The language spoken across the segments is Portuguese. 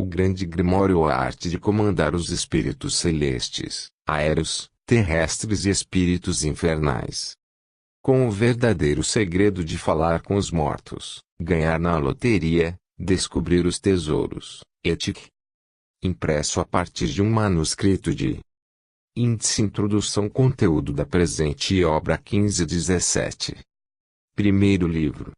grande Grimório a arte de comandar os espíritos celestes, aéreos, terrestres e espíritos infernais. Com o verdadeiro segredo de falar com os mortos, ganhar na loteria, descobrir os tesouros, etc. Impresso a partir de um manuscrito de Índice Introdução Conteúdo da presente obra 1517. Primeiro livro.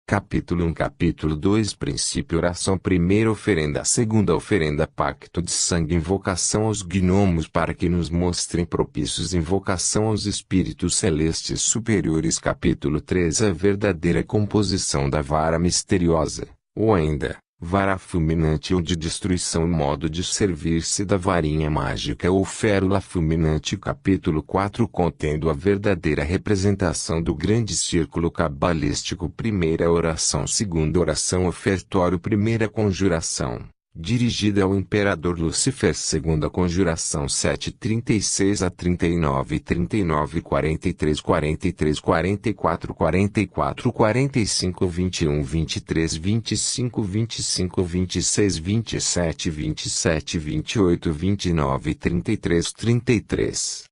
Capítulo 1 Capítulo 2 Princípio Oração Primeira oferenda Segunda oferenda Pacto de sangue Invocação aos gnomos para que nos mostrem propícios Invocação aos espíritos celestes superiores Capítulo 3 A verdadeira composição da vara misteriosa, ou ainda, vara fulminante ou de destruição modo de servir-se da varinha mágica ou férula fulminante Capítulo 4 contendo a verdadeira representação do grande círculo cabalístico Primeira oração Segunda oração ofertório Primeira conjuração, dirigida ao Imperador Lúcifer Segunda conjuração 7:36 a 39 39 43 43 44 44 45 21 23 25 25 26 27 27 28 29 33 33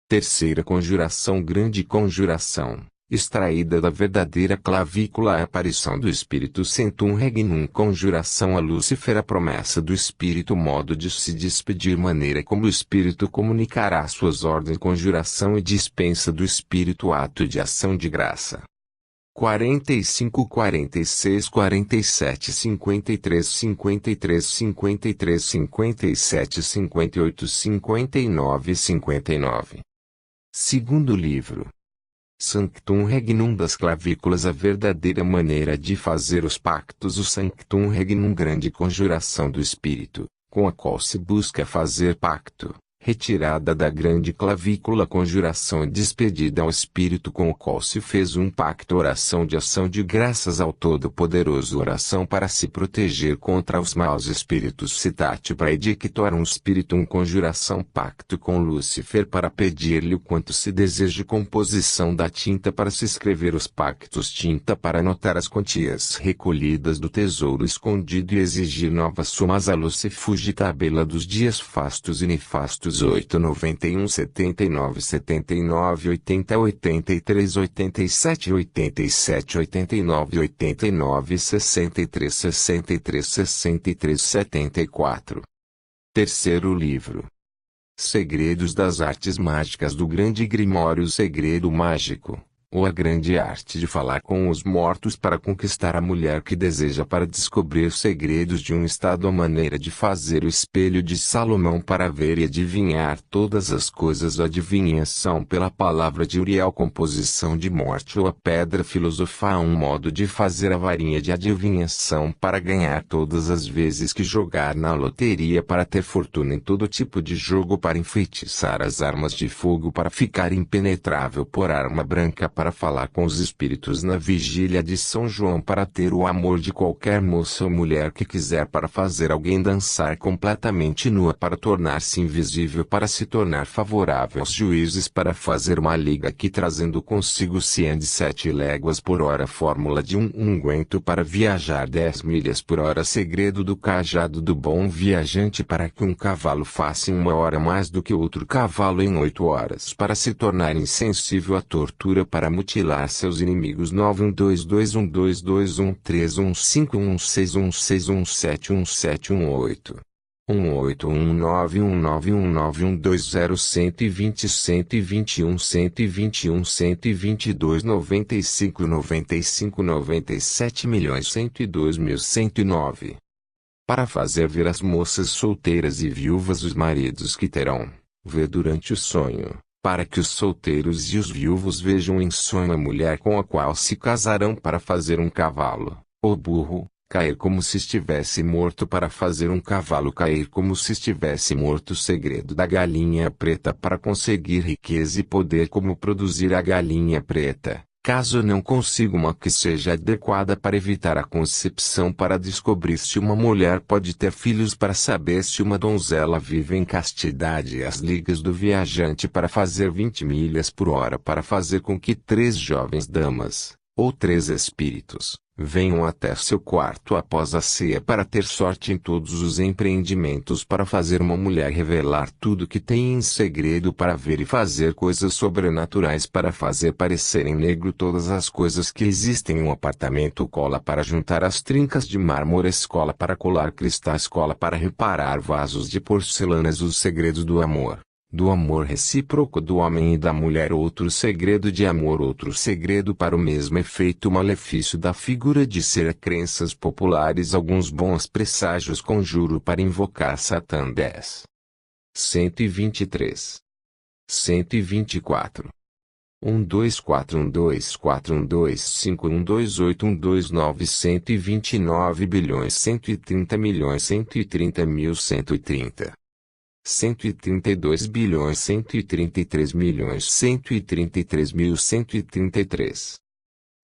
Terceira conjuração Grande conjuração, extraída da verdadeira clavícula a aparição do Espírito Centum Regnum conjuração a Lúcifer a promessa do Espírito modo de se despedir maneira como o Espírito comunicará suas ordens conjuração e dispensa do Espírito ato de ação de graça. 45 46 47 53 53 53 57 58 59 59 Segundo livro. Sanctum Regnum das clavículas a verdadeira maneira de fazer os pactos o Sanctum Regnum grande conjuração do Espírito, com a qual se busca fazer pacto, retirada da grande clavícula conjuração e despedida ao Espírito com o qual se fez um pacto oração de ação de graças ao Todo-Poderoso oração para se proteger contra os maus espíritos citate praedictorum spiritum conjuração pacto com Lúcifer para pedir-lhe o quanto se deseja composição da tinta para se escrever os pactos tinta para anotar as quantias recolhidas do tesouro escondido e exigir novas somas a Lucifuge tabela dos dias fastos e nefastos 8 91 79 79 80 83 87 87 89 89 63 63 63 74 Terceiro livro. Segredos das artes mágicas do grande Grimório segredo mágico, ou a grande arte de falar com os mortos para conquistar a mulher que deseja para descobrir segredos de um estado a maneira de fazer o espelho de Salomão para ver e adivinhar todas as coisas adivinhação pela palavra de Uriel composição de morte ou a pedra filosofar um modo de fazer a varinha de adivinhação para ganhar todas as vezes que jogar na loteria para ter fortuna em todo tipo de jogo para enfeitiçar as armas de fogo para ficar impenetrável por arma branca para falar com os espíritos na vigília de São João para ter o amor de qualquer moça ou mulher que quiser para fazer alguém dançar completamente nua para tornar-se invisível para se tornar favorável aos juízes para fazer uma liga que trazendo consigo 107 léguas por hora fórmula de um unguento para viajar 10 milhas por hora segredo do cajado do bom viajante para que um cavalo faça em 1 hora mais do que outro cavalo em 8 horas para se tornar insensível à tortura para mutilar seus inimigos 9122121315161616171717171717171717171717171717171717171717171717171717171717171717171717171717171717171717171717171717171717171717171717171717171717171717171717171717171717171717171717171717171717171717171717171717171717171717171717171717171717171717171717171717171717171717171717171717171717171717171717171717171717171717171717171717171717171717171717171717171717171717171717171717171717171717171717171717121 121 122 95 95 97 milhões 102.109 para fazer ver as moças solteiras e viúvas os maridos que terão, ver durante o sonho, para que os solteiros e os viúvos vejam em sonho a mulher com a qual se casarão para fazer um cavalo, ou burro, cair como se estivesse morto para fazer um cavalo cair como se estivesse morto segredo da galinha preta para conseguir riqueza e poder como produzir a galinha preta. Caso não consiga uma que seja adequada para evitar a concepção para descobrir se uma mulher pode ter filhos para saber se uma donzela vive em castidade as ligas do viajante para fazer 20 milhas por hora para fazer com que 3 jovens damas, ou 3 espíritos, Venham até seu quarto após a ceia para ter sorte em todos os empreendimentos, para fazer uma mulher revelar tudo que tem em segredo, para ver e fazer coisas sobrenaturais, para fazer parecer em negro todas as coisas que existem. Um apartamento, cola para juntar as trincas de mármore, escola para colar cristais, cola para reparar vasos de porcelanas. Os segredos do amor recíproco do homem e da mulher. Outro segredo de amor, outro segredo para o mesmo efeito. O malefício da figura de ser. Crenças populares. Alguns bons presságios. Conjuro para invocar Satã. 10. 123. 124. 124 124 125 128 129 129 bilhões 130 milhões 130 mil 130 132 bilhões 133 milhões 133 mil 133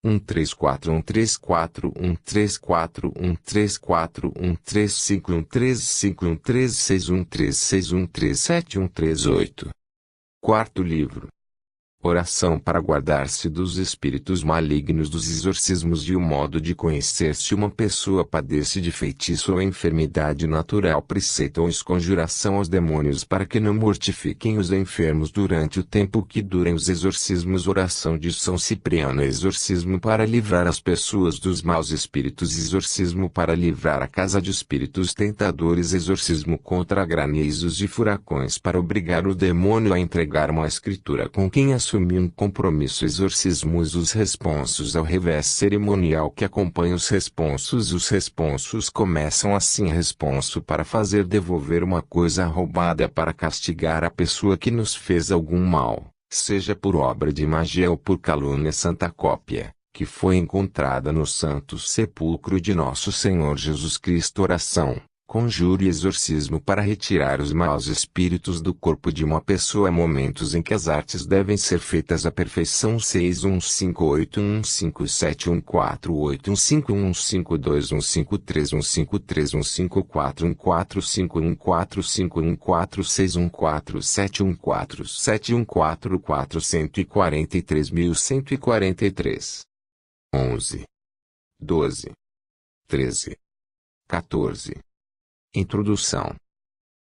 134 134 134 134 135 135 136 136 137 138. Quarto livro. Oração para guardar-se dos espíritos malignos, dos exorcismos. E o modo de conhecer se uma pessoa padece de feitiço ou enfermidade natural. Preceito ou esconjuração aos demônios para que não mortifiquem os enfermos durante o tempo que durem os exorcismos. Oração de São Cipriano. Exorcismo para livrar as pessoas dos maus espíritos. Exorcismo para livrar a casa de espíritos tentadores. Exorcismo contra granizos e furacões para obrigar o demônio a entregar uma escritura com quem assumiu um compromisso. Exorcismos. Os responsos ao revés cerimonial que acompanha os responsos. Os responsos começam assim: responso para fazer devolver uma coisa roubada, para castigar a pessoa que nos fez algum mal, seja por obra de magia ou por calúnia. Santa Cópia, que foi encontrada no Santo Sepulcro de Nosso Senhor Jesus Cristo. Oração, conjuro e exorcismo para retirar os maus espíritos do corpo de uma pessoa. Momentos em que as artes devem ser feitas à perfeição. 6158 157 148 151 152 153 153 154 145 145 146 147 147 144 143.143. 11. 12. 13. 14. Introdução.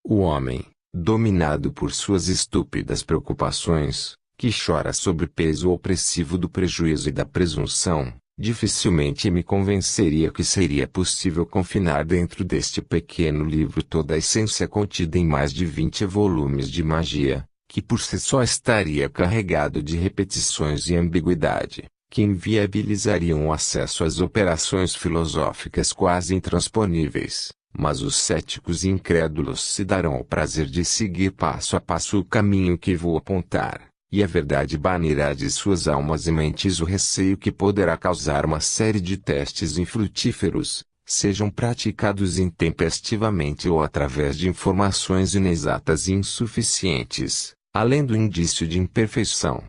O homem, dominado por suas estúpidas preocupações, que chora sobre o peso opressivo do prejuízo e da presunção, dificilmente me convenceria que seria possível confinar dentro deste pequeno livro toda a essência contida em mais de 20 volumes de magia, que por si só estaria carregado de repetições e ambiguidade, que inviabilizariam o acesso às operações filosóficas quase intransponíveis. Mas os céticos e incrédulos se darão ao prazer de seguir passo a passo o caminho que vou apontar, e a verdade banirá de suas almas e mentes o receio que poderá causar uma série de testes infrutíferos, sejam praticados intempestivamente ou através de informações inexatas e insuficientes, além do indício de imperfeição.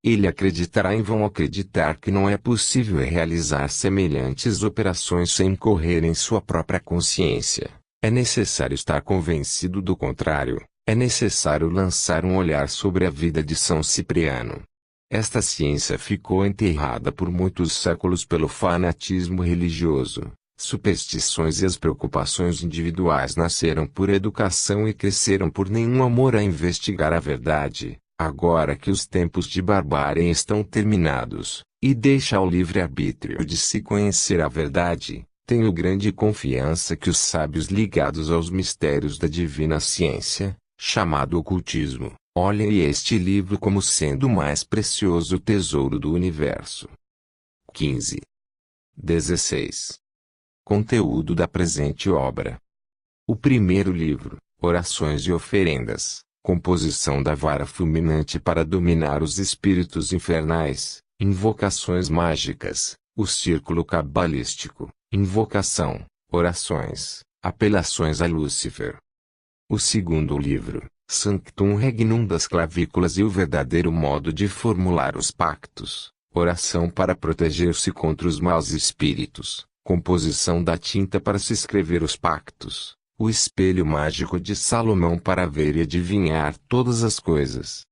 Ele acreditará e vão acreditar que não é possível realizar semelhantes operações sem correr em sua própria consciência. É necessário estar convencido do contrário. É necessário lançar um olhar sobre a vida de São Cipriano. Esta ciência ficou enterrada por muitos séculos pelo fanatismo religioso, superstições, e as preocupações individuais nasceram por educação e cresceram por nenhum amor a investigar a verdade. Agora que os tempos de barbárie estão terminados, e deixa ao livre-arbítrio de se conhecer a verdade, tenho grande confiança que os sábios ligados aos mistérios da divina ciência, chamado ocultismo, olhem este livro como sendo o mais precioso tesouro do universo. 15. 16. Conteúdo da presente obra. O primeiro livro, Orações e Oferendas. Composição da vara fulminante para dominar os espíritos infernais, invocações mágicas, o círculo cabalístico, invocação, orações, apelações a Lúcifer. O segundo livro, Sanctum Regnum das clavículas e o verdadeiro modo de formular os pactos, oração para proteger-se contra os maus espíritos, composição da tinta para se escrever os pactos. O espelho mágico de Salomão para ver e adivinhar todas as coisas.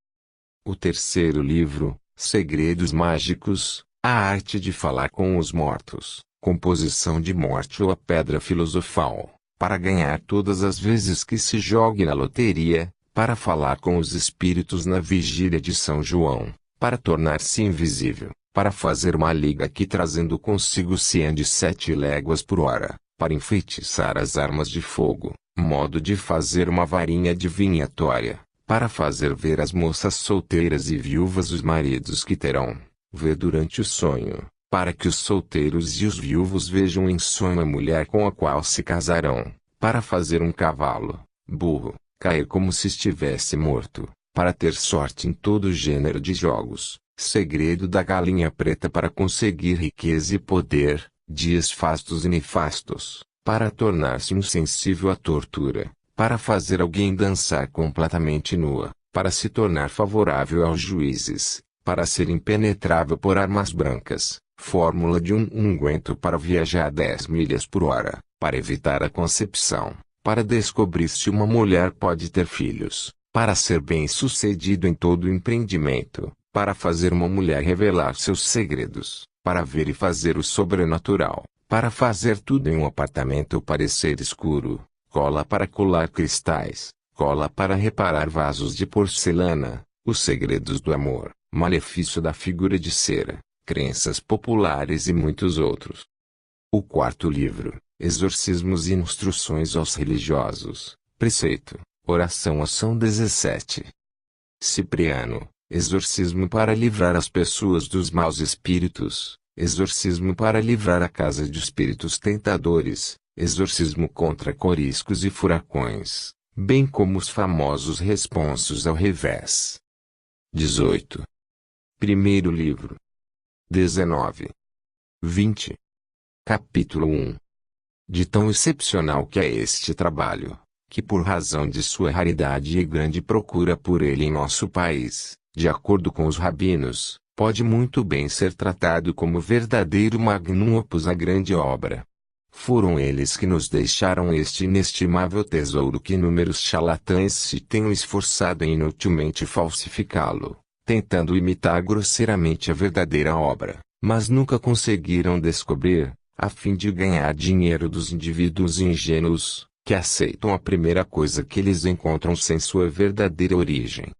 O terceiro livro, Segredos Mágicos, a arte de falar com os mortos, composição de morte ou a pedra filosofal, para ganhar todas as vezes que se jogue na loteria, para falar com os espíritos na vigília de São João, para tornar-se invisível, para fazer uma liga que trazendo consigo se ande 7 léguas por hora, para enfeitiçar as armas de fogo, modo de fazer uma varinha adivinhatória, para fazer ver às moças solteiras e viúvas os maridos que terão, ver durante o sonho, para que os solteiros e os viúvos vejam em sonho a mulher com a qual se casarão, para fazer um cavalo, burro, cair como se estivesse morto, para ter sorte em todo gênero de jogos, segredo da galinha preta para conseguir riqueza e poder, dias fastos e nefastos, para tornar-se insensível à tortura, para fazer alguém dançar completamente nua, para se tornar favorável aos juízes, para ser impenetrável por armas brancas, fórmula de um unguento para viajar 10 milhas por hora, para evitar a concepção, para descobrir se uma mulher pode ter filhos, para ser bem-sucedido em todo empreendimento, para fazer uma mulher revelar seus segredos, para ver e fazer o sobrenatural, para fazer tudo em um apartamento parecer escuro, cola para colar cristais, cola para reparar vasos de porcelana, os segredos do amor, malefício da figura de cera, crenças populares e muitos outros. O quarto livro, Exorcismos e Instruções aos Religiosos, Preceito, Oração Ação 17. Cipriano, exorcismo para livrar as pessoas dos maus espíritos, exorcismo para livrar a casa de espíritos tentadores, exorcismo contra coriscos e furacões, bem como os famosos responsos ao revés. 18. Primeiro livro. 19. 20. Capítulo 1. De tão excepcional que é este trabalho, que por razão de sua raridade e grande procura por ele em nosso país, de acordo com os rabinos, pode muito bem ser tratado como verdadeiro magnum opus, a grande obra. Foram eles que nos deixaram este inestimável tesouro que inúmeros charlatães se tenham esforçado em inutilmente falsificá-lo, tentando imitar grosseiramente a verdadeira obra, mas nunca conseguiram descobrir, a fim de ganhar dinheiro dos indivíduos ingênuos, que aceitam a primeira coisa que eles encontram sem sua verdadeira origem.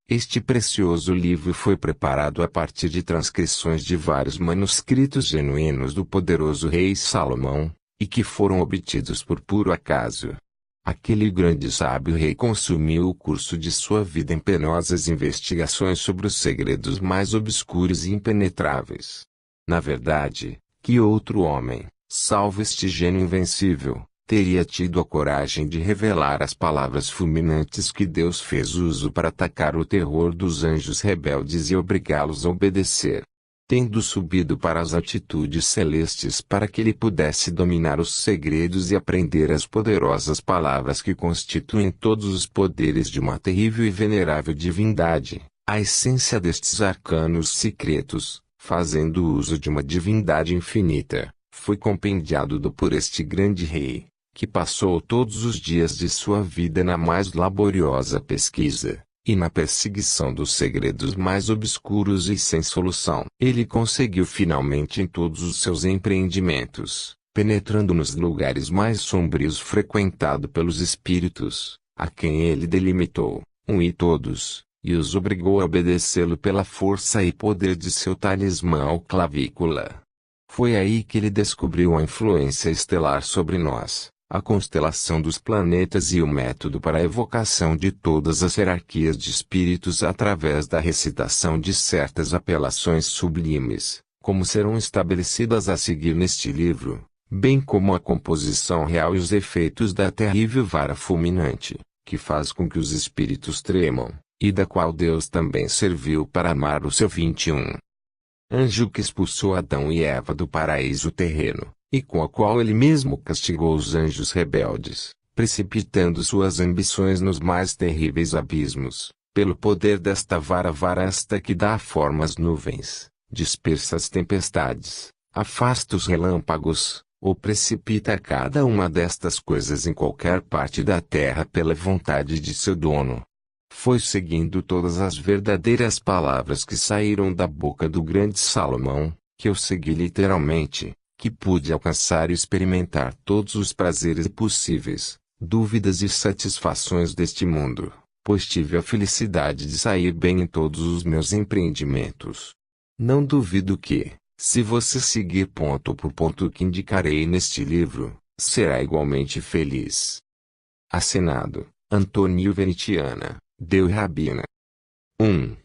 Este precioso livro foi preparado a partir de transcrições de vários manuscritos genuínos do poderoso rei Salomão, e que foram obtidos por puro acaso. Aquele grande sábio rei consumiu o curso de sua vida em penosas investigações sobre os segredos mais obscuros e impenetráveis. Na verdade, que outro homem, salvo este gênio invencível, teria tido a coragem de revelar as palavras fulminantes que Deus fez uso para atacar o terror dos anjos rebeldes e obrigá-los a obedecer? Tendo subido para as altitudes celestes para que ele pudesse dominar os segredos e aprender as poderosas palavras que constituem todos os poderes de uma terrível e venerável divindade, a essência destes arcanos secretos, fazendo uso de uma divindade infinita, foi compendiado por este grande rei, que passou todos os dias de sua vida na mais laboriosa pesquisa, e na perseguição dos segredos mais obscuros e sem solução. Ele conseguiu finalmente em todos os seus empreendimentos, penetrando nos lugares mais sombrios frequentados pelos espíritos, a quem ele delimitou, e todos, e os obrigou a obedecê-lo pela força e poder de seu talismã ou clavícula. Foi aí que ele descobriu a influência estelar sobre nós, a constelação dos planetas e o método para a evocação de todas as hierarquias de espíritos através da recitação de certas apelações sublimes, como serão estabelecidas a seguir neste livro, bem como a composição real e os efeitos da terrível vara fulminante, que faz com que os espíritos tremam, e da qual Deus também serviu para amar o seu 21. Anjo que expulsou Adão e Eva do paraíso terreno, e com a qual ele mesmo castigou os anjos rebeldes, precipitando suas ambições nos mais terríveis abismos, pelo poder desta vara esta que dá forma às nuvens, dispersa as tempestades, afasta os relâmpagos, ou precipita cada uma destas coisas em qualquer parte da terra pela vontade de seu dono. Foi seguindo todas as verdadeiras palavras que saíram da boca do grande Salomão, que eu segui literalmente, que pude alcançar e experimentar todos os prazeres possíveis, dúvidas e satisfações deste mundo, pois tive a felicidade de sair bem em todos os meus empreendimentos. Não duvido que, se você seguir ponto por ponto o que indicarei neste livro, será igualmente feliz. Assinado, Antônio Venetiana, Deu Rabina. 1.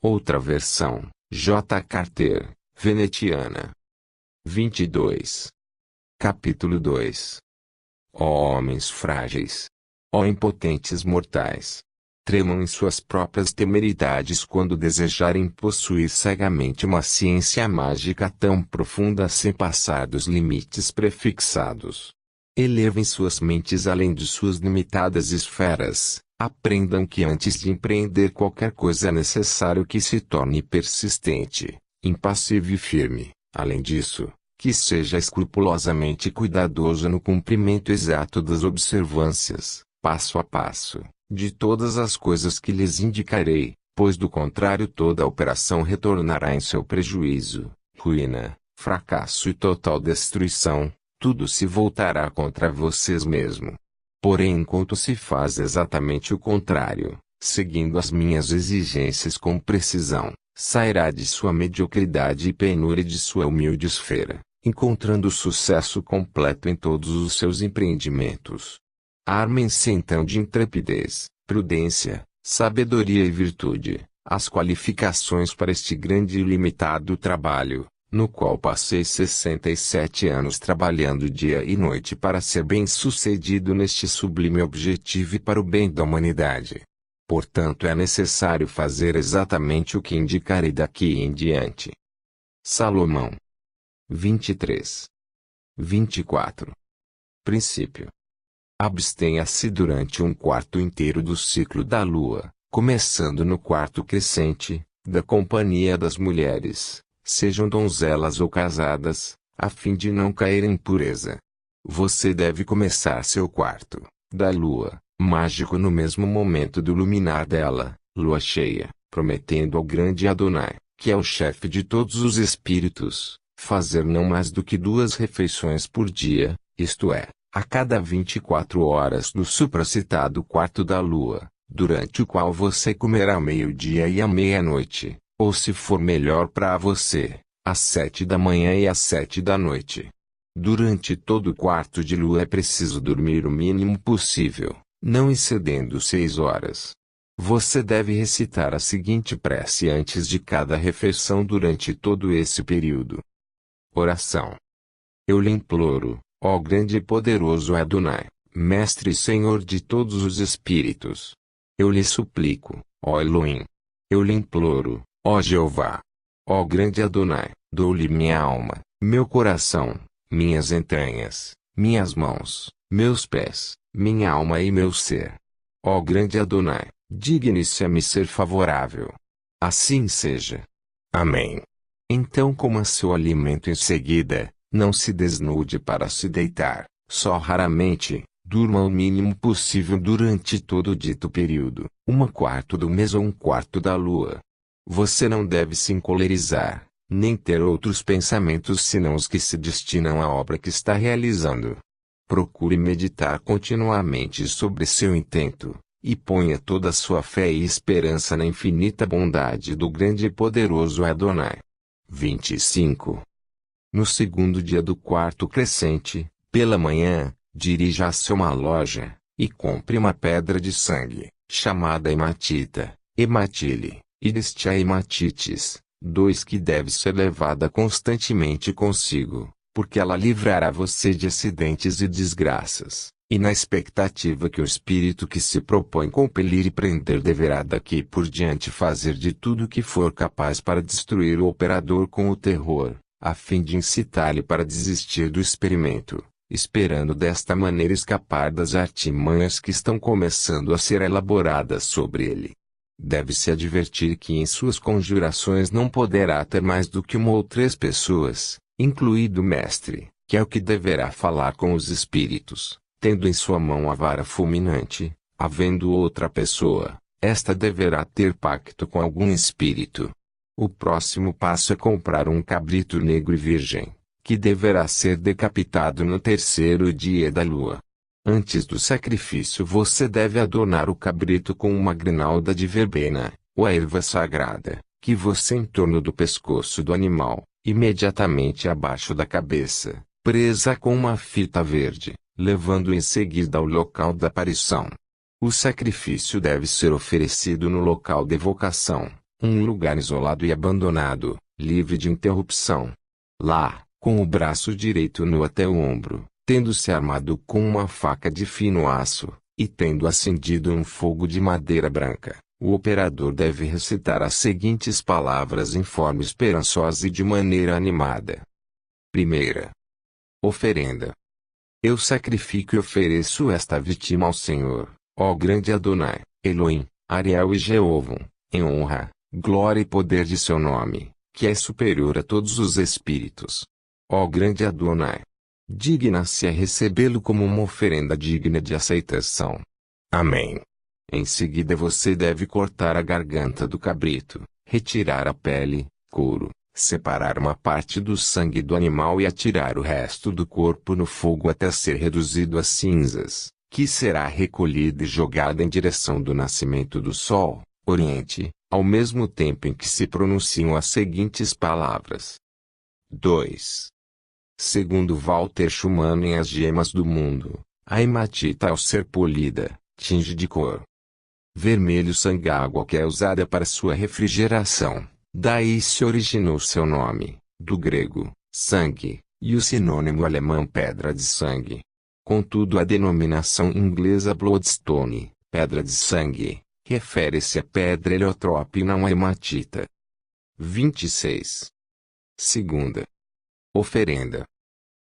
Outra versão, J. Carter, Venetiana. 22. Capítulo 2. Ó homens frágeis! Ó impotentes mortais! Tremam em suas próprias temeridades quando desejarem possuir cegamente uma ciência mágica tão profunda sem passar dos limites prefixados. Elevem suas mentes além de suas limitadas esferas. Aprendam que antes de empreender qualquer coisa é necessário que se torne persistente, impassível e firme. Além disso, que seja escrupulosamente cuidadoso no cumprimento exato das observâncias, passo a passo, de todas as coisas que lhes indicarei, pois do contrário toda a operação retornará em seu prejuízo, ruína, fracasso e total destruição, tudo se voltará contra vocês mesmos. Porém, enquanto se faz exatamente o contrário, seguindo as minhas exigências com precisão, sairá de sua mediocridade e penúria de sua humilde esfera, encontrando sucesso completo em todos os seus empreendimentos. Armem-se então de intrepidez, prudência, sabedoria e virtude, as qualificações para este grande e ilimitado trabalho, no qual passei 67 anos trabalhando dia e noite para ser bem-sucedido neste sublime objetivo e para o bem da humanidade. Portanto, é necessário fazer exatamente o que indicarei daqui em diante. Salomão. 23. 24. Princípio. Abstenha-se durante um quarto inteiro do ciclo da lua, começando no quarto crescente, da companhia das mulheres, sejam donzelas ou casadas, a fim de não cair em impureza. Você deve começar seu quarto, da lua, mágico no mesmo momento do luminar dela, lua cheia, prometendo ao grande Adonai, que é o chefe de todos os espíritos, fazer não mais do que 2 refeições por dia, isto é, a cada 24 horas do supracitado quarto da lua, durante o qual você comerá ao meio-dia e à meia-noite, ou se for melhor para você, às 7 da manhã e às 7 da noite. Durante todo o quarto de lua é preciso dormir o mínimo possível, não excedendo 6 horas. Você deve recitar a seguinte prece antes de cada refeição durante todo esse período. Oração. Eu lhe imploro, ó grande e poderoso Adonai, Mestre e Senhor de todos os espíritos. Eu lhe suplico, ó Elohim. Eu lhe imploro, ó Jeová. Ó grande Adonai, dou-lhe minha alma, meu coração, minhas entranhas, minhas mãos, meus pés, minha alma e meu ser. Ó grande Adonai, digne-se a me ser favorável. Assim seja. Amém. Então coma seu alimento em seguida, não se desnude para se deitar, só raramente, durma o mínimo possível durante todo o dito período, 1/4 do mês ou 1/4 da lua. Você não deve se encolerizar, nem ter outros pensamentos senão os que se destinam à obra que está realizando. Procure meditar continuamente sobre seu intento, e ponha toda a sua fé e esperança na infinita bondade do grande e poderoso Adonai. 25. No segundo dia do quarto crescente, pela manhã, dirija-se a uma loja, e compre uma pedra de sangue, chamada hematita, hematile, e deste a hematites, 2 que deve ser levada constantemente consigo, porque ela livrará você de acidentes e desgraças, e na expectativa que o espírito que se propõe compelir e prender deverá daqui por diante fazer de tudo o que for capaz para destruir o operador com o terror, a fim de incitá-lo para desistir do experimento, esperando desta maneira escapar das artimanhas que estão começando a ser elaboradas sobre ele. Deve-se advertir que em suas conjurações não poderá ter mais do que 1 ou 3 pessoas, incluído o mestre, que é o que deverá falar com os espíritos, tendo em sua mão a vara fulminante. Havendo outra pessoa, esta deverá ter pacto com algum espírito. O próximo passo é comprar um cabrito negro e virgem, que deverá ser decapitado no terceiro dia da lua. Antes do sacrifício você deve adornar o cabrito com uma grinalda de verbena, ou a erva sagrada, que você em torno do pescoço do animal, imediatamente abaixo da cabeça, presa com uma fita verde, levando em seguida ao local da aparição. O sacrifício deve ser oferecido no local de evocação, um lugar isolado e abandonado, livre de interrupção. Lá, com o braço direito nu até o ombro, tendo-se armado com uma faca de fino aço, e tendo acendido um fogo de madeira branca, o operador deve recitar as seguintes palavras em forma esperançosa e de maneira animada. Primeira. Oferenda. Eu sacrifico e ofereço esta vítima ao Senhor, ó grande Adonai, Elohim, Ariel e Jeová, em honra, glória e poder de seu nome, que é superior a todos os espíritos. Ó grande Adonai, digna-se a recebê-lo como uma oferenda digna de aceitação. Amém. Em seguida você deve cortar a garganta do cabrito, retirar a pele, couro, separar uma parte do sangue do animal e atirar o resto do corpo no fogo até ser reduzido a cinzas, que será recolhida e jogada em direção do nascimento do sol, Oriente, ao mesmo tempo em que se pronunciam as seguintes palavras. 2. Segundo Walter Schumann em As Gemas do Mundo, a hematita ao ser polida, tinge de cor vermelho sangue a água que é usada para sua refrigeração, daí se originou seu nome, do grego, sangue, e o sinônimo alemão pedra de sangue. Contudo a denominação inglesa bloodstone, pedra de sangue, refere-se à pedra heliotrope e não à hematita. 26. Segunda. Oferenda.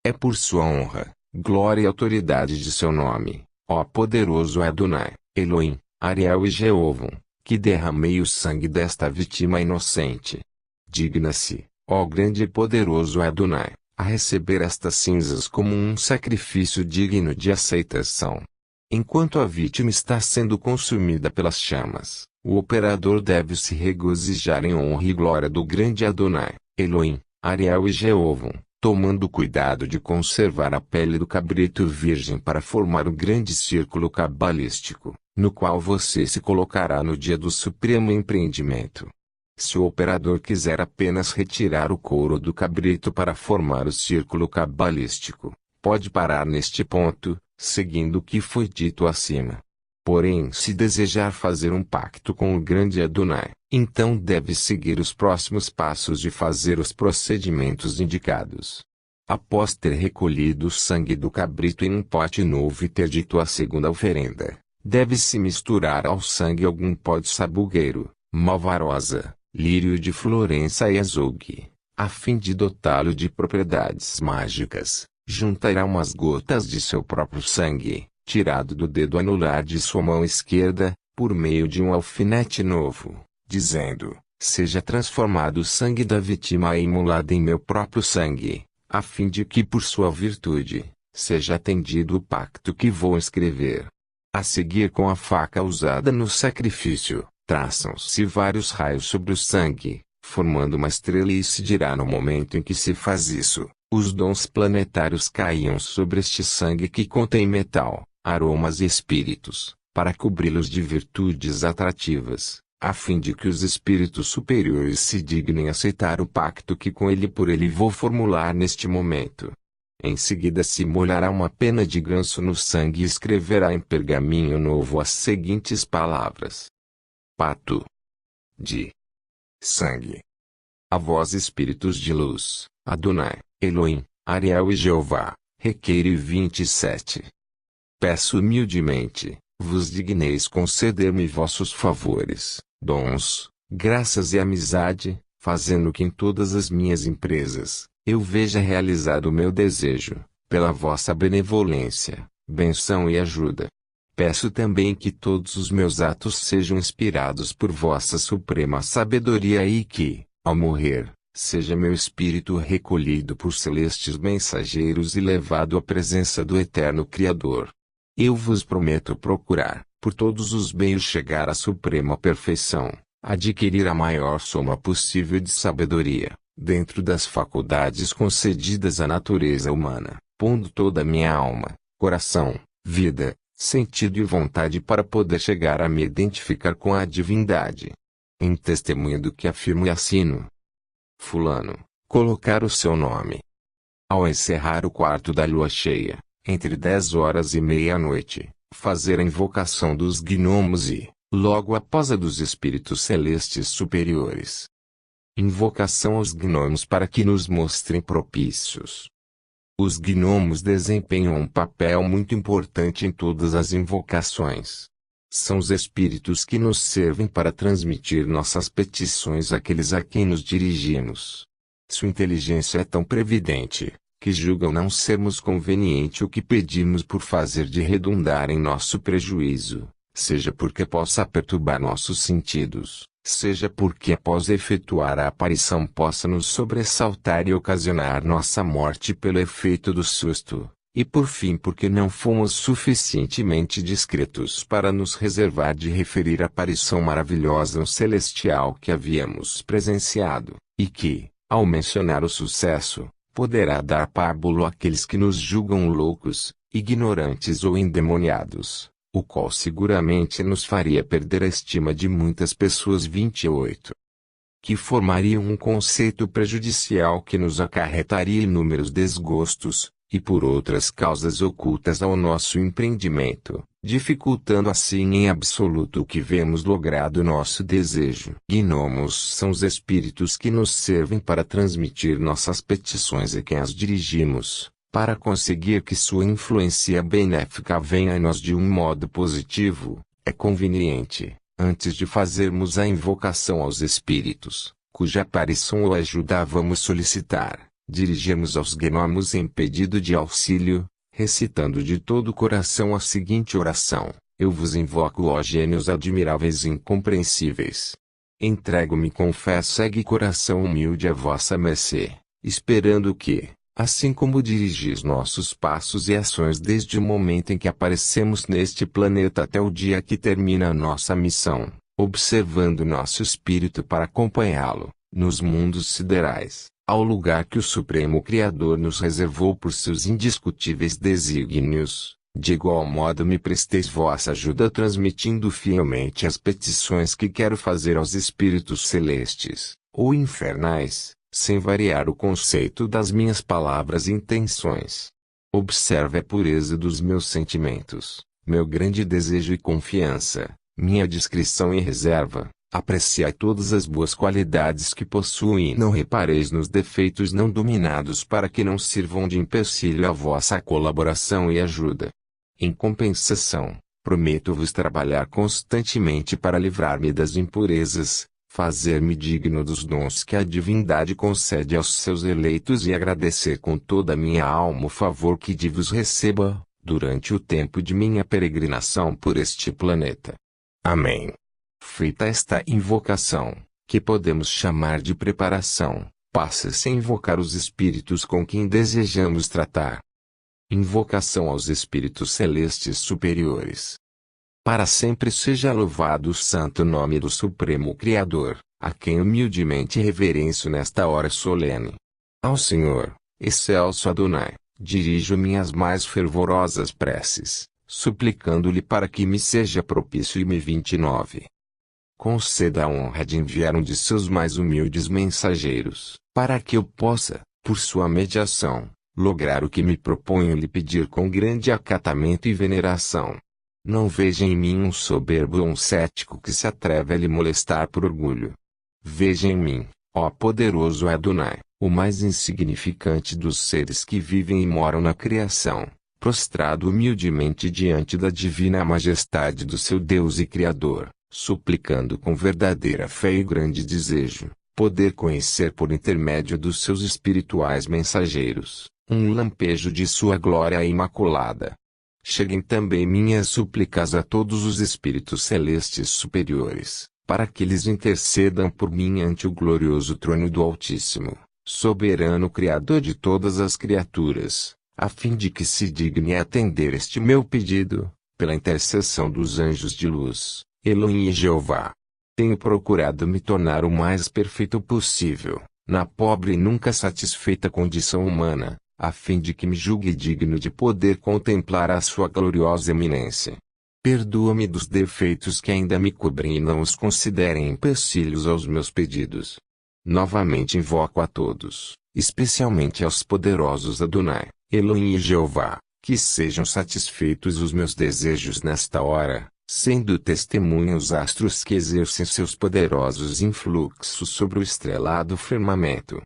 É por sua honra, glória e autoridade de seu nome, ó poderoso Adonai, Elohim, Ariel e Jeová, que derramei o sangue desta vítima inocente. Digna-se, ó grande e poderoso Adonai, a receber estas cinzas como um sacrifício digno de aceitação. Enquanto a vítima está sendo consumida pelas chamas, o operador deve se regozijar em honra e glória do grande Adonai, Elohim, Ariel e Jeová, tomando cuidado de conservar a pele do cabrito virgem para formar um grande círculo cabalístico, no qual você se colocará no dia do supremo empreendimento. Se o operador quiser apenas retirar o couro do cabrito para formar o círculo cabalístico, pode parar neste ponto, seguindo o que foi dito acima. Porém, se desejar fazer um pacto com o grande Adonai, então deve seguir os próximos passos e fazer os procedimentos indicados. Após ter recolhido o sangue do cabrito em um pote novo e ter dito a segunda oferenda, deve-se misturar ao sangue algum pó de sabugueiro, malvarosa, lírio de Florença e azougue, a fim de dotá-lo de propriedades mágicas. Juntará umas gotas de seu próprio sangue, tirado do dedo anular de sua mão esquerda, por meio de um alfinete novo, dizendo: seja transformado o sangue da vítima imolada em meu próprio sangue, a fim de que por sua virtude, seja atendido o pacto que vou escrever. A seguir, com a faca usada no sacrifício, traçam-se vários raios sobre o sangue, formando uma estrela, e se dirá no momento em que se faz isso, os dons planetários caíam sobre este sangue que contém metal, aromas e espíritos, para cobri-los de virtudes atrativas, a fim de que os espíritos superiores se dignem aceitar o pacto que com ele e por ele vou formular neste momento. Em seguida se molhará uma pena de ganso no sangue e escreverá em pergaminho novo as seguintes palavras: Pato de sangue. A vós espíritos de luz, Adonai, Elohim, Ariel e Jeová, requeire 27. Peço humildemente, vos digneis conceder-me vossos favores, dons, graças e amizade, fazendo que em todas as minhas empresas, eu veja realizado o meu desejo, pela vossa benevolência, benção e ajuda. Peço também que todos os meus atos sejam inspirados por vossa suprema sabedoria e que, ao morrer, seja meu espírito recolhido por celestes mensageiros e levado à presença do eterno Criador. Eu vos prometo procurar, por todos os meios chegar à suprema perfeição, adquirir a maior soma possível de sabedoria, dentro das faculdades concedidas à natureza humana, pondo toda a minha alma, coração, vida, sentido e vontade para poder chegar a me identificar com a divindade. Em testemunho do que afirmo e assino. Fulano, colocar o seu nome. Ao encerrar o quarto da lua cheia, entre 10 horas e meia-noite, fazer a invocação dos gnomos e, logo após a dos espíritos celestes superiores. Invocação aos gnomos para que nos mostrem propícios. Os gnomos desempenham um papel muito importante em todas as invocações. São os espíritos que nos servem para transmitir nossas petições àqueles a quem nos dirigimos. Sua inteligência é tão previdente, que julgam não sermos conveniente o que pedimos por fazer de redundar em nosso prejuízo, seja porque possa perturbar nossos sentidos, seja porque após efetuar a aparição possa nos sobressaltar e ocasionar nossa morte pelo efeito do susto, e por fim porque não fomos suficientemente discretos para nos reservar de referir a aparição maravilhosa ou celestial que havíamos presenciado, e que, ao mencionar o sucesso, poderá dar pábulo àqueles que nos julgam loucos, ignorantes ou endemoniados, o qual seguramente nos faria perder a estima de muitas pessoas. 28. Que formariam um conceito prejudicial que nos acarretaria inúmeros desgostos, e por outras causas ocultas ao nosso empreendimento, dificultando assim em absoluto o que vemos logrado nosso desejo. Gnomos são os espíritos que nos servem para transmitir nossas petições a quem as dirigimos, para conseguir que sua influência benéfica venha a nós de um modo positivo. É conveniente, antes de fazermos a invocação aos espíritos, cuja aparição ou ajuda vamos solicitar, dirigirmos aos gnomos em pedido de auxílio, recitando de todo o coração a seguinte oração: eu vos invoco, ó gênios admiráveis e incompreensíveis. Entrego-me com fé cega e coração humilde a vossa mercê, esperando que, assim como dirigis nossos passos e ações desde o momento em que aparecemos neste planeta até o dia que termina a nossa missão, observando nosso espírito para acompanhá-lo, nos mundos siderais, ao lugar que o Supremo Criador nos reservou por seus indiscutíveis desígnios, de igual modo me presteis vossa ajuda transmitindo fielmente as petições que quero fazer aos espíritos celestes, ou infernais, sem variar o conceito das minhas palavras e intenções. Observe a pureza dos meus sentimentos, meu grande desejo e confiança, minha discrição e reserva. Apreciai todas as boas qualidades que possuo e não repareis nos defeitos não dominados para que não sirvam de empecilho à vossa colaboração e ajuda. Em compensação, prometo-vos trabalhar constantemente para livrar-me das impurezas, fazer-me digno dos dons que a divindade concede aos seus eleitos e agradecer com toda a minha alma o favor que de vos receba, durante o tempo de minha peregrinação por este planeta. Amém. Feita esta invocação, que podemos chamar de preparação, passa-se a invocar os espíritos com quem desejamos tratar. Invocação aos espíritos celestes superiores. Para sempre seja louvado o santo nome do Supremo Criador, a quem humildemente reverencio nesta hora solene. Ao Senhor, excelso Adonai, dirijo minhas mais fervorosas preces, suplicando-lhe para que me seja propício e me 29. Conceda a honra de enviar um de seus mais humildes mensageiros, para que eu possa, por sua mediação, lograr o que me proponho lhe pedir com grande acatamento e veneração. Não veja em mim um soberbo ou um cético que se atreve a lhe molestar por orgulho. Veja em mim, ó poderoso Adonai, o mais insignificante dos seres que vivem e moram na criação, prostrado humildemente diante da divina majestade do seu Deus e Criador, suplicando com verdadeira fé e grande desejo, poder conhecer por intermédio dos seus espirituais mensageiros, um lampejo de sua glória imaculada. Cheguem também minhas súplicas a todos os espíritos celestes superiores, para que eles intercedam por mim ante o glorioso trono do Altíssimo, soberano Criador de todas as criaturas, a fim de que se digne atender este meu pedido, pela intercessão dos anjos de luz, Elohim e Jeová. Tenho procurado me tornar o mais perfeito possível, na pobre e nunca satisfeita condição humana, a fim de que me julgue digno de poder contemplar a sua gloriosa eminência. Perdoa-me dos defeitos que ainda me cobrem e não os considerem empecilhos aos meus pedidos. Novamente invoco a todos, especialmente aos poderosos Adonai, Elohim e Jeová, que sejam satisfeitos os meus desejos nesta hora, sendo testemunha os astros que exercem seus poderosos influxos sobre o estrelado firmamento.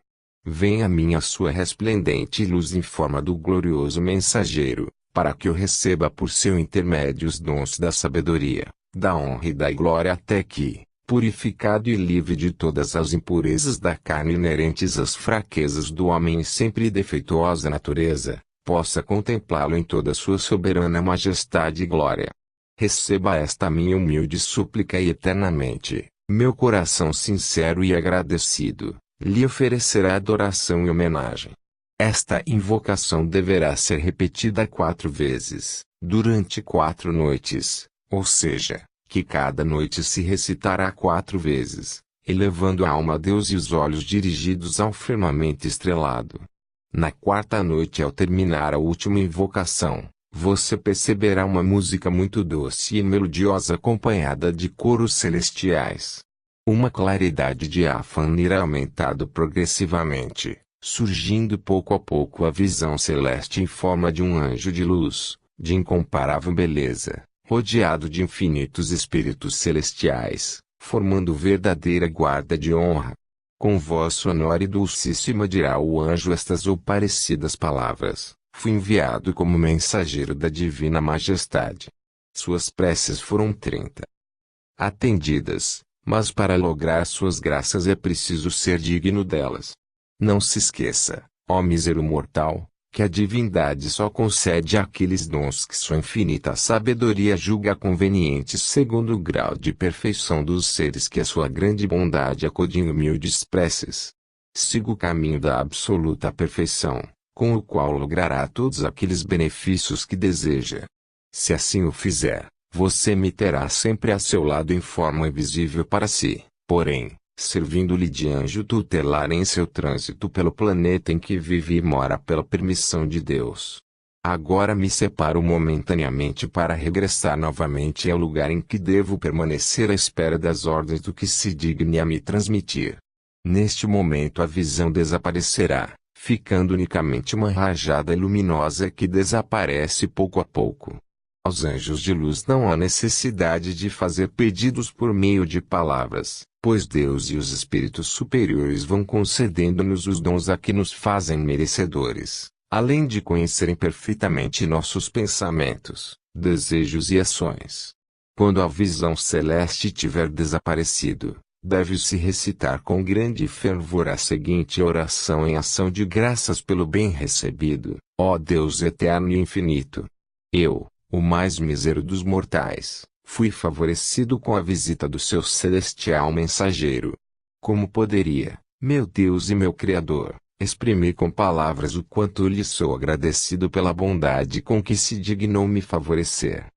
Venha a mim a sua resplendente luz em forma do glorioso mensageiro, para que eu receba por seu intermédio os dons da sabedoria, da honra e da glória até que, purificado e livre de todas as impurezas da carne inerentes às fraquezas do homem e sempre defeituosa natureza, possa contemplá-lo em toda sua soberana majestade e glória. Receba esta minha humilde súplica e eternamente, meu coração sincero e agradecido, lhe oferecerá adoração e homenagem. Esta invocação deverá ser repetida 4 vezes, durante 4 noites, ou seja, que cada noite se recitará 4 vezes, elevando a alma a Deus e os olhos dirigidos ao firmamento estrelado. Na 4ª noite, ao terminar a última invocação, você perceberá uma música muito doce e melodiosa acompanhada de coros celestiais. Uma claridade diáfana irá aumentando progressivamente, surgindo pouco a pouco a visão celeste em forma de um anjo de luz, de incomparável beleza, rodeado de infinitos espíritos celestiais, formando verdadeira guarda de honra. Com voz sonora e dulcíssima dirá o anjo estas ou parecidas palavras: fui enviado como mensageiro da divina majestade. Suas preces foram 30 atendidas, mas para lograr suas graças é preciso ser digno delas. Não se esqueça, ó mísero mortal, que a divindade só concede aqueles dons que sua infinita sabedoria julga convenientes segundo o grau de perfeição dos seres que a sua grande bondade acode em humildes preces. Siga o caminho da absoluta perfeição, com o qual logrará todos aqueles benefícios que deseja. Se assim o fizer, você me terá sempre a seu lado em forma invisível para si, porém, servindo-lhe de anjo tutelar em seu trânsito pelo planeta em que vive e mora pela permissão de Deus. Agora me separo momentaneamente para regressar novamente ao lugar em que devo permanecer à espera das ordens do que se digne a me transmitir. Neste momento a visão desaparecerá, ficando unicamente uma rajada luminosa que desaparece pouco a pouco. Aos anjos de luz não há necessidade de fazer pedidos por meio de palavras, pois Deus e os espíritos superiores vão concedendo-nos os dons a que nos fazem merecedores, além de conhecerem perfeitamente nossos pensamentos, desejos e ações. Quando a visão celeste tiver desaparecido, deve-se recitar com grande fervor a seguinte oração em ação de graças pelo bem recebido: ó Deus eterno e infinito, eu, o mais mísero dos mortais, fui favorecido com a visita do seu celestial mensageiro. Como poderia, meu Deus e meu Criador, exprimir com palavras o quanto lhe sou agradecido pela bondade com que se dignou me favorecer?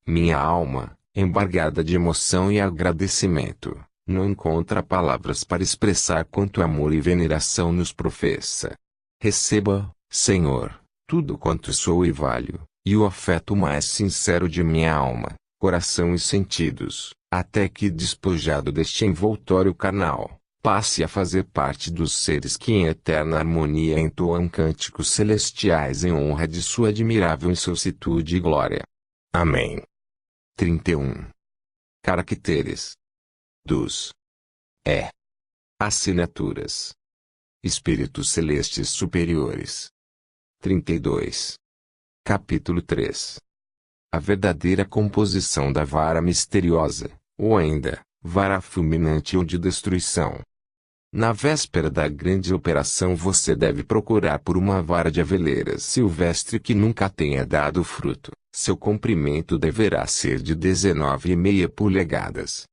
Minha alma, embargada de emoção e agradecimento, não encontra palavras para expressar quanto amor e veneração nos professa. Receba, Senhor, tudo quanto sou e valho, e o afeto mais sincero de minha alma, coração e sentidos, até que, despojado deste envoltório carnal, passe a fazer parte dos seres que em eterna harmonia entoam cânticos celestiais em honra de sua admirável insocitude e glória. Amém. 31. Caracteres dos assinaturas Espíritos Celestes Superiores. 32. Capítulo 3. A verdadeira composição da vara misteriosa, ou ainda, vara fulminante ou de destruição. Na véspera da grande operação você deve procurar por uma vara de aveleira silvestre que nunca tenha dado fruto. Seu comprimento deverá ser de 19,5 polegadas.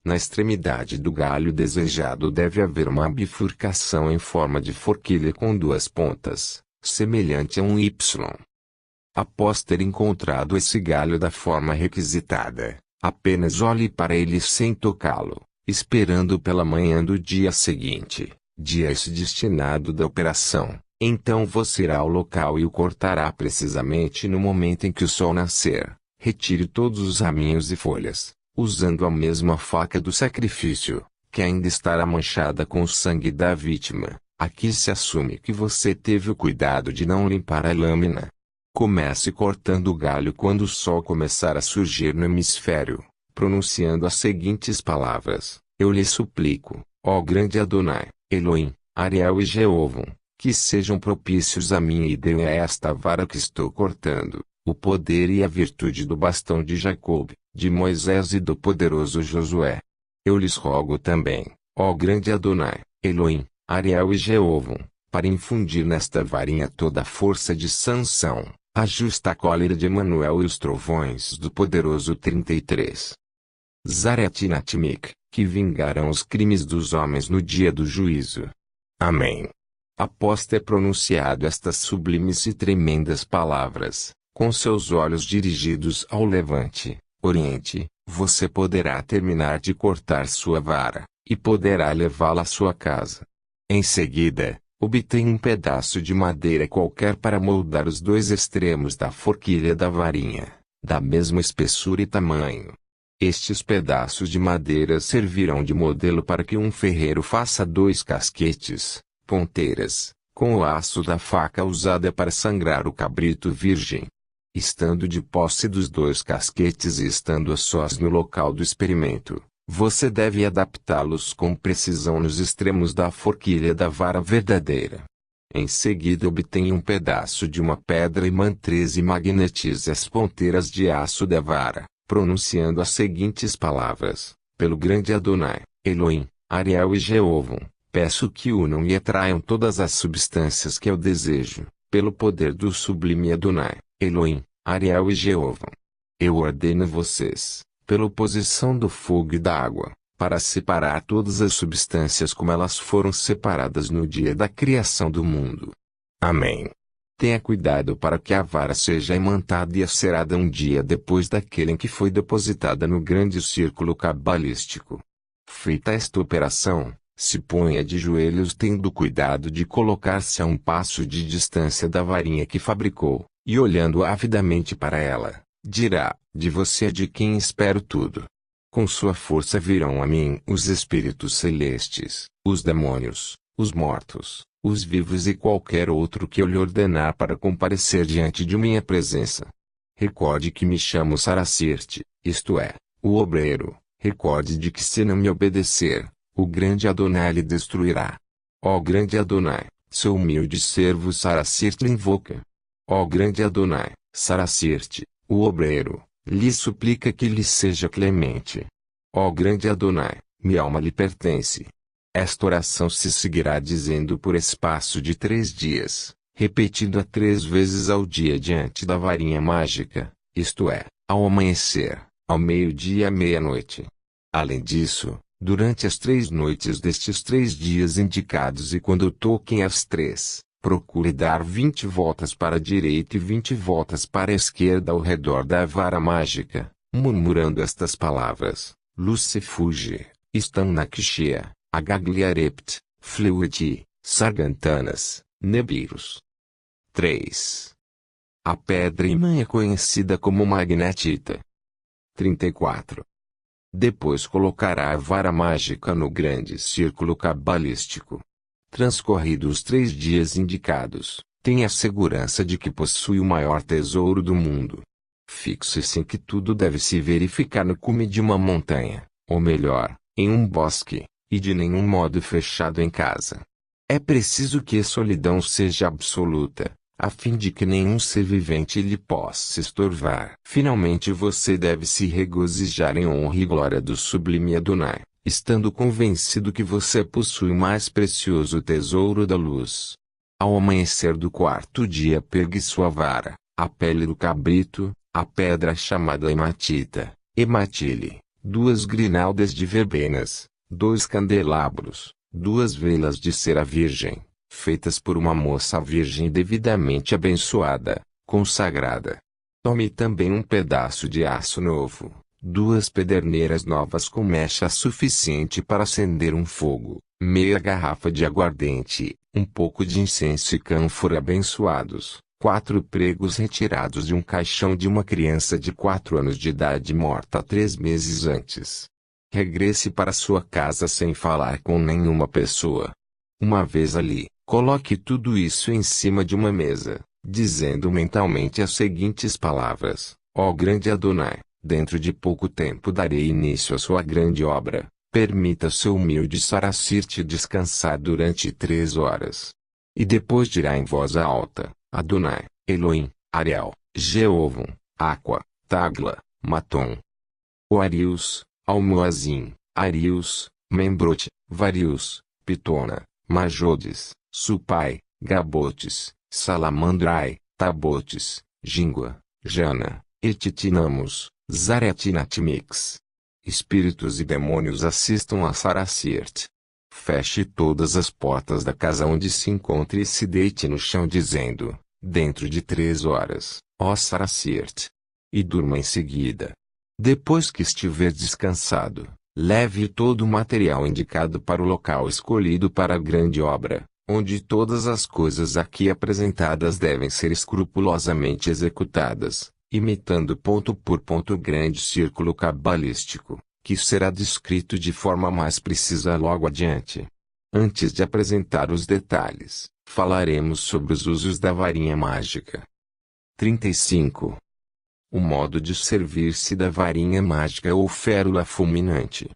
Na extremidade do galho desejado deve haver uma bifurcação em forma de forquilha com 2 pontas, semelhante a um Y. Após ter encontrado esse galho da forma requisitada, apenas olhe para ele sem tocá-lo, esperando pela manhã do dia seguinte, dia esse destinado da operação. Então você irá ao local e o cortará precisamente no momento em que o sol nascer. Retire todos os raminhos e folhas, usando a mesma faca do sacrifício, que ainda estará manchada com o sangue da vítima. Aqui se assume que você teve o cuidado de não limpar a lâmina. Comece cortando o galho quando o sol começar a surgir no hemisfério, pronunciando as seguintes palavras: Eu lhe suplico, ó grande Adonai, Elohim, Ariel e Jeová, que sejam propícios a mim e dê a esta vara que estou cortando, o poder e a virtude do bastão de Jacob, de Moisés e do poderoso Josué. Eu lhes rogo também, ó grande Adonai, Elohim, Ariel e Jeová, para infundir nesta varinha toda a força de Sansão, a justa cólera de Emanuel e os trovões do poderoso 33. Zaret e Natmik, que vingarão os crimes dos homens no dia do juízo. Amém. Após ter pronunciado estas sublimes e tremendas palavras, com seus olhos dirigidos ao levante, oriente, você poderá terminar de cortar sua vara, e poderá levá-la à sua casa. Em seguida, obtenha um pedaço de madeira qualquer para moldar os dois extremos da forquilha da varinha, da mesma espessura e tamanho. Estes pedaços de madeira servirão de modelo para que um ferreiro faça 2 casquetes, ponteiras, com o aço da faca usada para sangrar o cabrito virgem. Estando de posse dos 2 casquetes e estando a sós no local do experimento, você deve adaptá-los com precisão nos extremos da forquilha da vara verdadeira. Em seguida obtenha um pedaço de uma pedra e mantreze e magnetize as ponteiras de aço da vara, pronunciando as seguintes palavras: Pelo grande Adonai, Elohim, Ariel e Jeová, peço que unam e atraiam todas as substâncias que eu desejo, pelo poder do sublime Adonai, Elohim, Ariel e Jeová. Eu ordeno vocês, pela oposição do fogo e da água, para separar todas as substâncias como elas foram separadas no dia da criação do mundo. Amém. Tenha cuidado para que a vara seja imantada e acerada um dia depois daquele em que foi depositada no grande círculo cabalístico. Feita esta operação, se ponha de joelhos tendo cuidado de colocar-se a um passo de distância da varinha que fabricou, e olhando avidamente para ela, dirá: de você é de quem espero tudo. Com sua força virão a mim os espíritos celestes, os demônios, os mortos, os vivos e qualquer outro que eu lhe ordenar para comparecer diante de minha presença. Recorde que me chamo Saracirte, isto é, o obreiro. Recorde de que se não me obedecer, o grande Adonai lhe destruirá. Ó grande Adonai, seu humilde servo Saracirte lhe invoca. Ó grande Adonai, Saracirte, o obreiro, lhe suplica que lhe seja clemente. Ó grande Adonai, minha alma lhe pertence. Esta oração se seguirá dizendo por espaço de 3 dias, repetindo-a 3 vezes ao dia diante da varinha mágica, isto é, ao amanhecer, ao meio-dia e à meia-noite. Além disso, durante as 3 noites destes 3 dias indicados e quando toquem as 3, procure dar 20 voltas para a direita e 20 voltas para a esquerda ao redor da vara mágica, murmurando estas palavras: Lucifuge, Stanakshia, Agagliarept, Fluidi, Sargantanas, Nebiros. 3. A pedra imã é conhecida como magnetita. 34. Depois colocará a vara mágica no grande círculo cabalístico. Transcorridos os 3 dias indicados, tenha a segurança de que possui o maior tesouro do mundo. Fixe-se em que tudo deve se verificar no cume de uma montanha, ou melhor, em um bosque, e de nenhum modo fechado em casa. É preciso que a solidão seja absoluta, a fim de que nenhum ser vivente lhe possa estorvar. Finalmente você deve se regozijar em honra e glória do sublime Adonai, estando convencido que você possui o mais precioso tesouro da luz. Ao amanhecer do 4º dia pegue sua vara, a pele do cabrito, a pedra chamada hematita, hematile, 2 grinaldas de verbenas, 2 candelabros, 2 velas de cera virgem, feitas por uma moça virgem devidamente abençoada, consagrada. Tome também um pedaço de aço novo, 2 pederneiras novas com mecha suficiente para acender um fogo, meia garrafa de aguardente, um pouco de incenso e cânfora abençoados, 4 pregos retirados de um caixão de uma criança de 4 anos de idade morta 3 meses antes. Regresse para sua casa sem falar com nenhuma pessoa. Uma vez ali, coloque tudo isso em cima de uma mesa, dizendo mentalmente as seguintes palavras: ó grande Adonai, dentro de pouco tempo darei início à sua grande obra. Permita seu humilde Saracirte descansar durante 3 horas. E depois dirá em voz alta: Adonai, Elohim, Ariel, Jeovon, Aqua, Tagla, Matom. O Arius, Almoazim, Arius, Membrote, Varius, Pitona, Majodes, Supai, Gabotes, Salamandrai, Tabotes, Jingua, Jana, Etitinamos, Zaretinatmix. Espíritos e demônios assistam a Saracirt. Feche todas as portas da casa onde se encontre e se deite no chão dizendo, dentro de 3 horas, ó Saracirt. E durma em seguida. Depois que estiver descansado, leve todo o material indicado para o local escolhido para a grande obra, onde todas as coisas aqui apresentadas devem ser escrupulosamente executadas, imitando ponto por ponto o grande círculo cabalístico, que será descrito de forma mais precisa logo adiante. Antes de apresentar os detalhes, falaremos sobre os usos da varinha mágica. 35. O modo de servir-se da varinha mágica ou férula fulminante.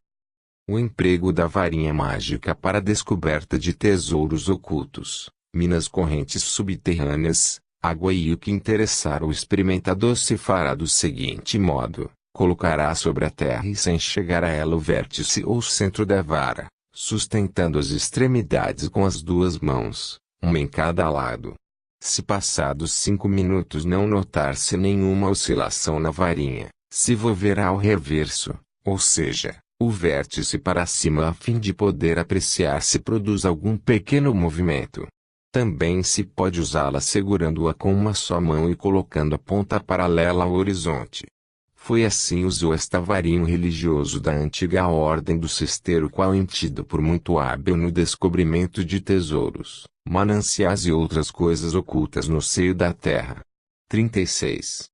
O emprego da varinha mágica para a descoberta de tesouros ocultos, minas correntes subterrâneas, água e o que interessar o experimentador se fará do seguinte modo: colocará sobre a terra e sem chegar a ela o vértice ou centro da vara, sustentando as extremidades com as 2 mãos, uma em cada lado. Se passados 5 minutos não notar-se nenhuma oscilação na varinha, se volverá ao reverso, ou seja, o vértice para cima a fim de poder apreciar se produz algum pequeno movimento. Também se pode usá-la segurando-a com uma só mão e colocando a ponta paralela ao horizonte. Foi assim usou esta varinha um religioso da antiga ordem do cesteiro qual tido por muito hábil no descobrimento de tesouros, mananciais e outras coisas ocultas no seio da terra. 36.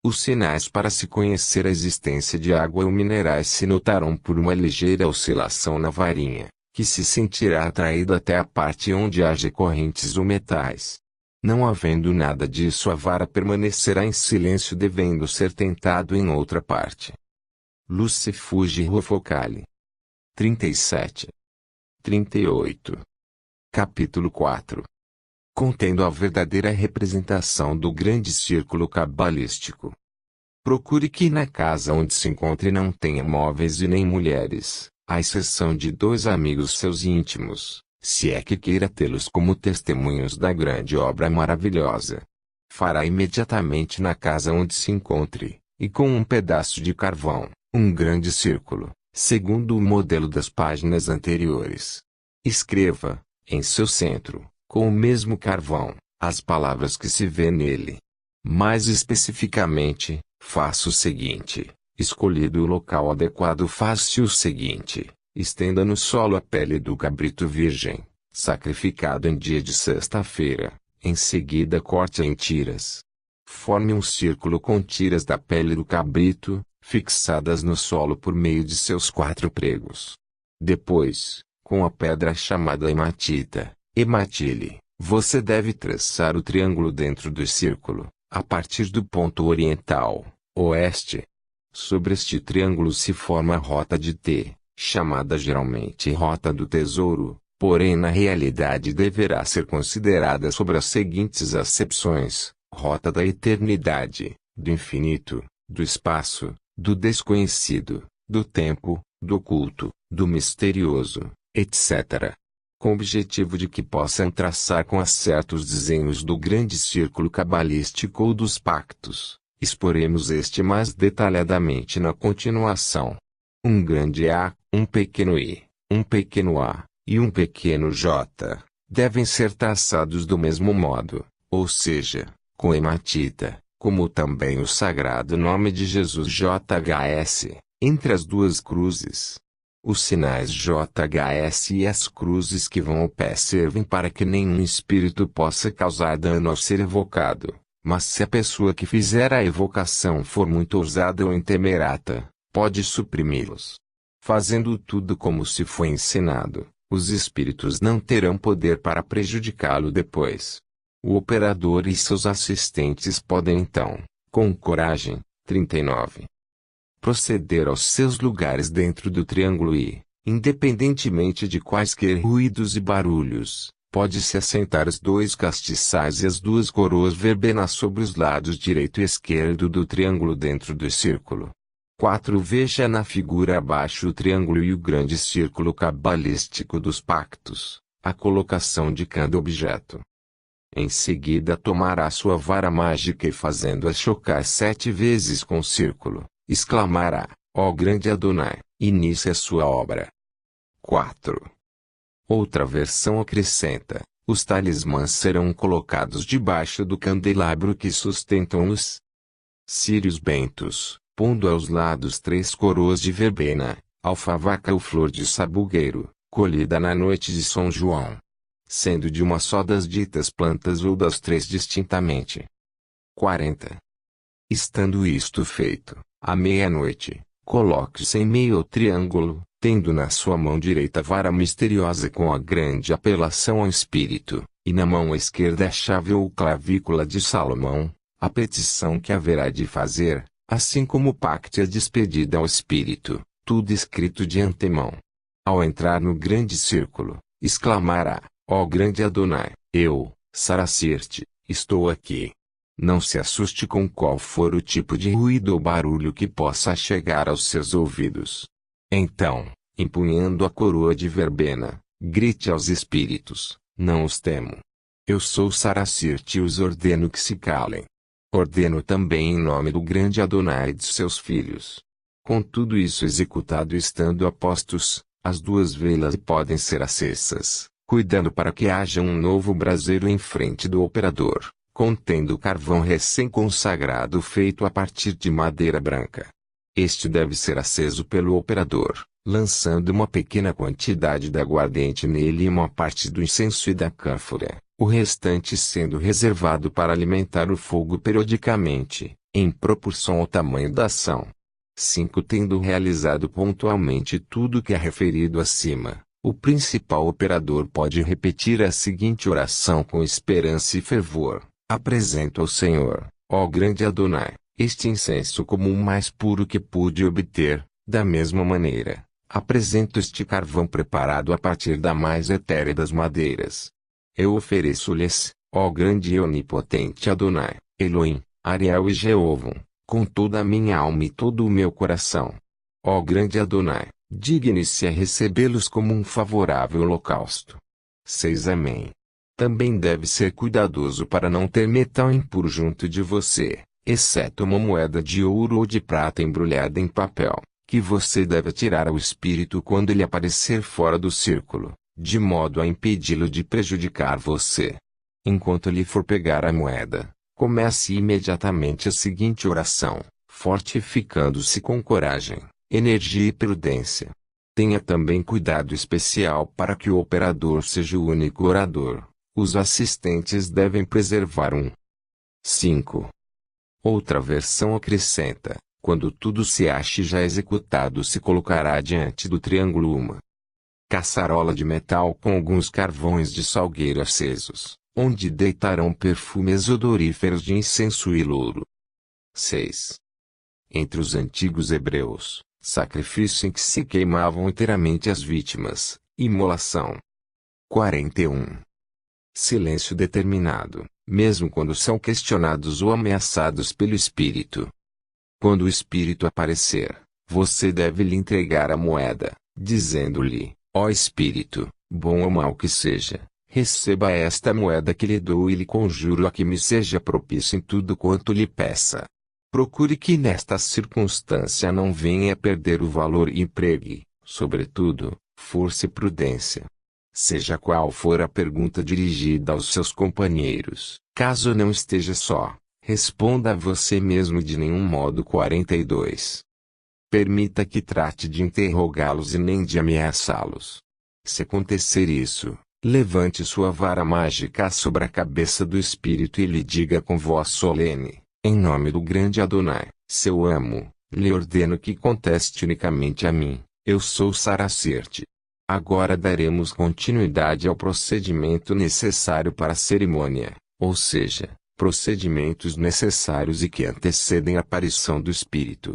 Os sinais para se conhecer a existência de água ou minerais se notarão por uma ligeira oscilação na varinha, que se sentirá atraída até a parte onde haja correntes ou metais. Não havendo nada disso, a vara permanecerá em silêncio, devendo ser tentado em outra parte. Lucifuge Rofocale. 37. 38. Capítulo 4. Contendo a verdadeira representação do grande círculo cabalístico. Procure que na casa onde se encontre não tenha móveis e nem mulheres, à exceção de 2 amigos seus íntimos, se é que queira tê-los como testemunhos da grande obra maravilhosa. Fará imediatamente na casa onde se encontre, e com um pedaço de carvão, um grande círculo, segundo o modelo das páginas anteriores. Escreva, em seu centro, com o mesmo carvão, as palavras que se vê nele. Mais especificamente, faça o seguinte: escolhido o local adequado, faça o seguinte: estenda no solo a pele do cabrito virgem, sacrificado em dia de sexta-feira. Em seguida corte-a em tiras. Forme um círculo com tiras da pele do cabrito, fixadas no solo por meio de seus 4 pregos. Depois, com a pedra chamada hematita, hematile, você deve traçar o triângulo dentro do círculo, a partir do ponto oriental, oeste. Sobre este triângulo se forma a rota de T, chamada geralmente Rota do Tesouro, porém na realidade deverá ser considerada sob as seguintes acepções: Rota da Eternidade, do Infinito, do Espaço, do Desconhecido, do Tempo, do Oculto, do Misterioso, etc. Com o objetivo de que possam traçar com acerto os desenhos do grande círculo cabalístico ou dos pactos, exporemos este mais detalhadamente na continuação. Um grande A, um pequeno I, um pequeno A e um pequeno J devem ser traçados do mesmo modo, ou seja, com hematita, como também o sagrado nome de Jesus JHS, entre as duas cruzes. Os sinais JHS e as cruzes que vão ao pé servem para que nenhum espírito possa causar dano ao ser evocado, mas se a pessoa que fizer a evocação for muito ousada ou intemerata, pode suprimi-los. Fazendo tudo como se foi ensinado, os espíritos não terão poder para prejudicá-lo depois. O operador e seus assistentes podem então, com coragem, 39. Proceder aos seus lugares dentro do triângulo e, independentemente de quaisquer ruídos e barulhos, pode-se assentar os dois castiçais e as duas coroas verbenas sobre os lados direito e esquerdo do triângulo dentro do círculo. 4. Veja na figura abaixo o triângulo e o grande círculo cabalístico dos pactos, a colocação de cada objeto. Em seguida tomará sua vara mágica e fazendo-a chocar 7 vezes com o círculo, exclamará, ó grande Adonai, inicie a sua obra. 4. Outra versão acrescenta, os talismãs serão colocados debaixo do candelabro que sustentam os círios bentos, pondo aos lados 3 coroas de verbena, alfavaca ou flor de sabugueiro, colhida na noite de São João, sendo de uma só das ditas plantas ou das 3 distintamente. 40. Estando isto feito, à meia-noite, coloque-se em meio ao triângulo, tendo na sua mão direita a vara misteriosa com a grande apelação ao Espírito, e na mão esquerda a chave ou clavícula de Salomão, a petição que haverá de fazer, assim como o pacto e a despedida ao Espírito, tudo escrito de antemão. Ao entrar no grande círculo, exclamará, ó grande Adonai, eu, Saracirte, estou aqui. Não se assuste com qual for o tipo de ruído ou barulho que possa chegar aos seus ouvidos. Então, empunhando a coroa de verbena, grite aos espíritos, não os temo. Eu sou Saracirte e os ordeno que se calem. Ordeno também em nome do grande Adonai e de seus filhos. Com tudo isso executado e estando a postos, as 2 velas podem ser acesas, cuidando para que haja um novo braseiro em frente do operador, contendo carvão recém-consagrado feito a partir de madeira branca. Este deve ser aceso pelo operador, lançando uma pequena quantidade da aguardente nele e uma parte do incenso e da cânfora, o restante sendo reservado para alimentar o fogo periodicamente, em proporção ao tamanho da ação. 5. Tendo realizado pontualmente tudo o que é referido acima, o principal operador pode repetir a seguinte oração com esperança e fervor: apresento ao Senhor, ó grande Adonai, este incenso como o mais puro que pude obter. Da mesma maneira, apresento este carvão preparado a partir da mais etérea das madeiras. Eu ofereço-lhes, ó grande e onipotente Adonai, Elohim, Ariel e Jeová, com toda a minha alma e todo o meu coração. Ó grande Adonai, digne-se a recebê-los como um favorável holocausto. 6. Amém. Também deve ser cuidadoso para não ter metal impuro junto de você, exceto uma moeda de ouro ou de prata embrulhada em papel, que você deve tirar ao espírito quando ele aparecer fora do círculo, de modo a impedi-lo de prejudicar você. Enquanto ele for pegar a moeda, comece imediatamente a seguinte oração, fortificando-se com coragem, energia e prudência. Tenha também cuidado especial para que o operador seja o único orador. Os assistentes devem preservar 5. Outra versão acrescenta, quando tudo se ache já executado se colocará diante do triângulo uma caçarola de metal com alguns carvões de salgueiro acesos, onde deitarão perfumes odoríferos de incenso e louro. 6. Entre os antigos hebreus, sacrifício em que se queimavam inteiramente as vítimas, imolação. 41. Silêncio determinado, mesmo quando são questionados ou ameaçados pelo espírito. Quando o espírito aparecer, você deve lhe entregar a moeda, dizendo-lhe, ó espírito, bom ou mal que seja, receba esta moeda que lhe dou e lhe conjuro a que me seja propício em tudo quanto lhe peça. Procure que nesta circunstância não venha a perder o valor e empregue, sobretudo, força e prudência. Seja qual for a pergunta dirigida aos seus companheiros, caso não esteja só, Responda a você mesmo de nenhum modo. 42. Permita que trate de interrogá-los e nem de ameaçá-los. Se acontecer isso, levante sua vara mágica sobre a cabeça do espírito e lhe diga com voz solene, em nome do grande Adonai, seu amo, lhe ordeno que conteste unicamente a mim, eu sou Saracerte. Agora daremos continuidade ao procedimento necessário para a cerimônia, ou seja, procedimentos necessários e que antecedem a aparição do espírito.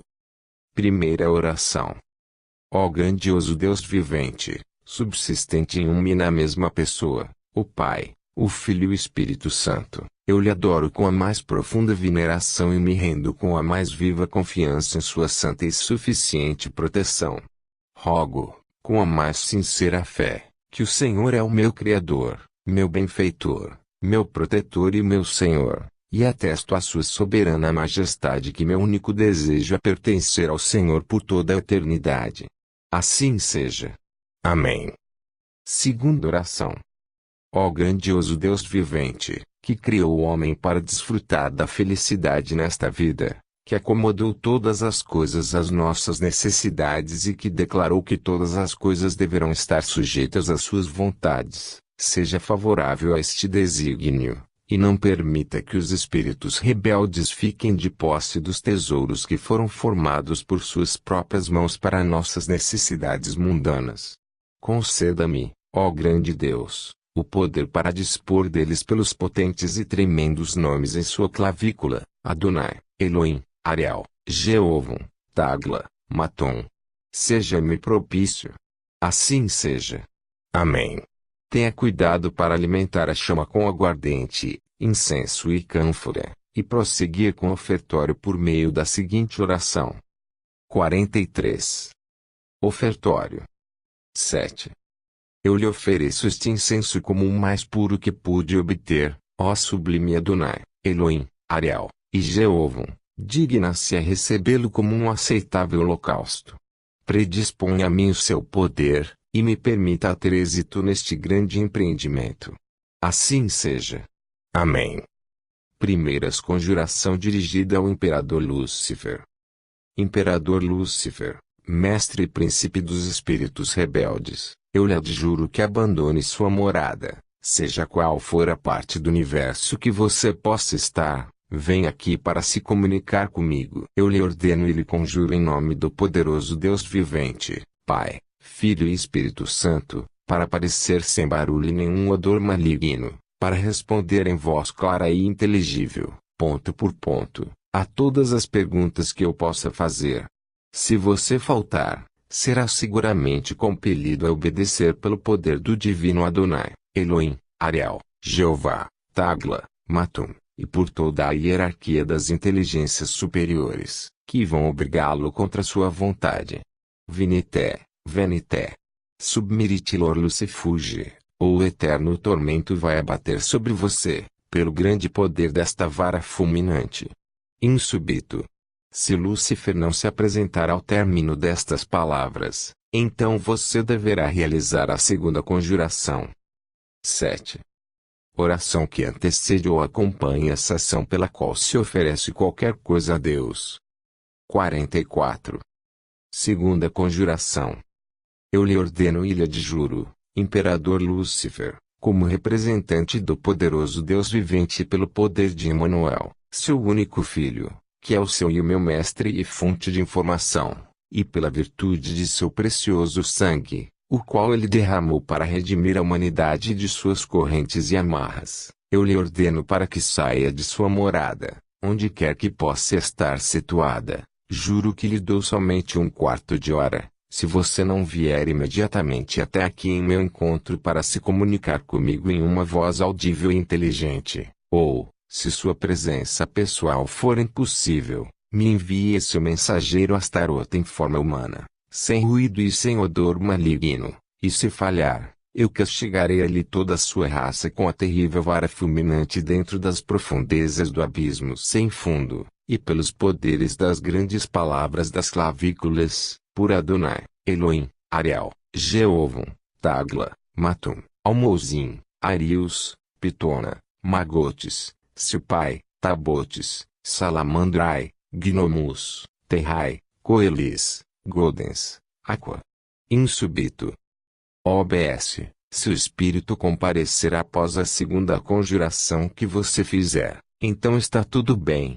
Primeira oração. Ó grandioso Deus vivente, subsistente em uma e na mesma pessoa, o Pai, o Filho e o Espírito Santo, eu lhe adoro com a mais profunda veneração e me rendo com a mais viva confiança em sua santa e suficiente proteção. Rogo, com a mais sincera fé, que o Senhor é o meu Criador, meu benfeitor, meu protetor e meu Senhor, e atesto à sua soberana majestade que meu único desejo é pertencer ao Senhor por toda a eternidade. Assim seja. Amém. Segunda oração. Ó grandioso Deus vivente, que criou o homem para desfrutar da felicidade nesta vida, que acomodou todas as coisas às nossas necessidades e que declarou que todas as coisas deverão estar sujeitas às suas vontades, seja favorável a este desígnio, e não permita que os espíritos rebeldes fiquem de posse dos tesouros que foram formados por suas próprias mãos para nossas necessidades mundanas. Conceda-me, ó grande Deus, o poder para dispor deles pelos potentes e tremendos nomes em sua clavícula, Adonai, Elohim, Ariel, Jeovon, Tagla, Matom. Seja-me propício. Assim seja. Amém. Tenha cuidado para alimentar a chama com aguardente, incenso e cânfora, e prosseguir com o ofertório por meio da seguinte oração. 43. Ofertório. 7. Eu lhe ofereço este incenso como o mais puro que pude obter, ó sublime Adonai, Elohim, Ariel, e Jeovon, digna-se a recebê-lo como um aceitável holocausto. Predisponha a mim o seu poder, e me permita ter êxito neste grande empreendimento. Assim seja. Amém. Primeiras conjuração dirigida ao Imperador Lúcifer. Imperador Lúcifer, mestre e príncipe dos espíritos rebeldes, eu lhe adjuro que abandone sua morada, seja qual for a parte do universo que você possa estar, venha aqui para se comunicar comigo. Eu lhe ordeno e lhe conjuro em nome do poderoso Deus vivente, Pai, Filho e Espírito Santo, para aparecer sem barulho e nenhum odor maligno, para responder em voz clara e inteligível, ponto por ponto, a todas as perguntas que eu possa fazer. Se você faltar, será seguramente compelido a obedecer pelo poder do divino Adonai, Elohim, Ariel, Jeová, Tagla, Matum, e por toda a hierarquia das inteligências superiores, que vão obrigá-lo contra sua vontade. Vinité, venité. Submiritilor lucifuge, ou o eterno tormento vai abater sobre você, pelo grande poder desta vara fulminante. Insubito. Se Lúcifer não se apresentar ao término destas palavras, então você deverá realizar a segunda conjuração. 7. Oração que antecede ou acompanha essa ação pela qual se oferece qualquer coisa a Deus. 44. Segunda conjuração. Eu lhe ordeno e lhe adjuro, Imperador Lúcifer, como representante do poderoso Deus vivente e pelo poder de Emanuel, seu único filho, que é o seu e o meu mestre e fonte de informação, e pela virtude de seu precioso sangue, o qual ele derramou para redimir a humanidade de suas correntes e amarras, eu lhe ordeno para que saia de sua morada, onde quer que possa estar situada, juro que lhe dou somente um quarto de hora, se você não vier imediatamente até aqui em meu encontro para se comunicar comigo em uma voz audível e inteligente, ou, se sua presença pessoal for impossível, me envie seu mensageiro Astarota em forma humana, sem ruído e sem odor maligno, e se falhar, eu castigarei-lhe toda a sua raça com a terrível vara fulminante dentro das profundezas do abismo sem fundo, e pelos poderes das grandes palavras das clavículas, por Adonai, Elohim, Ariel, Jeovon, Tagla, Matum, Almozim, Arius, Pitona, Magotes, seu pai, Tabotes, Salamandrae, Gnomus, Terrae, Coelis, Godens, Aqua. Insubito. OBS, se o espírito comparecer após a segunda conjuração que você fizer, então está tudo bem.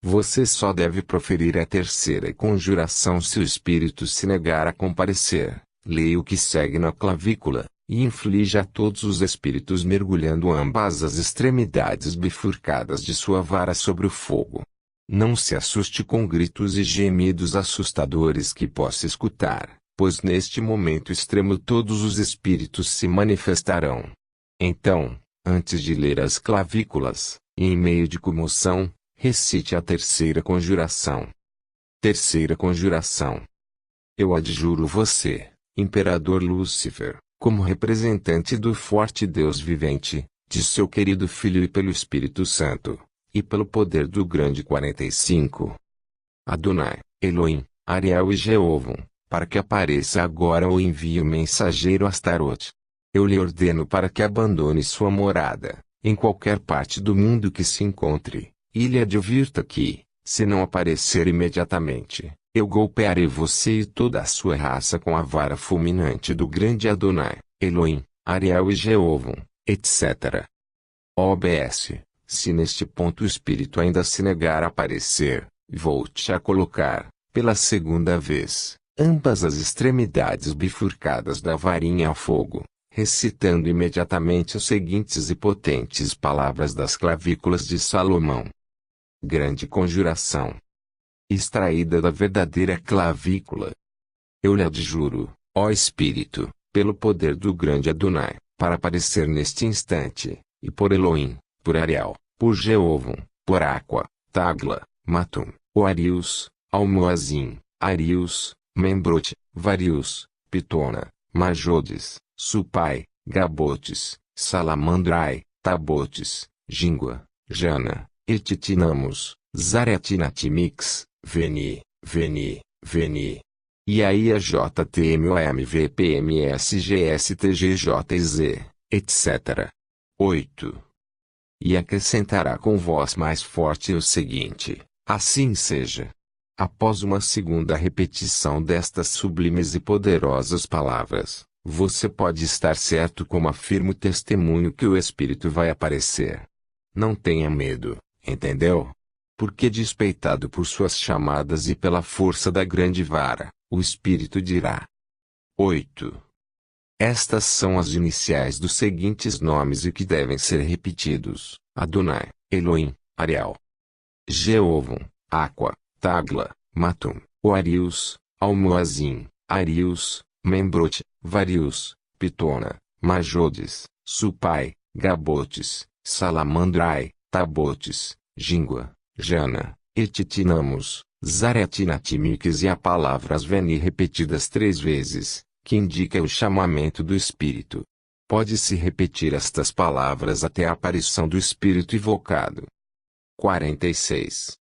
Você só deve proferir a terceira conjuração se o espírito se negar a comparecer. Leia o que segue na clavícula, e inflija a todos os espíritos mergulhando ambas as extremidades bifurcadas de sua vara sobre o fogo. Não se assuste com gritos e gemidos assustadores que possa escutar, pois neste momento extremo todos os espíritos se manifestarão. Então, antes de ler as clavículas, e em meio de comoção, recite a terceira conjuração. Terceira conjuração. Eu adjuro você, Imperador Lúcifer, como representante do forte Deus vivente, de seu querido Filho e pelo Espírito Santo, e pelo poder do grande 45. Adonai, Elohim, Ariel e Jeovon, para que apareça agora ou envie o mensageiro Astarote. Eu lhe ordeno para que abandone sua morada, em qualquer parte do mundo que se encontre, e lhe advirta que, se não aparecer imediatamente, eu golpearei você e toda a sua raça com a vara fulminante do grande Adonai, Elohim, Ariel e Jeovon, etc. OBS, se neste ponto o espírito ainda se negar a aparecer, vou-te a colocar, pela segunda vez, ambas as extremidades bifurcadas da varinha ao fogo, recitando imediatamente as seguintes e potentes palavras das clavículas de Salomão. Grande conjuração. Extraída da verdadeira clavícula. Eu lhe adjuro, ó Espírito, pelo poder do grande Adonai, para aparecer neste instante, e por Elohim, por Ariel, por Jeovon, por Aqua, Tagla, Matum, Oarius, Almoazim, Arius, Membrote, Varius, Pitona, Majodes, Supai, Gabotes, Salamandrae, Tabotes, Jingua, Jana, Etitinamos, Zaretinatimix, Veni, Veni, Veni. E aí a JTMOMVPMSGSTGJZ, etc. 8. E acrescentará com voz mais forte o seguinte, assim seja. Após uma segunda repetição destas sublimes e poderosas palavras, você pode estar certo como afirma o testemunho que o Espírito vai aparecer. Não tenha medo, entendeu? Porque despeitado por suas chamadas e pela força da grande vara, o Espírito dirá. 8. Estas são as iniciais dos seguintes nomes e que devem ser repetidos, Adonai, Elohim, Ariel, Jeovon, Aqua, Tagla, Matum, Oarius, Almoazim, Arius, Membrote, Varius, Pitona, Majodes, Supai, Gabotes, Salamandrae, Tabotes, Jingua, Jana, Etitinamos, Zaretinatimix e a palavra Veni repetidas 3 vezes, que indica o chamamento do Espírito. Pode-se repetir estas palavras até a aparição do Espírito invocado. 46.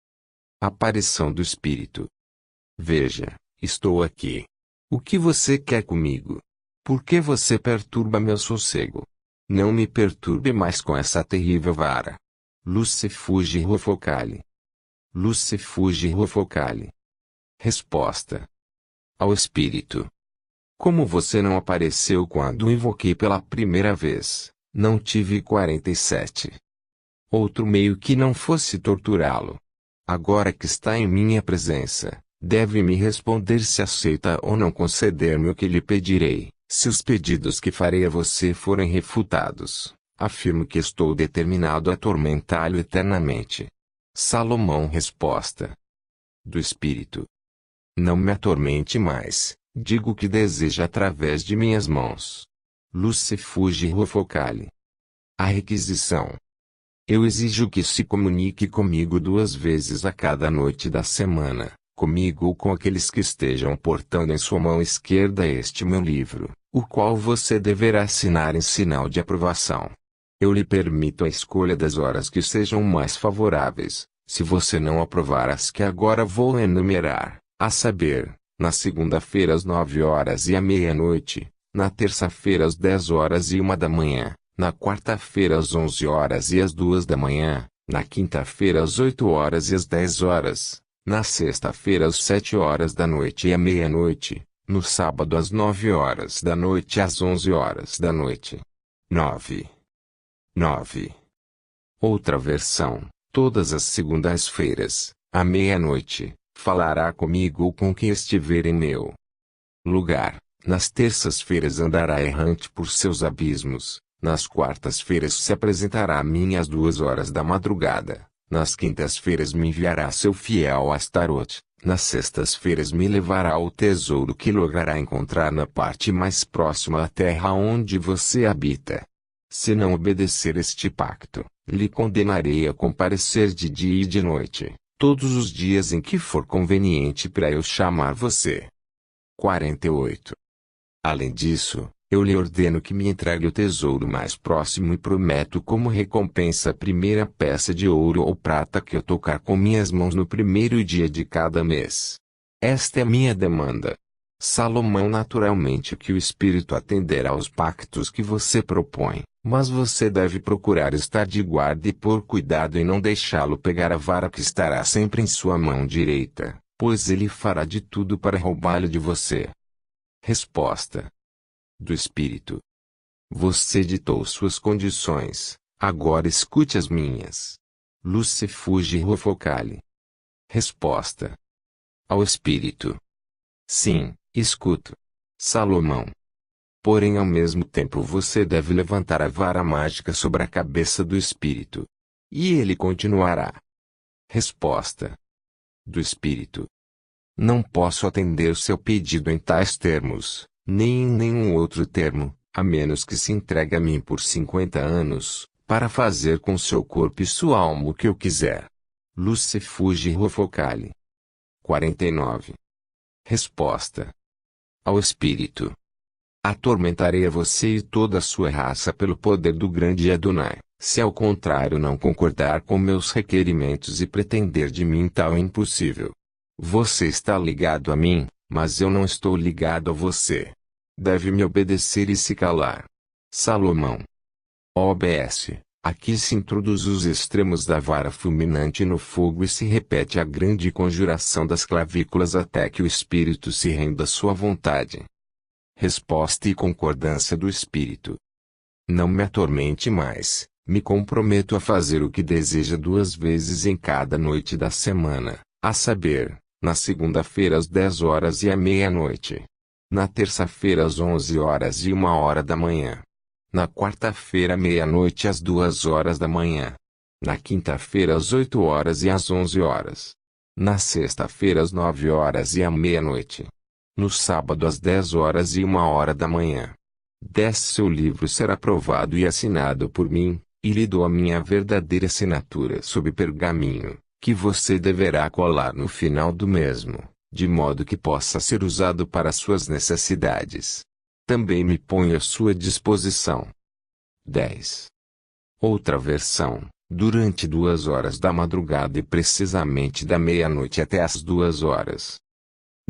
Aparição do Espírito. Veja, estou aqui. O que você quer comigo? Por que você perturba meu sossego? Não me perturbe mais com essa terrível vara. Lucifuge Rofocale. Lucifuge Rofocale. Resposta. Ao Espírito. Como você não apareceu quando o invoquei pela primeira vez, não tive 47. Outro meio que não fosse torturá-lo. Agora que está em minha presença, deve me responder se aceita ou não conceder-me o que lhe pedirei. Se os pedidos que farei a você forem refutados, afirmo que estou determinado a atormentá-lo eternamente. Salomão. Resposta. Do Espírito. Não me atormente mais, digo o que deseja através de minhas mãos. Lucifuge Rofocale. A requisição. Eu exijo que se comunique comigo 2 vezes a cada noite da semana, comigo ou com aqueles que estejam portando em sua mão esquerda este meu livro, o qual você deverá assinar em sinal de aprovação. Eu lhe permito a escolha das horas que sejam mais favoráveis, se você não aprovar as que agora vou enumerar, a saber, na segunda-feira às 9 horas e à meia-noite, na terça-feira às 10 horas e 1 da manhã, na quarta-feira às 11 horas e às 2 da manhã, Na quinta-feira às 8 horas e às 10 horas. Na sexta-feira às 7 horas da noite e à meia-noite. No sábado às 9 horas da noite e às 11 horas da noite. 9. Outra versão. Todas as segundas-feiras, à meia-noite, falará comigo ou com quem estiver em meu lugar. Nas terças-feiras andará errante por seus abismos. Nas quartas-feiras se apresentará a mim às 2 horas da madrugada. Nas quintas-feiras me enviará seu fiel Astarote. Nas sextas-feiras me levará ao tesouro que logrará encontrar na parte mais próxima à terra onde você habita. Se não obedecer este pacto, lhe condenarei a comparecer de dia e de noite, todos os dias em que for conveniente para eu chamar você. 48. Além disso, eu lhe ordeno que me entregue o tesouro mais próximo e prometo como recompensa a primeira peça de ouro ou prata que eu tocar com minhas mãos no primeiro dia de cada mês. Esta é minha demanda. Salomão, naturalmente que o Espírito atenderá aos pactos que você propõe, mas você deve procurar estar de guarda e pôr cuidado em não deixá-lo pegar a vara que estará sempre em sua mão direita, pois ele fará de tudo para roubá-lo de você. Resposta do Espírito. Você ditou suas condições, agora escute as minhas. Lucifuge Rofocale. Resposta ao Espírito. Sim, escuto. Salomão. Porém ao mesmo tempo você deve levantar a vara mágica sobre a cabeça do Espírito. E ele continuará. Resposta do Espírito. Não posso atender seu pedido em tais termos, nem em nenhum outro termo, a menos que se entregue a mim por 50 anos, para fazer com seu corpo e sua alma o que eu quiser. Lucifuge Rofocale. 49. Resposta ao Espírito. Atormentarei a você e toda a sua raça pelo poder do grande Adonai, se ao contrário não concordar com meus requerimentos e pretender de mim tal impossível. Você está ligado a mim, mas eu não estou ligado a você. Deve me obedecer e se calar. Salomão. OBS. Aqui se introduz os extremos da vara fulminante no fogo e se repete a grande conjuração das clavículas até que o Espírito se renda à sua vontade. Resposta e concordância do Espírito. Não me atormente mais, me comprometo a fazer o que deseja 2 vezes em cada noite da semana, a saber, na segunda-feira às 10 horas e à meia-noite. Na terça-feira às 11 horas e 1 hora da manhã. Na quarta-feira à meia-noite às 2 horas da manhã. Na quinta-feira às 8 horas e às 11 horas. Na sexta-feira às 9 horas e à meia-noite. No sábado às 10 horas e 1 hora da manhã. Seu livro será aprovado e assinado por mim, e lhe dou a minha verdadeira assinatura sob pergaminho, que você deverá colar no final do mesmo, de modo que possa ser usado para suas necessidades. Também me ponho à sua disposição. 10. Outra versão. Durante 2 horas da madrugada e precisamente da meia-noite até as 2 horas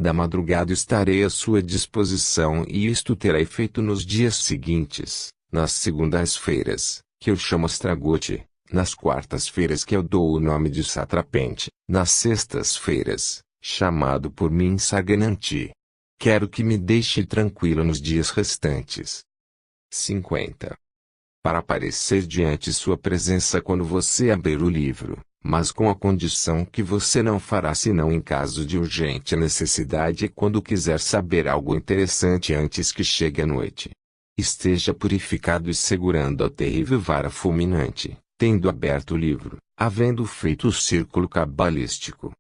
da madrugada estarei à sua disposição e isto terá efeito nos dias seguintes, nas segundas-feiras, que eu chamo Astragote, nas quartas-feiras que eu dou o nome de Satrapente, nas sextas-feiras, chamado por mim Sargananti. Quero que me deixe tranquilo nos dias restantes. 50. Para aparecer diante sua presença quando você abrir o livro, mas com a condição que você não fará senão em caso de urgente necessidade e quando quiser saber algo interessante antes que chegue a noite. Esteja purificado e segurando a terrível vara fulminante, tendo aberto o livro, havendo feito o círculo cabalístico.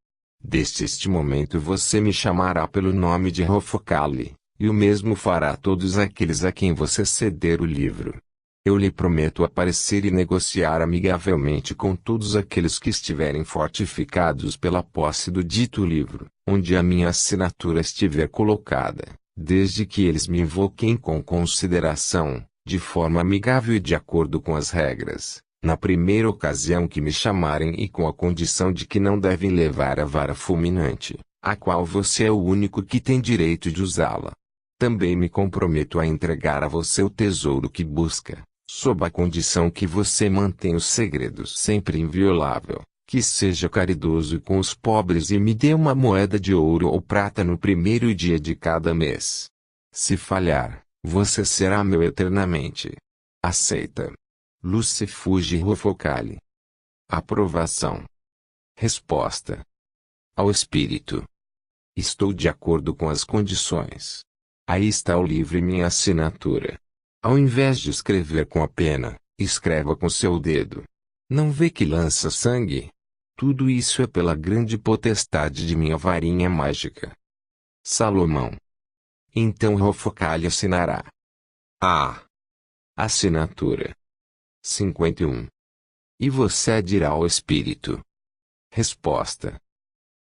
Desde este momento você me chamará pelo nome de Rofocale, e o mesmo fará todos aqueles a quem você ceder o livro. Eu lhe prometo aparecer e negociar amigavelmente com todos aqueles que estiverem fortificados pela posse do dito livro, onde a minha assinatura estiver colocada, desde que eles me invoquem com consideração, de forma amigável e de acordo com as regras, na primeira ocasião que me chamarem e com a condição de que não devem levar a vara fulminante, a qual você é o único que tem direito de usá-la. Também me comprometo a entregar a você o tesouro que busca, sob a condição que você mantenha os segredos sempre inviolável, que seja caridoso com os pobres e me dê uma moeda de ouro ou prata no primeiro dia de cada mês. Se falhar, você será meu eternamente. Aceita. Lucifuge Rofocale. Aprovação. Resposta. Ao Espírito. Estou de acordo com as condições. Aí está o livro e minha assinatura. Ao invés de escrever com a pena, escreva com seu dedo. Não vê que lança sangue? Tudo isso é pela grande potestade de minha varinha mágica. Salomão. Então Rofocale assinará. A. Assinatura. 51. E você dirá ao Espírito. Resposta.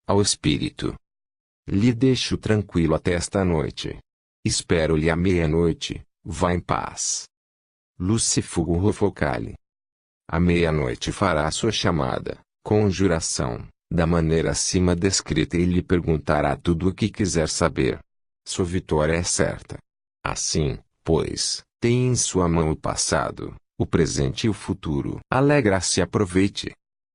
Ao Espírito. Lhe deixo tranquilo até esta noite. Espero-lhe à meia-noite, vá em paz. Lucifugo Rofocale. À meia-noite fará sua chamada, conjuração, da maneira acima descrita e lhe perguntará tudo o que quiser saber. Sua vitória é certa. Assim, pois, tem em sua mão o passado, o presente e o futuro. Alegra-se e aproveite.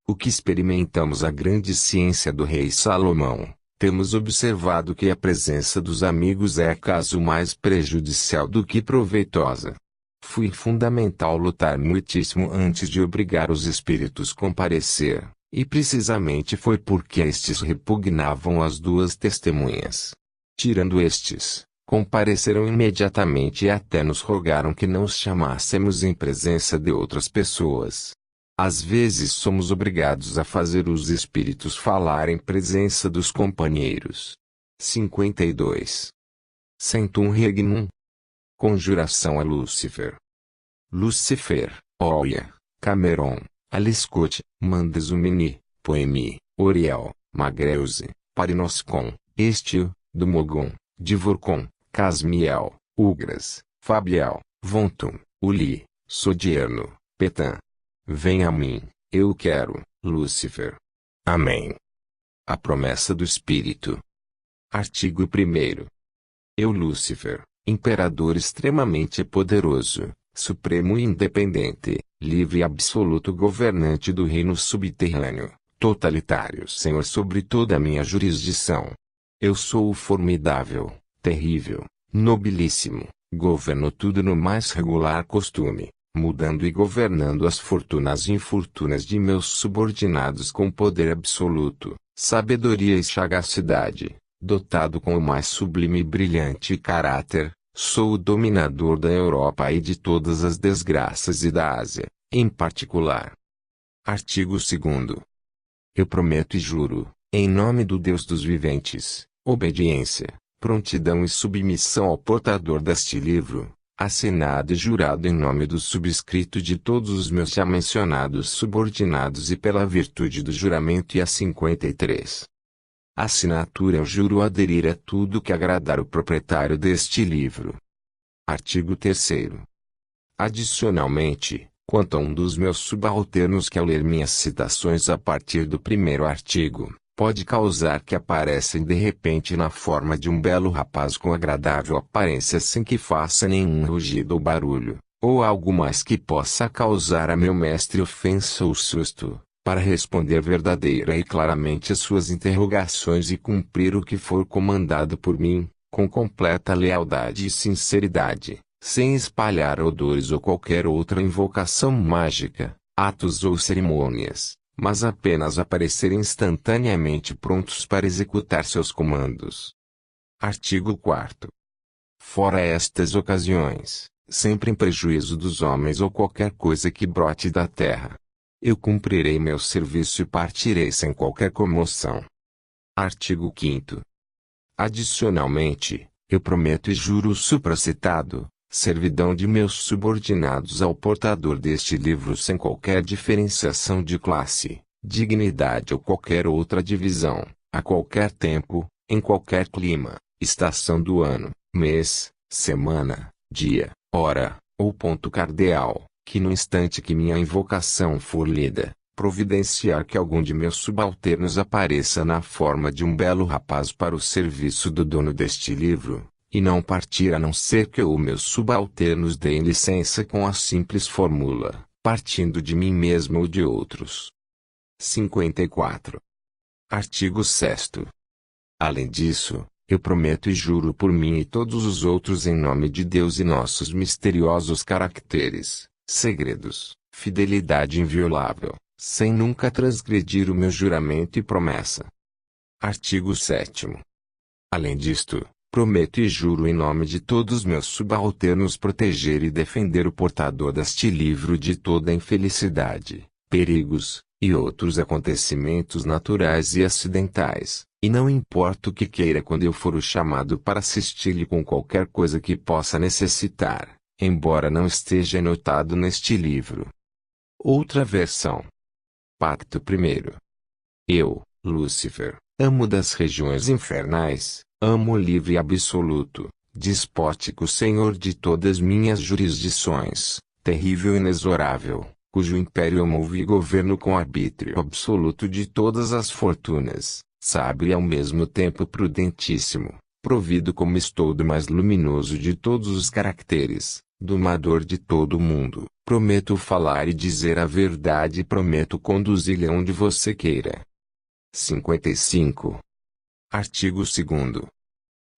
O que experimentamos a grande ciência do rei Salomão, temos observado que a presença dos amigos é acaso mais prejudicial do que proveitosa. Foi fundamental lutar muitíssimo antes de obrigar os espíritos a comparecer, e precisamente foi porque estes repugnavam as duas testemunhas. Tirando estes, compareceram imediatamente e até nos rogaram que não os chamássemos em presença de outras pessoas. Às vezes somos obrigados a fazer os espíritos falar em presença dos companheiros. 52. Centum regnum. Conjuração a Lúcifer. Lucifer, Oia, Cameron, Aliscote, Mandesumini, Poemi, Oriel, Magreuse, Parinoscon, Estio, Dumogon, Divorcon, Casmiel, Ugras, Fabiel, Vontum, Uli, Sodierno, Petan. Vem a mim, eu quero, Lúcifer. Amém. A promessa do Espírito. Artigo 1º. Eu, Lúcifer, imperador extremamente poderoso, supremo e independente, livre e absoluto governante do reino subterrâneo, totalitário senhor sobre toda a minha jurisdição. Eu sou o formidável, terrível, nobilíssimo, governo tudo no mais regular costume, mudando e governando as fortunas e infortunas de meus subordinados com poder absoluto, sabedoria e sagacidade, dotado com o mais sublime e brilhante caráter, sou o dominador da Europa e de todas as desgraças e da Ásia, em particular. Artigo 2º. Eu prometo e juro, em nome do Deus dos viventes, obediência, prontidão e submissão ao portador deste livro, assinado e jurado em nome do subscrito de todos os meus já mencionados subordinados e pela virtude do juramento e a 53. Assinatura eu juro aderir a tudo que agradar o proprietário deste livro. Artigo 3º. Adicionalmente, quanto a um dos meus subalternos que ao ler minhas citações a partir do primeiro artigo, pode causar que aparecem de repente na forma de um belo rapaz com agradável aparência sem que faça nenhum rugido ou barulho, ou algo mais que possa causar a meu mestre ofensa ou susto, para responder verdadeira e claramente às suas interrogações e cumprir o que for comandado por mim, com completa lealdade e sinceridade, sem espalhar odores ou qualquer outra invocação mágica, atos ou cerimônias, mas apenas aparecer instantaneamente prontos para executar seus comandos. Artigo 4º. Fora estas ocasiões, sempre em prejuízo dos homens ou qualquer coisa que brote da terra, eu cumprirei meu serviço e partirei sem qualquer comoção. Artigo 5º. Adicionalmente, eu prometo e juro o supracitado, servidão de meus subordinados ao portador deste livro sem qualquer diferenciação de classe, dignidade ou qualquer outra divisão, a qualquer tempo, em qualquer clima, estação do ano, mês, semana, dia, hora, ou ponto cardeal, que no instante que minha invocação for lida, providenciar que algum de meus subalternos apareça na forma de um belo rapaz para o serviço do dono deste livro, e não partir a não ser que os meus subalternos deem licença com a simples fórmula, partindo de mim mesmo ou de outros. 54. Artigo 6º. Além disso, eu prometo e juro por mim e todos os outros em nome de Deus e nossos misteriosos caracteres, segredos, fidelidade inviolável, sem nunca transgredir o meu juramento e promessa. Artigo 7º. Além disto, prometo e juro em nome de todos meus subalternos proteger e defender o portador deste livro de toda infelicidade, perigos, e outros acontecimentos naturais e acidentais, e não importa o que queira quando eu for o chamado para assistir-lhe com qualquer coisa que possa necessitar, embora não esteja anotado neste livro. Outra versão. Pacto primeiro. Eu, Lúcifer, amo das regiões infernais, amo livre e absoluto, despótico Senhor de todas minhas jurisdições, terrível e inexorável, cujo império move e governo com arbítrio absoluto de todas as fortunas, sábio e ao mesmo tempo prudentíssimo, provido como estou do mais luminoso de todos os caracteres, domador de todo o mundo, prometo falar e dizer a verdade e prometo conduzir-lhe aonde você queira. 55. Artigo 2º.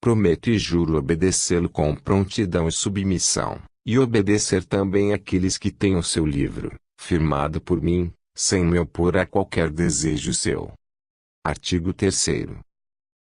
Prometo e juro obedecê-lo com prontidão e submissão, e obedecer também aqueles que têm o seu livro, firmado por mim, sem me opor a qualquer desejo seu. Artigo 3º.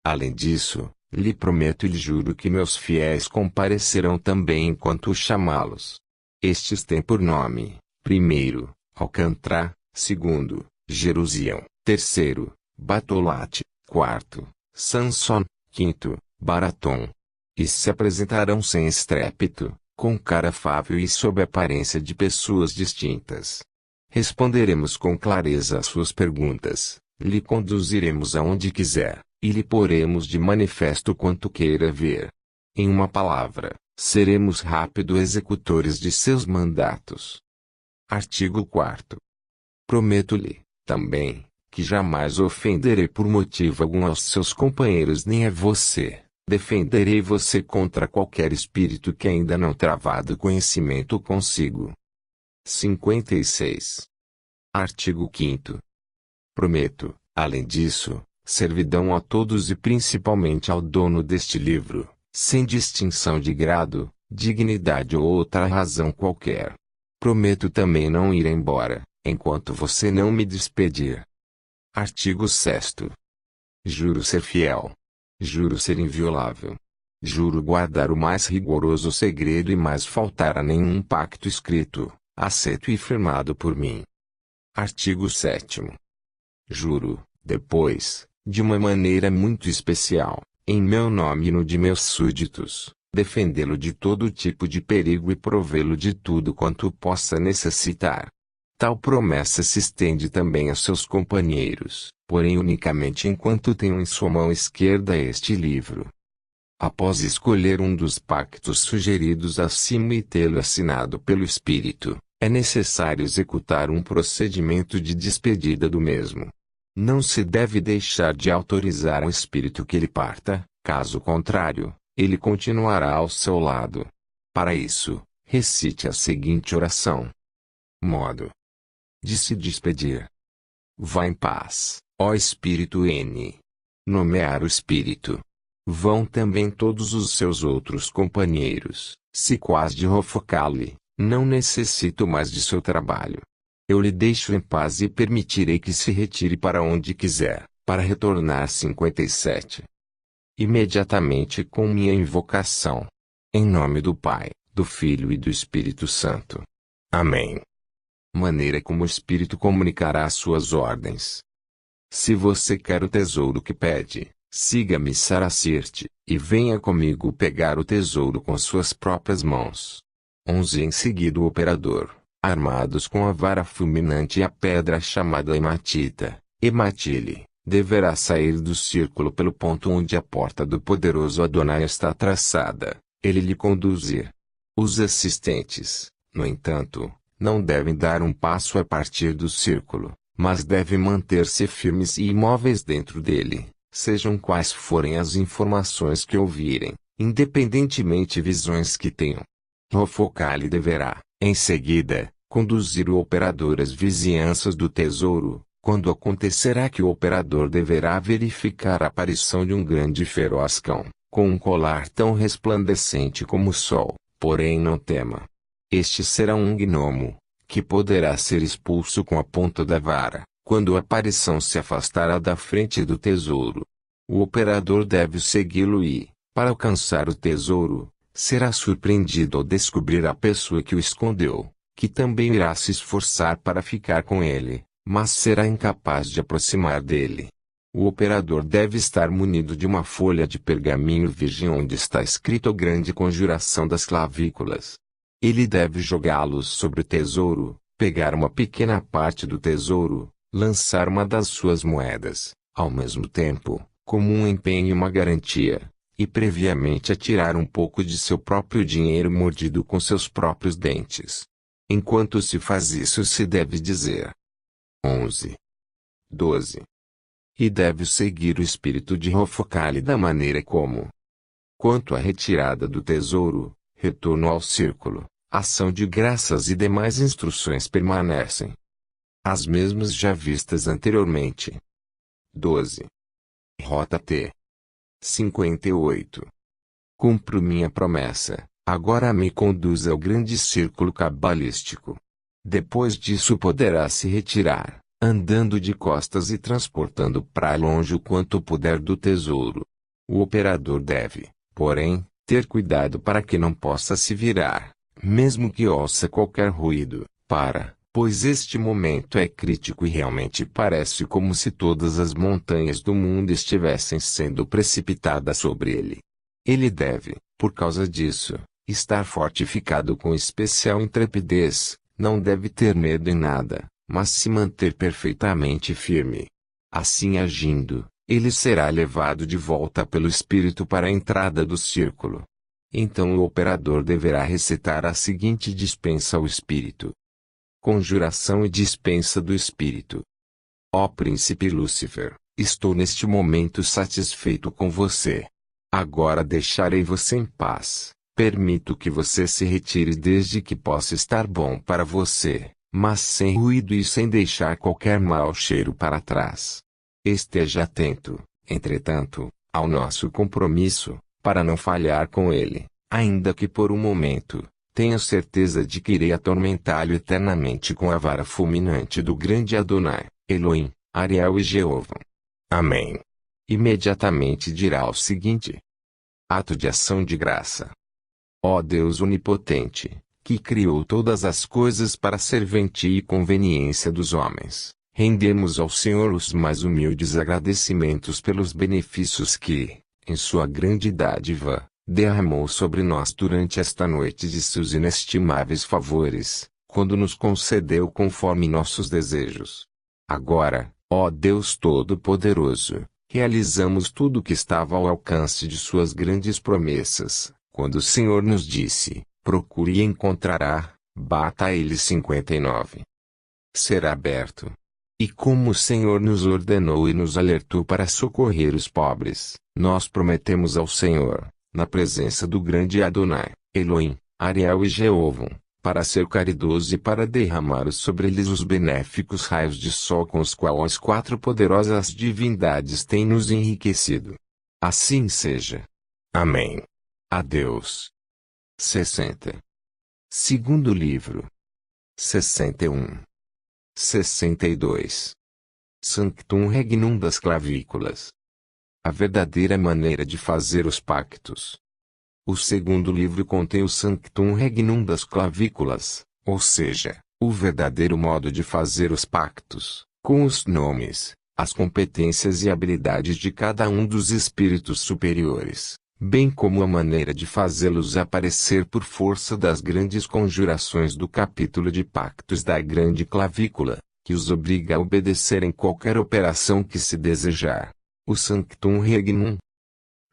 Além disso, lhe prometo e lhe juro que meus fiéis comparecerão também enquanto o chamá-los. Estes têm por nome, primeiro, Alcântara, segundo, Jerusião, terceiro, Batolate, quarto, Sanson, quinto, Baratom. E se apresentarão sem estrépito, com cara afável e sob aparência de pessoas distintas. Responderemos com clareza às suas perguntas, lhe conduziremos aonde quiser, e lhe poremos de manifesto quanto queira ver. Em uma palavra, seremos rápidos executores de seus mandatos. Artigo 4º. Prometo-lhe, também, que jamais ofenderei por motivo algum aos seus companheiros nem a você. Defenderei você contra qualquer espírito que ainda não travado conhecimento consigo. 56. Artigo 5º. Prometo, além disso, servidão a todos e principalmente ao dono deste livro, sem distinção de grado, dignidade ou outra razão qualquer. Prometo também não ir embora, enquanto você não me despedir. Artigo 6º. Juro ser fiel. Juro ser inviolável. Juro guardar o mais rigoroso segredo e mais faltar a nenhum pacto escrito, aceito e firmado por mim. Artigo 7º. Juro, depois, de uma maneira muito especial, em meu nome e no de meus súditos, defendê-lo de todo tipo de perigo e provê-lo de tudo quanto possa necessitar. Tal promessa se estende também a seus companheiros, porém unicamente enquanto tenham em sua mão esquerda este livro. Após escolher um dos pactos sugeridos acima e tê-lo assinado pelo Espírito, é necessário executar um procedimento de despedida do mesmo. Não se deve deixar de autorizar ao Espírito que ele parta, caso contrário, ele continuará ao seu lado. Para isso, recite a seguinte oração. Modo de se despedir. Vá em paz, ó Espírito N. Nomear o Espírito. Vão também todos os seus outros companheiros, se quase de Rofocale, não necessito mais de seu trabalho. Eu lhe deixo em paz e permitirei que se retire para onde quiser, para retornar 57. Imediatamente com minha invocação. Em nome do Pai, do Filho e do Espírito Santo. Amém. Maneira como o Espírito comunicará as suas ordens. Se você quer o tesouro que pede, siga-me Saracirte, e venha comigo pegar o tesouro com suas próprias mãos. 11 Em seguida o operador, armados com a vara fulminante e a pedra chamada hematita, hematile, deverá sair do círculo pelo ponto onde a porta do poderoso Adonai está traçada, ele lhe conduzir. Os assistentes, no entanto, não devem dar um passo a partir do círculo, mas devem manter-se firmes e imóveis dentro dele, sejam quais forem as informações que ouvirem, independentemente visões que tenham. Rofocale deverá, em seguida, conduzir o operador às vizinhanças do tesouro, quando acontecerá que o operador deverá verificar a aparição de um grande e feroz cão, com um colar tão resplandecente como o sol, porém não tema. Este será um gnomo, que poderá ser expulso com a ponta da vara, quando a aparição se afastará da frente do tesouro. O operador deve segui-lo e, para alcançar o tesouro, será surpreendido ao descobrir a pessoa que o escondeu, que também irá se esforçar para ficar com ele, mas será incapaz de aproximar dele. O operador deve estar munido de uma folha de pergaminho virgem onde está escrito a grande conjuração das clavículas. Ele deve jogá-los sobre o tesouro, pegar uma pequena parte do tesouro, lançar uma das suas moedas, ao mesmo tempo, como um empenho e uma garantia, e previamente atirar um pouco de seu próprio dinheiro mordido com seus próprios dentes. Enquanto se faz isso se deve dizer 11. 12. E deve seguir o espírito de Rofocale da maneira como. Quanto à retirada do tesouro, retorno ao círculo, ação de graças e demais instruções permanecem as mesmas já vistas anteriormente. 12. Rota T. 58. Cumpro minha promessa, agora me conduz ao grande círculo cabalístico. Depois disso poderá se retirar, andando de costas e transportando para longe o quanto puder do tesouro. O operador deve, porém, ter cuidado para que não possa se virar, mesmo que ouça qualquer ruído, pois este momento é crítico e realmente parece como se todas as montanhas do mundo estivessem sendo precipitadas sobre ele. Ele deve, por causa disso, estar fortificado com especial intrepidez, não deve ter medo em nada, mas se manter perfeitamente firme. Assim agindo, ele será levado de volta pelo espírito para a entrada do círculo. Então o operador deverá recitar a seguinte dispensa ao espírito. Conjuração e dispensa do espírito. Ó príncipe Lúcifer, estou neste momento satisfeito com você. Agora deixarei você em paz. Permito que você se retire desde que possa estar bom para você, mas sem ruído e sem deixar qualquer mau cheiro para trás. Esteja atento, entretanto, ao nosso compromisso, para não falhar com ele, ainda que por um momento. Tenho certeza de que irei atormentá-lo eternamente com a vara fulminante do grande Adonai, Elohim, Ariel e Jeová. Amém. Imediatamente dirá o seguinte: ato de ação de graça. Ó Deus onipotente, que criou todas as coisas para serventia e conveniência dos homens, rendemos ao Senhor os mais humildes agradecimentos pelos benefícios que, em sua grande dádiva, derramou sobre nós durante esta noite de seus inestimáveis favores, quando nos concedeu conforme nossos desejos. Agora, ó Deus Todo-Poderoso, realizamos tudo o que estava ao alcance de suas grandes promessas, quando o Senhor nos disse, procure e encontrará, bata a ele 59. Será aberto. E como o Senhor nos ordenou e nos alertou para socorrer os pobres, nós prometemos ao Senhor, na presença do grande Adonai, Elohim, Ariel e Jeová, para ser caridoso e para derramar sobre eles os benéficos raios de sol com os quais as quatro poderosas divindades têm nos enriquecido. Assim seja. Amém. Adeus. 60. Segundo livro. 61. 62. Sanctum Regnum das Clavículas. A verdadeira maneira de fazer os pactos. O segundo livro contém o Sanctum Regnum das Clavículas, ou seja, o verdadeiro modo de fazer os pactos, com os nomes, as competências e habilidades de cada um dos espíritos superiores, bem como a maneira de fazê-los aparecer por força das grandes conjurações do capítulo de pactos da grande clavícula, que os obriga a obedecerem qualquer operação que se desejar. O Sanctum Regnum.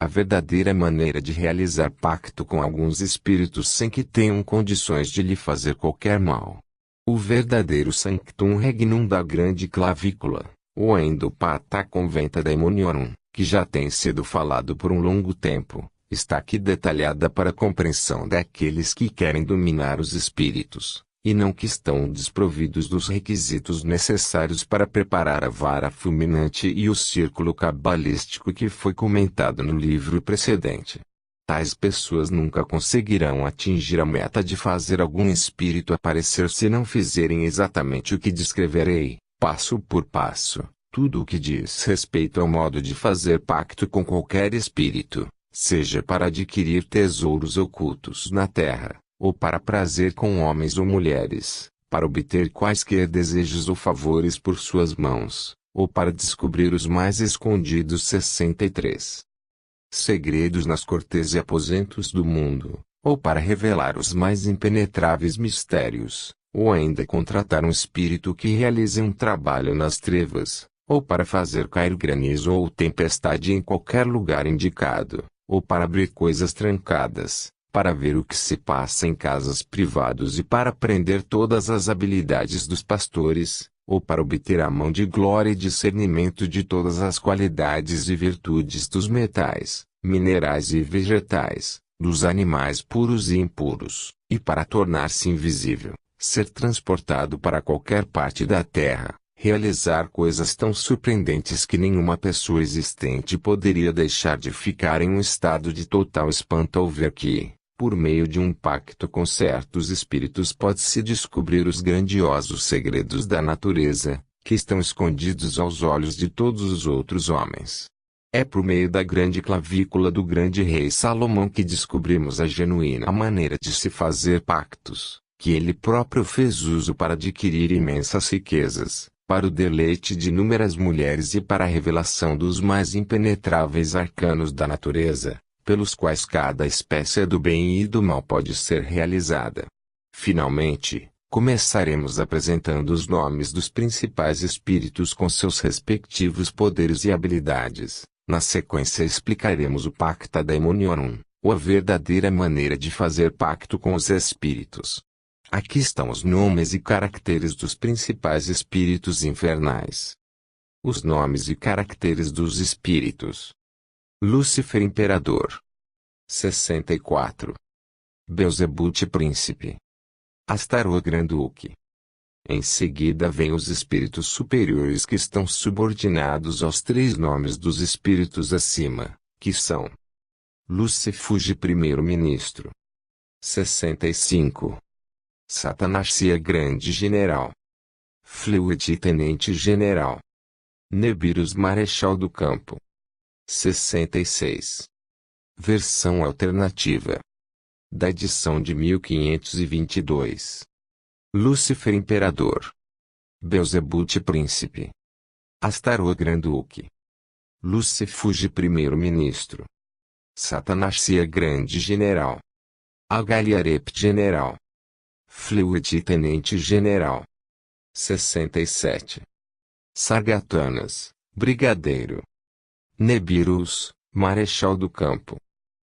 A verdadeira maneira de realizar pacto com alguns espíritos sem que tenham condições de lhe fazer qualquer mal. O verdadeiro Sanctum Regnum da grande clavícula, ou ainda o Pata Conventa Daemoniorum, que já tem sido falado por um longo tempo, está aqui detalhada para a compreensão daqueles que querem dominar os espíritos, e não que estão desprovidos dos requisitos necessários para preparar a vara fulminante e o círculo cabalístico que foi comentado no livro precedente. Tais pessoas nunca conseguirão atingir a meta de fazer algum espírito aparecer se não fizerem exatamente o que descreverei, passo por passo, tudo o que diz respeito ao modo de fazer pacto com qualquer espírito, seja para adquirir tesouros ocultos na terra, ou para prazer com homens ou mulheres, para obter quaisquer desejos ou favores por suas mãos, ou para descobrir os mais escondidos 63 segredos nas cortes e aposentos do mundo, ou para revelar os mais impenetráveis mistérios, ou ainda contratar um espírito que realize um trabalho nas trevas, ou para fazer cair granizo ou tempestade em qualquer lugar indicado, ou para abrir coisas trancadas, para ver o que se passa em casas privadas e para aprender todas as habilidades dos pastores, ou para obter a mão de glória e discernimento de todas as qualidades e virtudes dos metais, minerais e vegetais, dos animais puros e impuros, e para tornar-se invisível, ser transportado para qualquer parte da terra, realizar coisas tão surpreendentes que nenhuma pessoa existente poderia deixar de ficar em um estado de total espanto ao ver que, por meio de um pacto com certos espíritos pode-se descobrir os grandiosos segredos da natureza, que estão escondidos aos olhos de todos os outros homens. É por meio da grande clavícula do grande rei Salomão que descobrimos a genuína maneira de se fazer pactos, que ele próprio fez uso para adquirir imensas riquezas, para o deleite de inúmeras mulheres e para a revelação dos mais impenetráveis arcanos da natureza, pelos quais cada espécie do bem e do mal pode ser realizada. Finalmente, começaremos apresentando os nomes dos principais espíritos com seus respectivos poderes e habilidades. Na sequência explicaremos o Pacta Daemoniorum, ou a verdadeira maneira de fazer pacto com os espíritos. Aqui estão os nomes e caracteres dos principais espíritos infernais. Os nomes e caracteres dos espíritos. Lúcifer Imperador. 64. Belzebuth Príncipe. Astaroth Granduque. Em seguida vêm os espíritos superiores que estão subordinados aos três nomes dos espíritos acima, que são Lucifuge Primeiro-Ministro. 65. Satanaxia Grande General. Fluid Tenente General. Nebirus Marechal do Campo. 66. Versão alternativa. Da edição de 1522. Lúcifer Imperador. Belzebuth Príncipe. Astaroth Granduque. Lucifuge Primeiro-Ministro. Satanaxia Grande General. Agaliarept General. Fluid Tenente General. 67. Sargatanas, Brigadeiro. Nebirus, Marechal do Campo.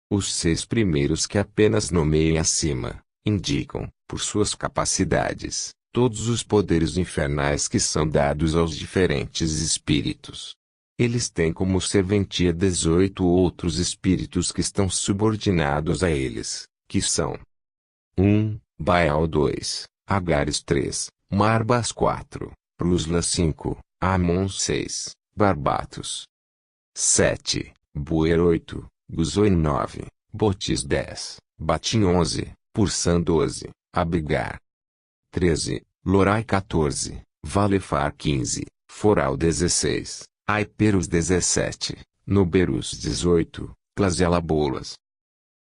Os 6 primeiros que apenas nomeei acima, indicam, por suas capacidades, todos os poderes infernais que são dados aos diferentes espíritos. Eles têm como serventia 18 outros espíritos que estão subordinados a eles, que são 1. Baal 2, Agares 3, Marbas 4, Rusla 5, Amon 6, Barbatos 7, Buer 8, Guzoi 9, Botis 10, Batim 11, Pursan 12, Abigar 13, Lorai 14, Valefar 15, Foral 16, Aiperus 17, Noberus 18, Claselabolas.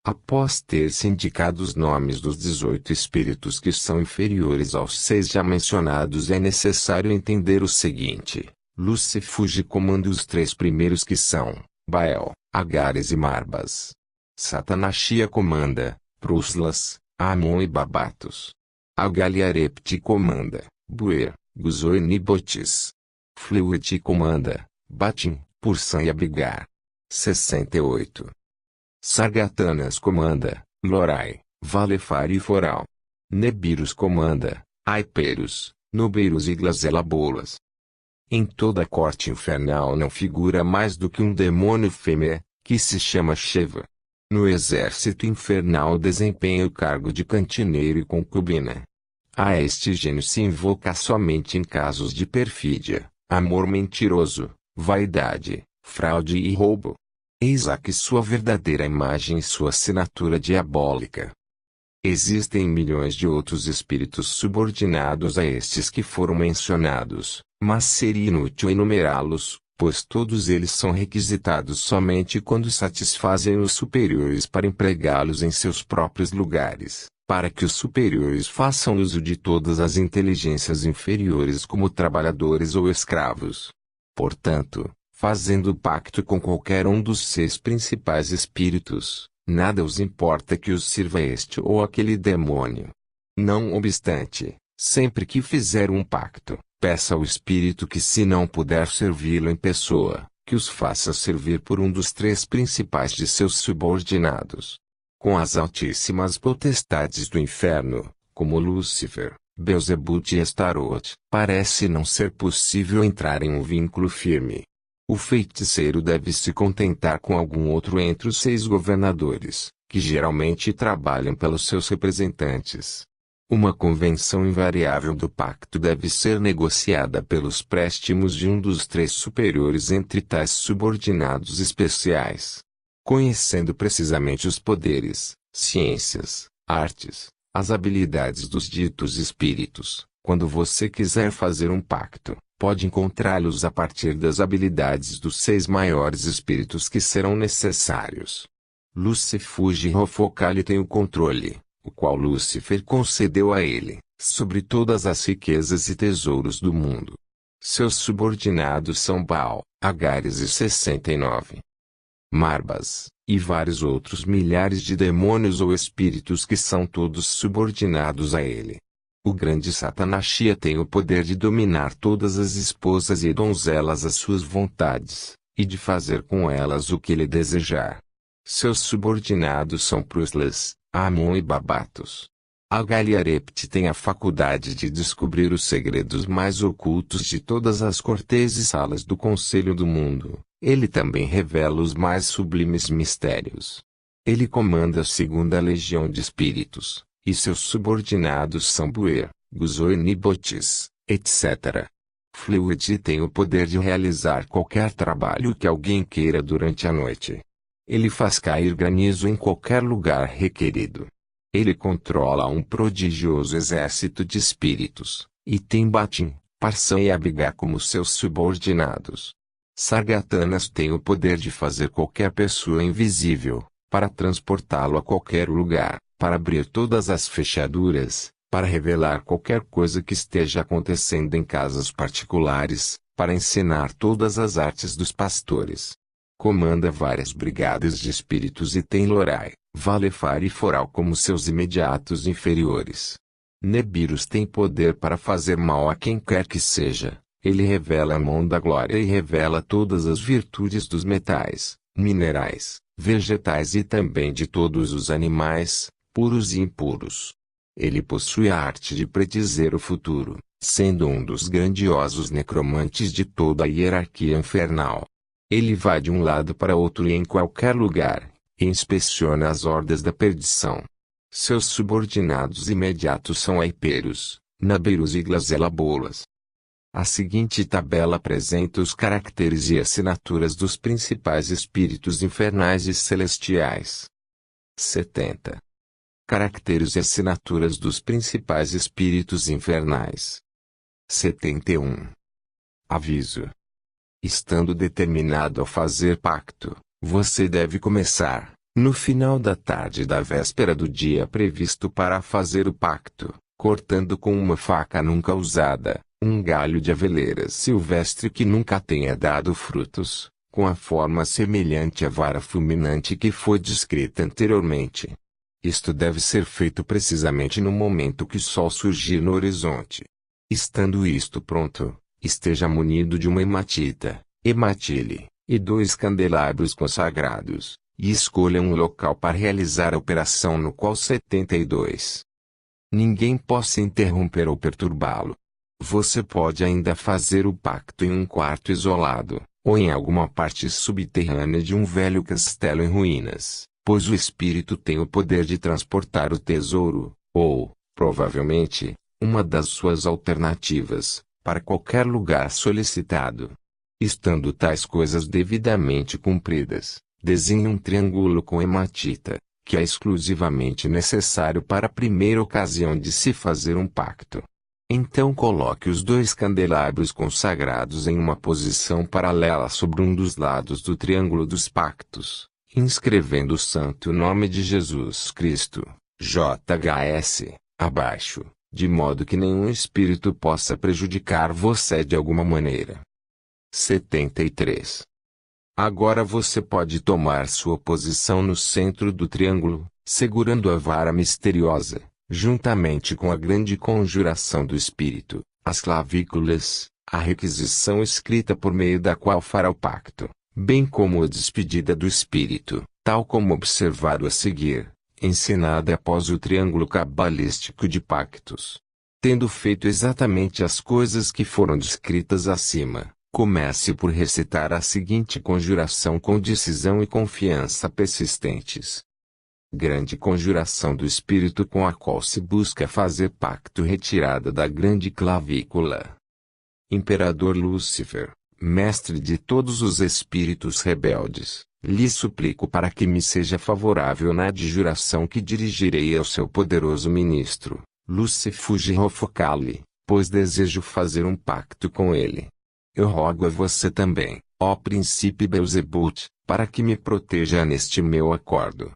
Após ter-se indicado os nomes dos 18 espíritos que são inferiores aos 6 já mencionados, é necessário entender o seguinte: Lucifuge comanda os 3 primeiros que são Baal, Agares e Marbas. Satanaxia comanda Pruslas, Amon e Babatos. Agaliarept comanda Buer, Guzoin e Botis. Fluid comanda Batim, Pursan e Abigar. 68. Sargatanas comanda Lorai, Valefar e Foral. Nebirus comanda Aiperus, Noberus e Glaselabolas. Em toda a corte infernal não figura mais do que um demônio fêmea, que se chama Sheva. No exército infernal desempenha o cargo de cantineiro e concubina. A este gênio se invoca somente em casos de perfídia, amor mentiroso, vaidade, fraude e roubo. Eis aqui sua verdadeira imagem e sua assinatura diabólica. Existem milhões de outros espíritos subordinados a estes que foram mencionados, mas seria inútil enumerá-los, pois todos eles são requisitados somente quando satisfazem os superiores para empregá-los em seus próprios lugares, para que os superiores façam uso de todas as inteligências inferiores como trabalhadores ou escravos. Portanto, fazendo pacto com qualquer um dos 6 principais espíritos, nada os importa que os sirva este ou aquele demônio. Não obstante, sempre que fizer um pacto, peça ao espírito que, se não puder servi-lo em pessoa, que os faça servir por um dos 3 principais de seus subordinados. Com as altíssimas potestades do inferno, como Lúcifer, Belzebuth e Astaroth, parece não ser possível entrar em um vínculo firme. O feiticeiro deve se contentar com algum outro entre os 6 governadores, que geralmente trabalham pelos seus representantes. Uma convenção invariável do pacto deve ser negociada pelos préstimos de um dos 3 superiores entre tais subordinados especiais. Conhecendo precisamente os poderes, ciências, artes, as habilidades dos ditos espíritos, quando você quiser fazer um pacto, pode encontrá-los a partir das habilidades dos 6 maiores espíritos que serão necessários. Lucifuge Rofocale tem o controle, o qual Lúcifer concedeu a ele, sobre todas as riquezas e tesouros do mundo. Seus subordinados são Baal, Agares e 69. Marbas, e vários outros milhares de demônios ou espíritos que são todos subordinados a ele. O grande Satanashia tem o poder de dominar todas as esposas e donzelas às suas vontades, e de fazer com elas o que ele desejar. Seus subordinados são Pruslas, Amon e Babatos. Agaliarepte tem a faculdade de descobrir os segredos mais ocultos de todas as cortes salas do Conselho do Mundo. Ele também revela os mais sublimes mistérios. Ele comanda a 2ª Legião de Espíritos, e seus subordinados são Buer, Guzo e Nibotes, etc. Fluid tem o poder de realizar qualquer trabalho que alguém queira durante a noite. Ele faz cair granizo em qualquer lugar requerido. Ele controla um prodigioso exército de espíritos, e tem Batim, Parsan e Abigá como seus subordinados. Sargatanas tem o poder de fazer qualquer pessoa invisível, para transportá-lo a qualquer lugar, para abrir todas as fechaduras, para revelar qualquer coisa que esteja acontecendo em casas particulares, para ensinar todas as artes dos pastores. Comanda várias brigadas de espíritos e tem Lorai, Valefar e Foral como seus imediatos inferiores. Nebirus tem poder para fazer mal a quem quer que seja. Ele revela a mão da glória e revela todas as virtudes dos metais, minerais, vegetais e também de todos os animais, puros e impuros. Ele possui a arte de predizer o futuro, sendo um dos grandiosos necromantes de toda a hierarquia infernal. Ele vai de um lado para outro e em qualquer lugar, e inspeciona as hordas da perdição. Seus subordinados imediatos são Aiperos, Nabeiros e Glazelabolas. A seguinte tabela apresenta os caracteres e assinaturas dos principais espíritos infernais e celestiais. 70. Caracteres e assinaturas dos principais espíritos infernais. 71. Aviso. Estando determinado a fazer pacto, você deve começar, no final da tarde da véspera do dia previsto para fazer o pacto, cortando com uma faca nunca usada, um galho de aveleira silvestre que nunca tenha dado frutos, com a forma semelhante à vara fulminante que foi descrita anteriormente. Isto deve ser feito precisamente no momento que o sol surgir no horizonte. Estando isto pronto, esteja munido de uma hematita, hematile, e 2 candelabros consagrados, e escolha um local para realizar a operação no qual 72. Ninguém possa interromper ou perturbá-lo. Você pode ainda fazer o pacto em um quarto isolado, ou em alguma parte subterrânea de um velho castelo em ruínas, pois o espírito tem o poder de transportar o tesouro, ou, provavelmente, uma das suas alternativas, para qualquer lugar solicitado. Estando tais coisas devidamente cumpridas, desenhe um triângulo com hematita, que é exclusivamente necessário para a primeira ocasião de se fazer um pacto. Então coloque os dois candelabros consagrados em uma posição paralela sobre um dos lados do triângulo dos pactos, inscrevendo o santo nome de Jesus Cristo, JHS, abaixo, de modo que nenhum espírito possa prejudicar você de alguma maneira. 73. Agora você pode tomar sua posição no centro do triângulo, segurando a vara misteriosa, juntamente com a grande conjuração do Espírito, as clavículas, a requisição escrita por meio da qual fará o pacto, bem como a despedida do Espírito, tal como observado a seguir, ensinada após o triângulo cabalístico de pactos. Tendo feito exatamente as coisas que foram descritas acima, comece por recitar a seguinte conjuração com decisão e confiança persistentes. Grande conjuração do Espírito com a qual se busca fazer pacto retirada da grande clavícula. Imperador Lúcifer, mestre de todos os espíritos rebeldes, lhe suplico para que me seja favorável na adjuração que dirigirei ao seu poderoso ministro, Lucifugirofocale, pois desejo fazer um pacto com ele. Eu rogo a você também, ó príncipe Beelzebut, para que me proteja neste meu acordo.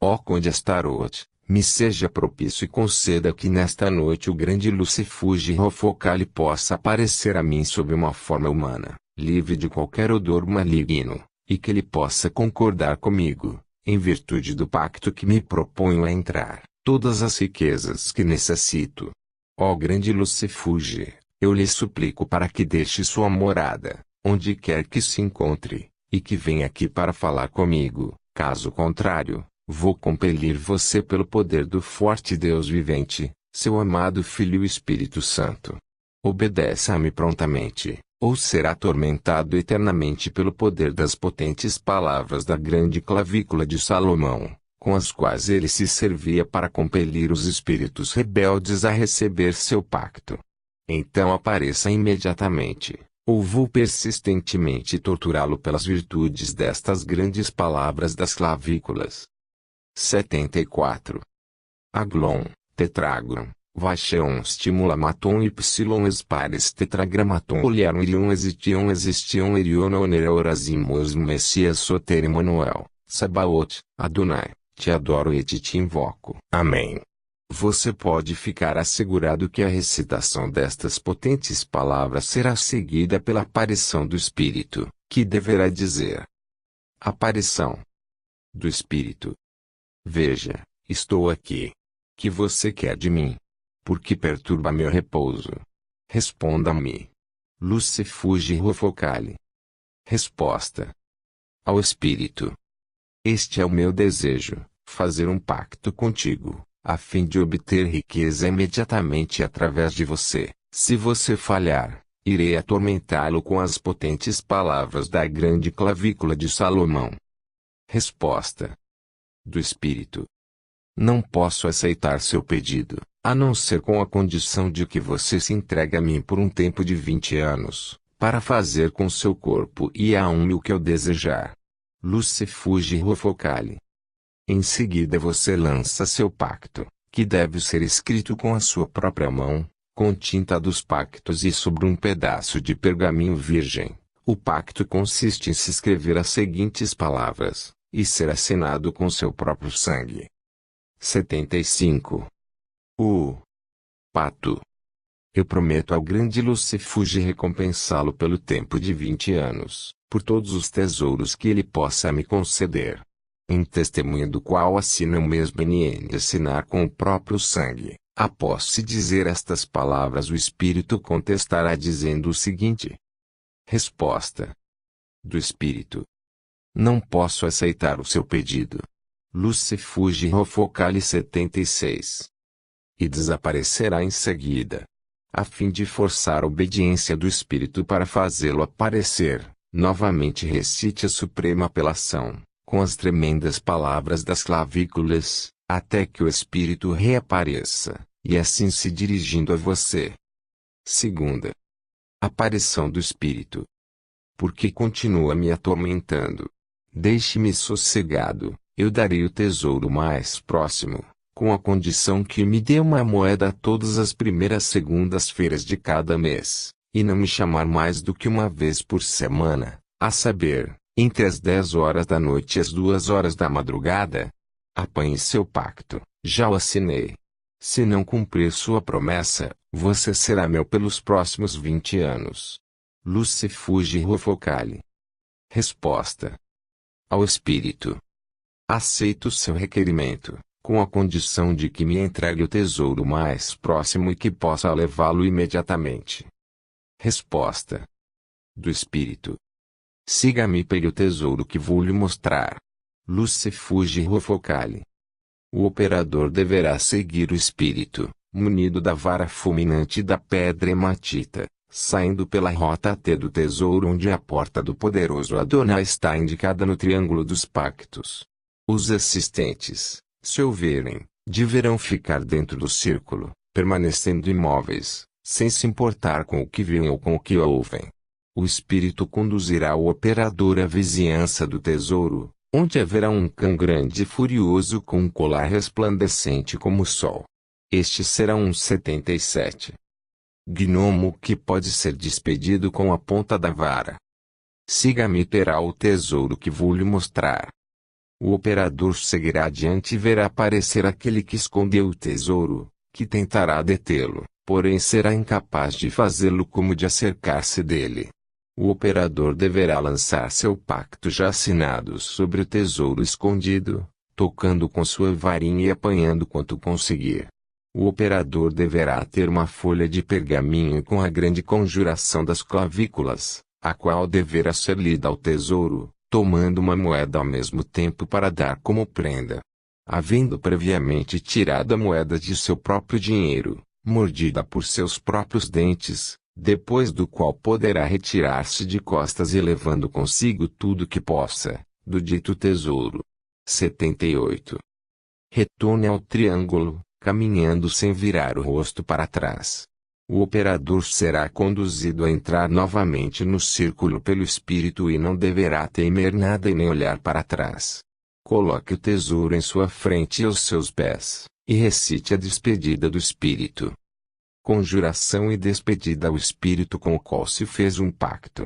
Ó Conde Astaroth, me seja propício e conceda que nesta noite o grande Lucifugirofocale possa aparecer a mim sob uma forma humana, livre de qualquer odor maligno, e que ele possa concordar comigo, em virtude do pacto que me proponho a entrar, todas as riquezas que necessito. Ó grande Lucifuge, eu lhe suplico para que deixe sua morada, onde quer que se encontre, e que venha aqui para falar comigo, caso contrário, vou compelir você pelo poder do forte Deus vivente, seu amado Filho e Espírito Santo. Obedeça-me prontamente, ou será atormentado eternamente pelo poder das potentes palavras da grande clavícula de Salomão, com as quais ele se servia para compelir os espíritos rebeldes a receber seu pacto. Então apareça imediatamente, ou vou persistentemente torturá-lo pelas virtudes destas grandes palavras das clavículas. 74. Aglon, Tetragron, Vachon Stimulamaton Ypsilon Espares Tetragramaton Olharon Irion Existiam Irion Onereorazimos Messias Soter Emanuel, Sabaoth, Adonai, te adoro e te invoco. Amém. Você pode ficar assegurado que a recitação destas potentes palavras será seguida pela aparição do Espírito, que deverá dizer: Aparição do Espírito. Veja, estou aqui. Que você quer de mim? Por que perturba meu repouso? Responda-me. Lucifugirofocale. Resposta: ao Espírito. Este é o meu desejo, fazer um pacto contigo, a fim de obter riqueza imediatamente através de você. Se você falhar, irei atormentá-lo com as potentes palavras da grande clavícula de Salomão. Resposta do Espírito: não posso aceitar seu pedido, a não ser com a condição de que você se entregue a mim por um tempo de 20 anos, para fazer com seu corpo e alma o que eu desejar. Lucifugirofocale. Em seguida você lança seu pacto, que deve ser escrito com a sua própria mão, com tinta dos pactos e sobre um pedaço de pergaminho virgem. O pacto consiste em se escrever as seguintes palavras, e ser assinado com seu próprio sangue. 75. O Pato. Eu prometo ao grande Lucifuge recompensá-lo pelo tempo de 20 anos, por todos os tesouros que ele possa me conceder. Em testemunho do qual assina o mesmo NN assinar com o próprio sangue. Após se dizer estas palavras, o Espírito contestará dizendo o seguinte: resposta do Espírito: não posso aceitar o seu pedido. Lucifugirofocale 76. E desaparecerá em seguida. A fim de forçar a obediência do Espírito para fazê-lo aparecer, novamente recite a suprema apelação, com as tremendas palavras das clavículas, até que o espírito reapareça, e assim se dirigindo a você. Segunda aparição do espírito. Por que continua me atormentando? Deixe-me sossegado, eu darei o tesouro mais próximo, com a condição que me dê uma moeda todas as primeiras segundas-feiras de cada mês, e não me chamar mais do que uma vez por semana, a saber, entre as 10 horas da noite e as 2 horas da madrugada. Apanhe seu pacto, já o assinei. Se não cumprir sua promessa, você será meu pelos próximos 20 anos. Lucifuge Rufocale. Resposta ao espírito. Aceito seu requerimento, com a condição de que me entregue o tesouro mais próximo e que possa levá-lo imediatamente. Resposta do espírito. Siga-me pelo tesouro que vou lhe mostrar. Lucifuge Rufocale. O operador deverá seguir o espírito, munido da vara fulminante da pedra hematita, saindo pela rota T do tesouro onde a porta do poderoso Adonai está indicada no triângulo dos pactos. Os assistentes, se houverem, deverão ficar dentro do círculo, permanecendo imóveis, sem se importar com o que veem ou com o que ouvem. O espírito conduzirá o operador à vizinhança do tesouro, onde haverá um cão grande e furioso com um colar resplandecente como o sol. Este será um 77. Gnomo que pode ser despedido com a ponta da vara. Siga-me terá o tesouro que vou lhe mostrar. O operador seguirá adiante e verá aparecer aquele que escondeu o tesouro, que tentará detê-lo, porém será incapaz de fazê-lo como de acercar-se dele. O operador deverá lançar seu pacto já assinado sobre o tesouro escondido, tocando com sua varinha e apanhando quanto conseguir. O operador deverá ter uma folha de pergaminho com a grande conjuração das clavículas, a qual deverá ser lida ao tesouro, tomando uma moeda ao mesmo tempo para dar como prenda. Havendo previamente tirado a moeda de seu próprio dinheiro, mordida por seus próprios dentes, depois do qual poderá retirar-se de costas e levando consigo tudo que possa, do dito tesouro. 78. Retorne ao triângulo, caminhando sem virar o rosto para trás. O operador será conduzido a entrar novamente no círculo pelo espírito e não deverá temer nada e nem olhar para trás. Coloque o tesouro em sua frente e aos seus pés, e recite a despedida do espírito. Conjuração e despedida ao espírito com o qual se fez um pacto.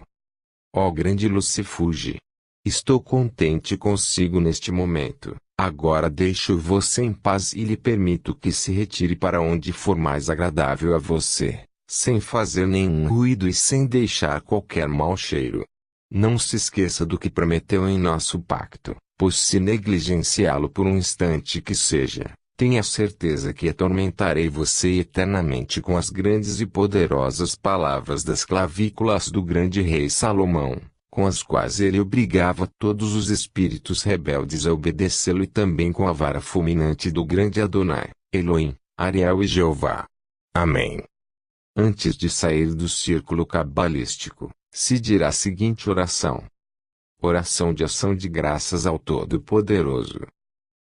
Ó grande Lucifuge! Estou contente consigo neste momento, agora deixo você em paz e lhe permito que se retire para onde for mais agradável a você, sem fazer nenhum ruído e sem deixar qualquer mau cheiro. Não se esqueça do que prometeu em nosso pacto, pois se negligenciá-lo por um instante que seja, tenha certeza que atormentarei você eternamente com as grandes e poderosas palavras das clavículas do grande rei Salomão, com as quais ele obrigava todos os espíritos rebeldes a obedecê-lo e também com a vara fulminante do grande Adonai, Elohim, Ariel e Jeová. Amém. Antes de sair do círculo cabalístico, se dirá a seguinte oração. Oração de ação de graças ao Todo-Poderoso.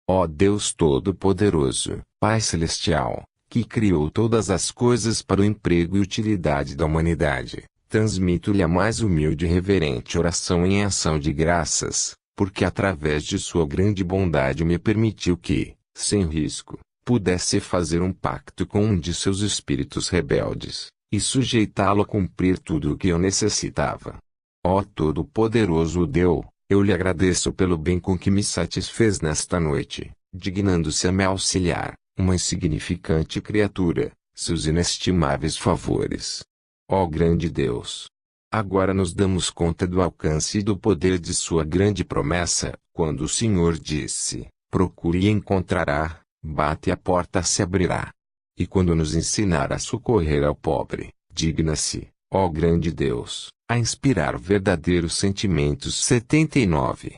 Ó Deus Todo-Poderoso, Pai Celestial, que criou todas as coisas para o emprego e utilidade da humanidade, transmito-lhe a mais humilde e reverente oração em ação de graças, porque através de sua grande bondade me permitiu que, sem risco, pudesse fazer um pacto com um de seus espíritos rebeldes, e sujeitá-lo a cumprir tudo o que eu necessitava. Ó Todo-Poderoso Deus, eu lhe agradeço pelo bem com que me satisfez nesta noite, dignando-se a me auxiliar, uma insignificante criatura, seus inestimáveis favores. Ó grande Deus! Agora nos damos conta do alcance e do poder de sua grande promessa, quando o Senhor disse, procure e encontrará, bate e a porta se abrirá. E quando nos ensinar a socorrer ao pobre, digna-se, ó grande Deus, a inspirar verdadeiros sentimentos 79.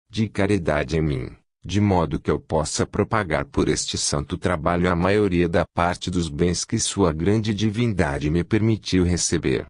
De caridade em mim, de modo que eu possa propagar por este santo trabalho a maioria da parte dos bens que sua grande divindade me permitiu receber.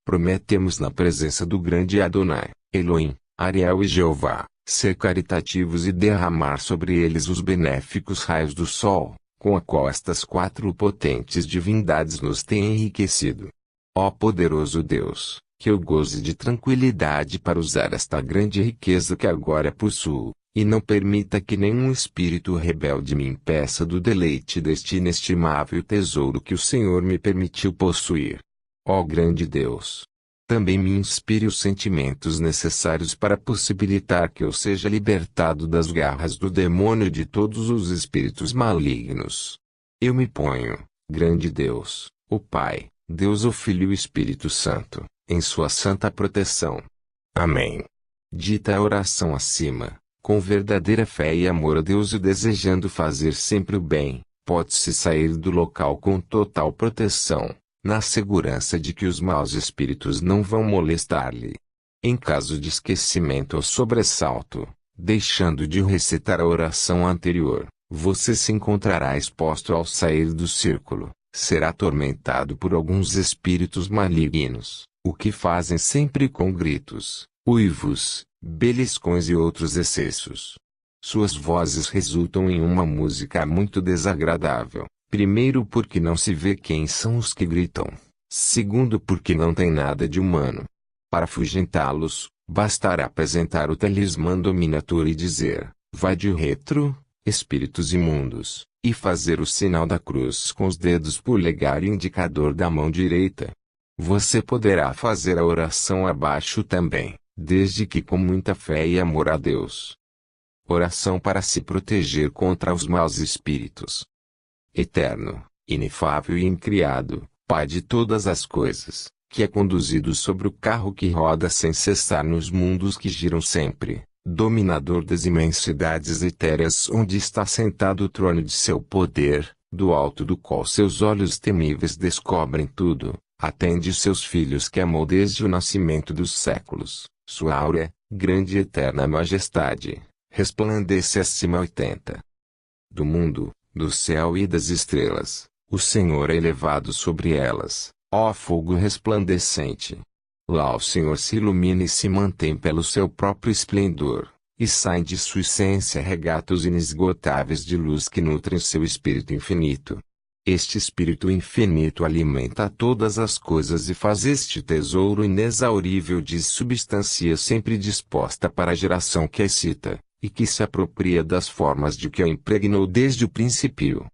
Prometemos na presença do grande Adonai, Elohim, Ariel e Jeová, ser caritativos e derramar sobre eles os benéficos raios do sol, com a qual estas quatro potentes divindades nos têm enriquecido. Ó poderoso Deus, que eu goze de tranquilidade para usar esta grande riqueza que agora possuo, e não permita que nenhum espírito rebelde me impeça do deleite deste inestimável tesouro que o Senhor me permitiu possuir. Ó grande Deus, também me inspire os sentimentos necessários para possibilitar que eu seja libertado das garras do demônio e de todos os espíritos malignos. Eu me ponho, grande Deus, o Pai, Deus o Filho e o Espírito Santo, em sua santa proteção. Amém. Dita a oração acima, com verdadeira fé e amor a Deus e desejando fazer sempre o bem, pode-se sair do local com total proteção, na segurança de que os maus espíritos não vão molestar-lhe. Em caso de esquecimento ou sobressalto, deixando de recitar a oração anterior, você se encontrará exposto ao sair do círculo, será atormentado por alguns espíritos malignos, o que fazem sempre com gritos, uivos, beliscões e outros excessos. Suas vozes resultam em uma música muito desagradável, primeiro porque não se vê quem são os que gritam, segundo porque não tem nada de humano. Para afugentá-los, bastará apresentar o talismã dominador e dizer, vai de retro, espíritos imundos, e fazer o sinal da cruz com os dedos polegar e indicador da mão direita. Você poderá fazer a oração abaixo também, desde que com muita fé e amor a Deus. Oração para se proteger contra os maus espíritos. Eterno, inefável e incriado, Pai de todas as coisas, que é conduzido sobre o carro que roda sem cessar nos mundos que giram sempre, dominador das imensidades etéreas onde está sentado o trono de seu poder, do alto do qual seus olhos temíveis descobrem tudo, atende seus filhos que amou desde o nascimento dos séculos, sua áurea, grande e eterna majestade, resplandece acima 80. Do mundo, do céu e das estrelas, o Senhor é elevado sobre elas, ó fogo resplandecente. Lá o Senhor se ilumina e se mantém pelo seu próprio esplendor, e saem de sua essência regatos inesgotáveis de luz que nutrem seu espírito infinito. Este espírito infinito alimenta todas as coisas e faz este tesouro inexaurível de substância sempre disposta para a geração que excita, e que se apropria das formas de que a impregnou desde o princípio.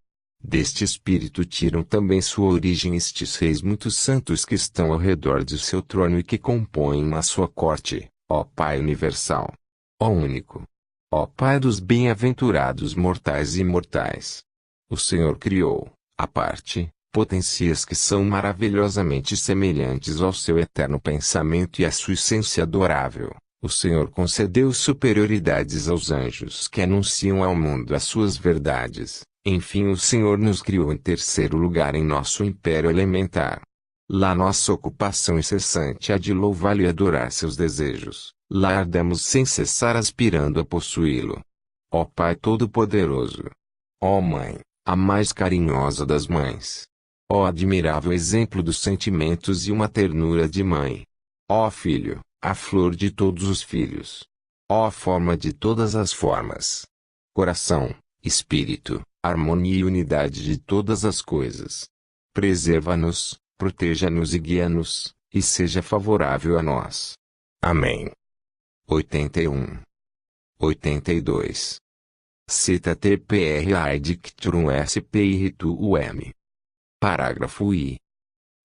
Deste espírito tiram também sua origem estes reis muito santos que estão ao redor de seu trono e que compõem a sua corte, ó Pai universal. Ó único. Ó Pai dos bem-aventurados mortais e imortais. O Senhor criou, à parte, potências que são maravilhosamente semelhantes ao seu eterno pensamento e à sua essência adorável. O Senhor concedeu superioridades aos anjos que anunciam ao mundo as suas verdades. Enfim, o Senhor nos criou em terceiro lugar em nosso império elementar. Lá nossa ocupação incessante é de louvá-lo e adorar seus desejos. Lá ardemos sem cessar aspirando a possuí-lo. Ó Pai Todo-Poderoso. Ó Mãe, a mais carinhosa das mães. Ó admirável exemplo dos sentimentos e uma ternura de mãe. Ó Filho, a flor de todos os filhos. Ó forma de todas as formas. Coração, Espírito, harmonia e unidade de todas as coisas. Preserva-nos, proteja-nos e guia-nos, e seja favorável a nós. Amém. 81. 82. Cita TPR Aedictrum SPI Ritu M. Parágrafo I.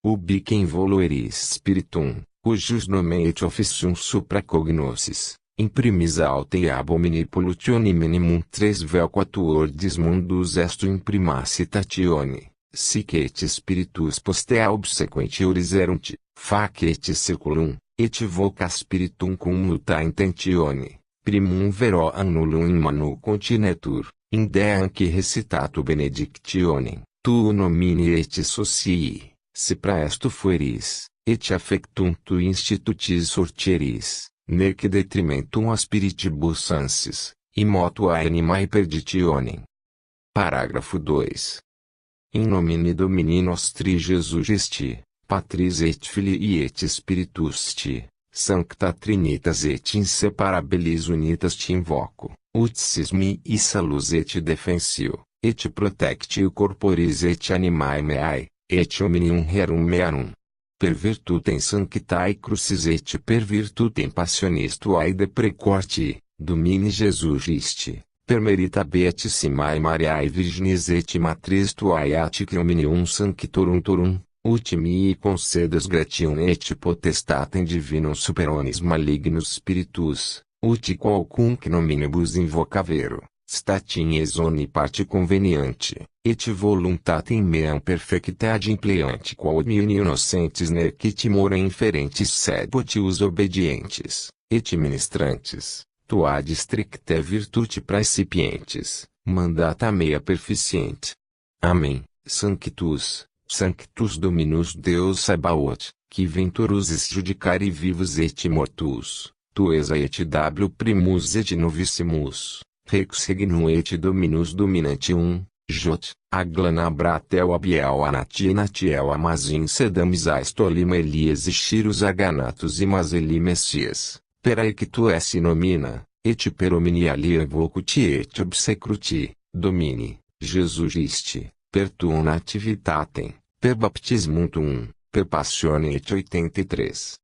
Ubi quem volueris spiritum, cujus nome et officium supracognosis, imprimis alte ab omnipolutione minimum 3 vel quatuordis mundus esto imprima citatione, sic et spiritus postea obsequentiores erunt, fac et circulum, et voca spiritum cum muta intentione, primum vero annulum in manu continetur, in dea anque recitato benedictionem, tu nomini et socii, se praesto fueris, et affectum tu institutis sortieris, nec detrimentum aspiritibus ansis, immoto animae perditionem. Parágrafo 2. In nomine Domini nostri Jesus Christi, Patris et Filii et Spiritus Ti. sancta trinitas et inseparabilis unitas te invoco, ut sis mi salus et defensio, et protectio corporis et animae meae, et omnium rerum mearum. Per virtutem sanctae crucis et per virtutem passionis tuae de precorti, Domini Jesus Christi, per merita beatissimae Mariae Virginis et matris tuae atque omnium sanctorum torum, ut mi concedas gratium et potestatem divinum superonis malignus spiritus, ut qualcunque nominibus invocavero, statim exoni parte conveniente, et voluntatem meam perfecta ad impleante quod mihi innocentes nec timora inferentes sed potius obedientes, et ministrantes, tua stricta virtute praecipientes, mandata mea perficiente. Amém. Sanctus, Sanctus Dominus Deus Sabaoth, qui venturus judicare vivos et mortus, tu es et W primus et novissimus, rex regnum et Dominus dominantium, Jot, aglana bratel abiel anatia natiel amazin sedamis aestolima Elias e Chirus aganatus imaseli Messias, perae que tu es nomina, et per omni alia invoco-ti et obsecro-ti, Domini, Jesus Christi, per tuum nativitatem, per baptismum tuum, per passione et 83.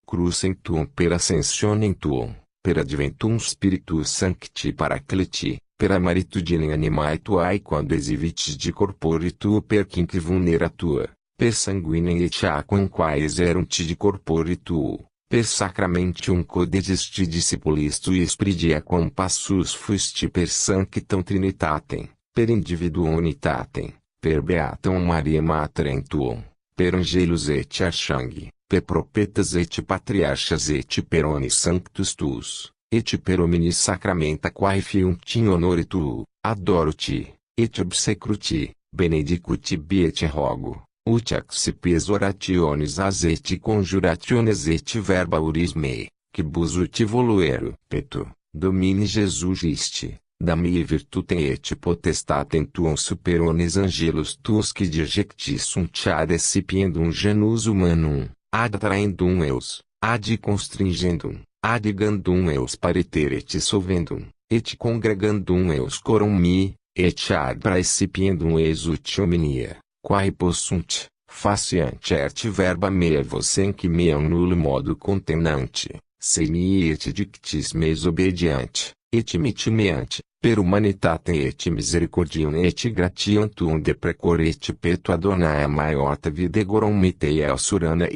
Crucem tuum per ascensionem tuum, per adventum Spiritus Sancti Paracleti, per amaritudinem animae tuae quando exhibitis de corpore tuo per quinque vulnera tua, per sanguinem et aquam quae exerunt de corpore tuo, per sacramentium codegesti discipulis tui spridi quam passus fusti per sanctam Trinitatem, per individuum unitatem, per beatam Maria Materem tuum, per angelos et archangi, per profetas et patriarchas et per omnis sanctus tuus, et per omnis sacramenta quae fiunt in honore tuo, adoro-ti, et obsecro-ti, benedico-tibi et rogo, ut accipes orationes as et conjurationes et verbauris mei, que bus ut voluero, petu, Domini Jesus Christi, da-me virtutem et potestatem tuum superones angelos tuos que dejectis sunt ad recipiendum genus humanum, ad traendum eus, ad constringendum, ad gandum eus paretere et solvendum, et congregandum eus corum mi, et ad praecipiendum exut omnia, quae possunt, faciant et verba mea vocem que meam nullo modo contenante, se mi et dictis meis obediante, et mitimeante, per humanitatem et misericordiam et gratiam tuum deprecor et petu Adonai maiorta videgorum mitei surana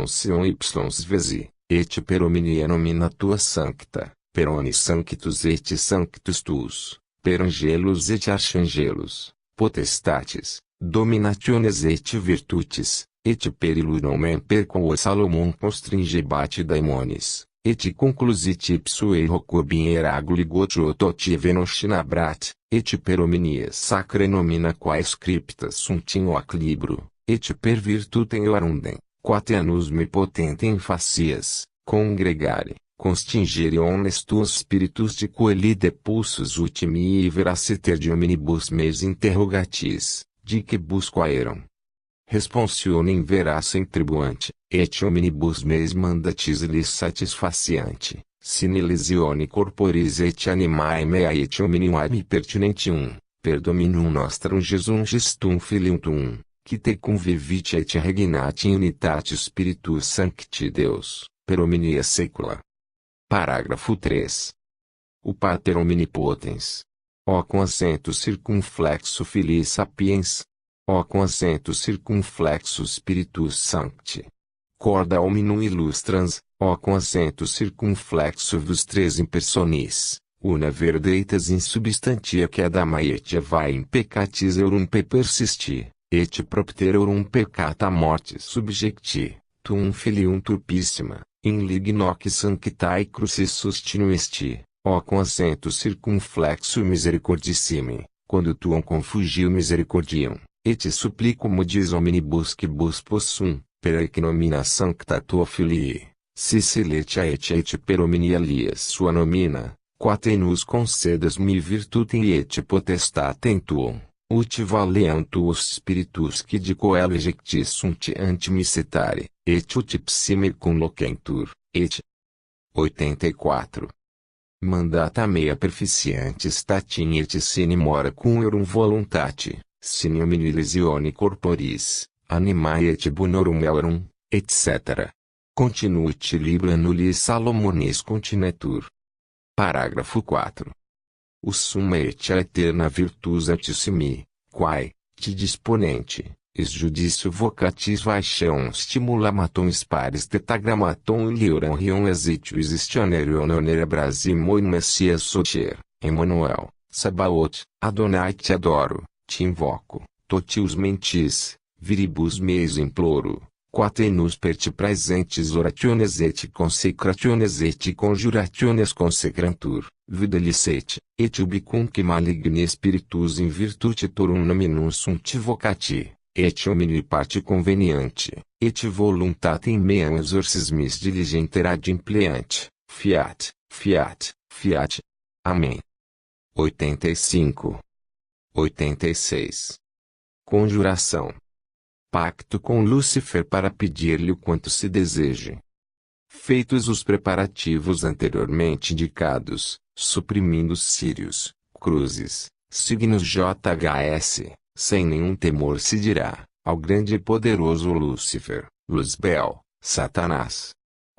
sion vesi, et per omnia nomina tua sancta, per omnis sanctus et sanctus tuus, per angelos et archangelos, potestates, dominationes et virtutes, et per illuminum per quo Salomon constringebat daimones, et conclusit ipso Jacob in eraguli gotiotot venoscinabrat, et per omnia sacra nomina quae scriptas sunt in hoc libro, et per virtutem earundem, quatenus me potentem facias, congregare, constingere omnes tuos spiritus de coeli depulsus ultimi veraciter de omnibus meis interrogatis, de que bus quaeram. Responsionem veracem tribuante, et omnibus meis mandatis lis satisfaciante, sine lesione corporis et animae meae et omnium ad pertinentium, per Dominum nostrum Jesum Christum Filium tuum, qui te convivit et regnat in unitate Spiritus Sancti Deus, per omnia saecula. Parágrafo 3. O Pater Omnipotens. O com acento circunflexo Filii Sapiens. O com acento circunflexo Spiritus Sancti. Corda hominum illustrans, o com acento circunflexo vos tres in personis, una verdeitas in substantia quedama et vai in peccatis eurum pe persisti, et propter eurum peccata mortis subjecti, tuum filium turpissima, in lignoc sanctae crucis sustinuisti, o com acento circunflexo misericordissime, quando tuum confugio misericordiam, et supplico modis omnibus que bus possum, per economia sancta tua filii, si siletia et per omnia lias sua nomina, quae nos concedas mi virtutem et potestatem tuum, ut valeam tuos spiritus qui de coelo ejectis sunt ante me citare, et ut psime conloquentur, et. 84. Mandata mea perficiente statim et sine mora cum erum voluntate, sine homini lesione corporis, animae et bonorum eorum, etc. Continuit libra nulli Salomonis continetur. Parágrafo 4. O summa et a eterna virtus altissimi, quae, te disponente, is judicio vocatis vaixeum stimulamatum spares tetragrammatum ilioram rion exitius istionerion onere brasimoi messias soter, Emmanuel, Sabaoth, Adonai te adoro, te invoco, totius mentis, viribus meis imploro, quatenus per te praesentes orationes et consecrationes et conjurationes consecrantur, vida licete, et ubicunque maligni spiritus in virtute torum nominum sunt vocati, et homini parte conveniente, et voluntatem meam exorcismis diligenter ad impleante, fiat, fiat, fiat. Amém. 85. 86. Conjuração. Pacto com Lúcifer para pedir-lhe o quanto se deseje. Feitos os preparativos anteriormente indicados, suprimindo círios, cruzes, signos JHS, sem nenhum temor se dirá, ao grande e poderoso Lúcifer, Luzbel, Satanás.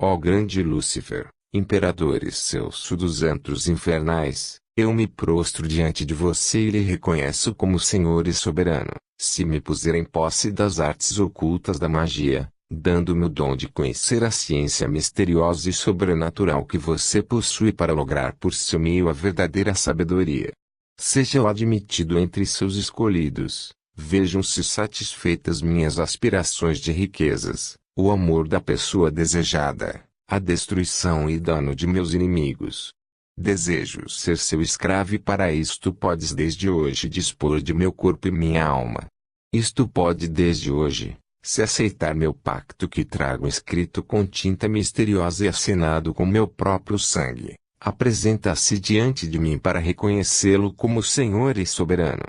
Ó grande Lúcifer, imperadores seus dos antros infernais, eu me prostro diante de você e lhe reconheço como Senhor e soberano, se me puser em posse das artes ocultas da magia, dando-me o dom de conhecer a ciência misteriosa e sobrenatural que você possui para lograr por seu meio a verdadeira sabedoria. Seja eu admitido entre seus escolhidos, vejam-se satisfeitas minhas aspirações de riquezas, o amor da pessoa desejada, a destruição e dano de meus inimigos. Desejo ser seu escravo e para isto podes desde hoje dispor de meu corpo e minha alma. Isto pode desde hoje, se aceitar meu pacto que trago escrito com tinta misteriosa e assinado com meu próprio sangue, apresenta-se diante de mim para reconhecê-lo como Senhor e soberano.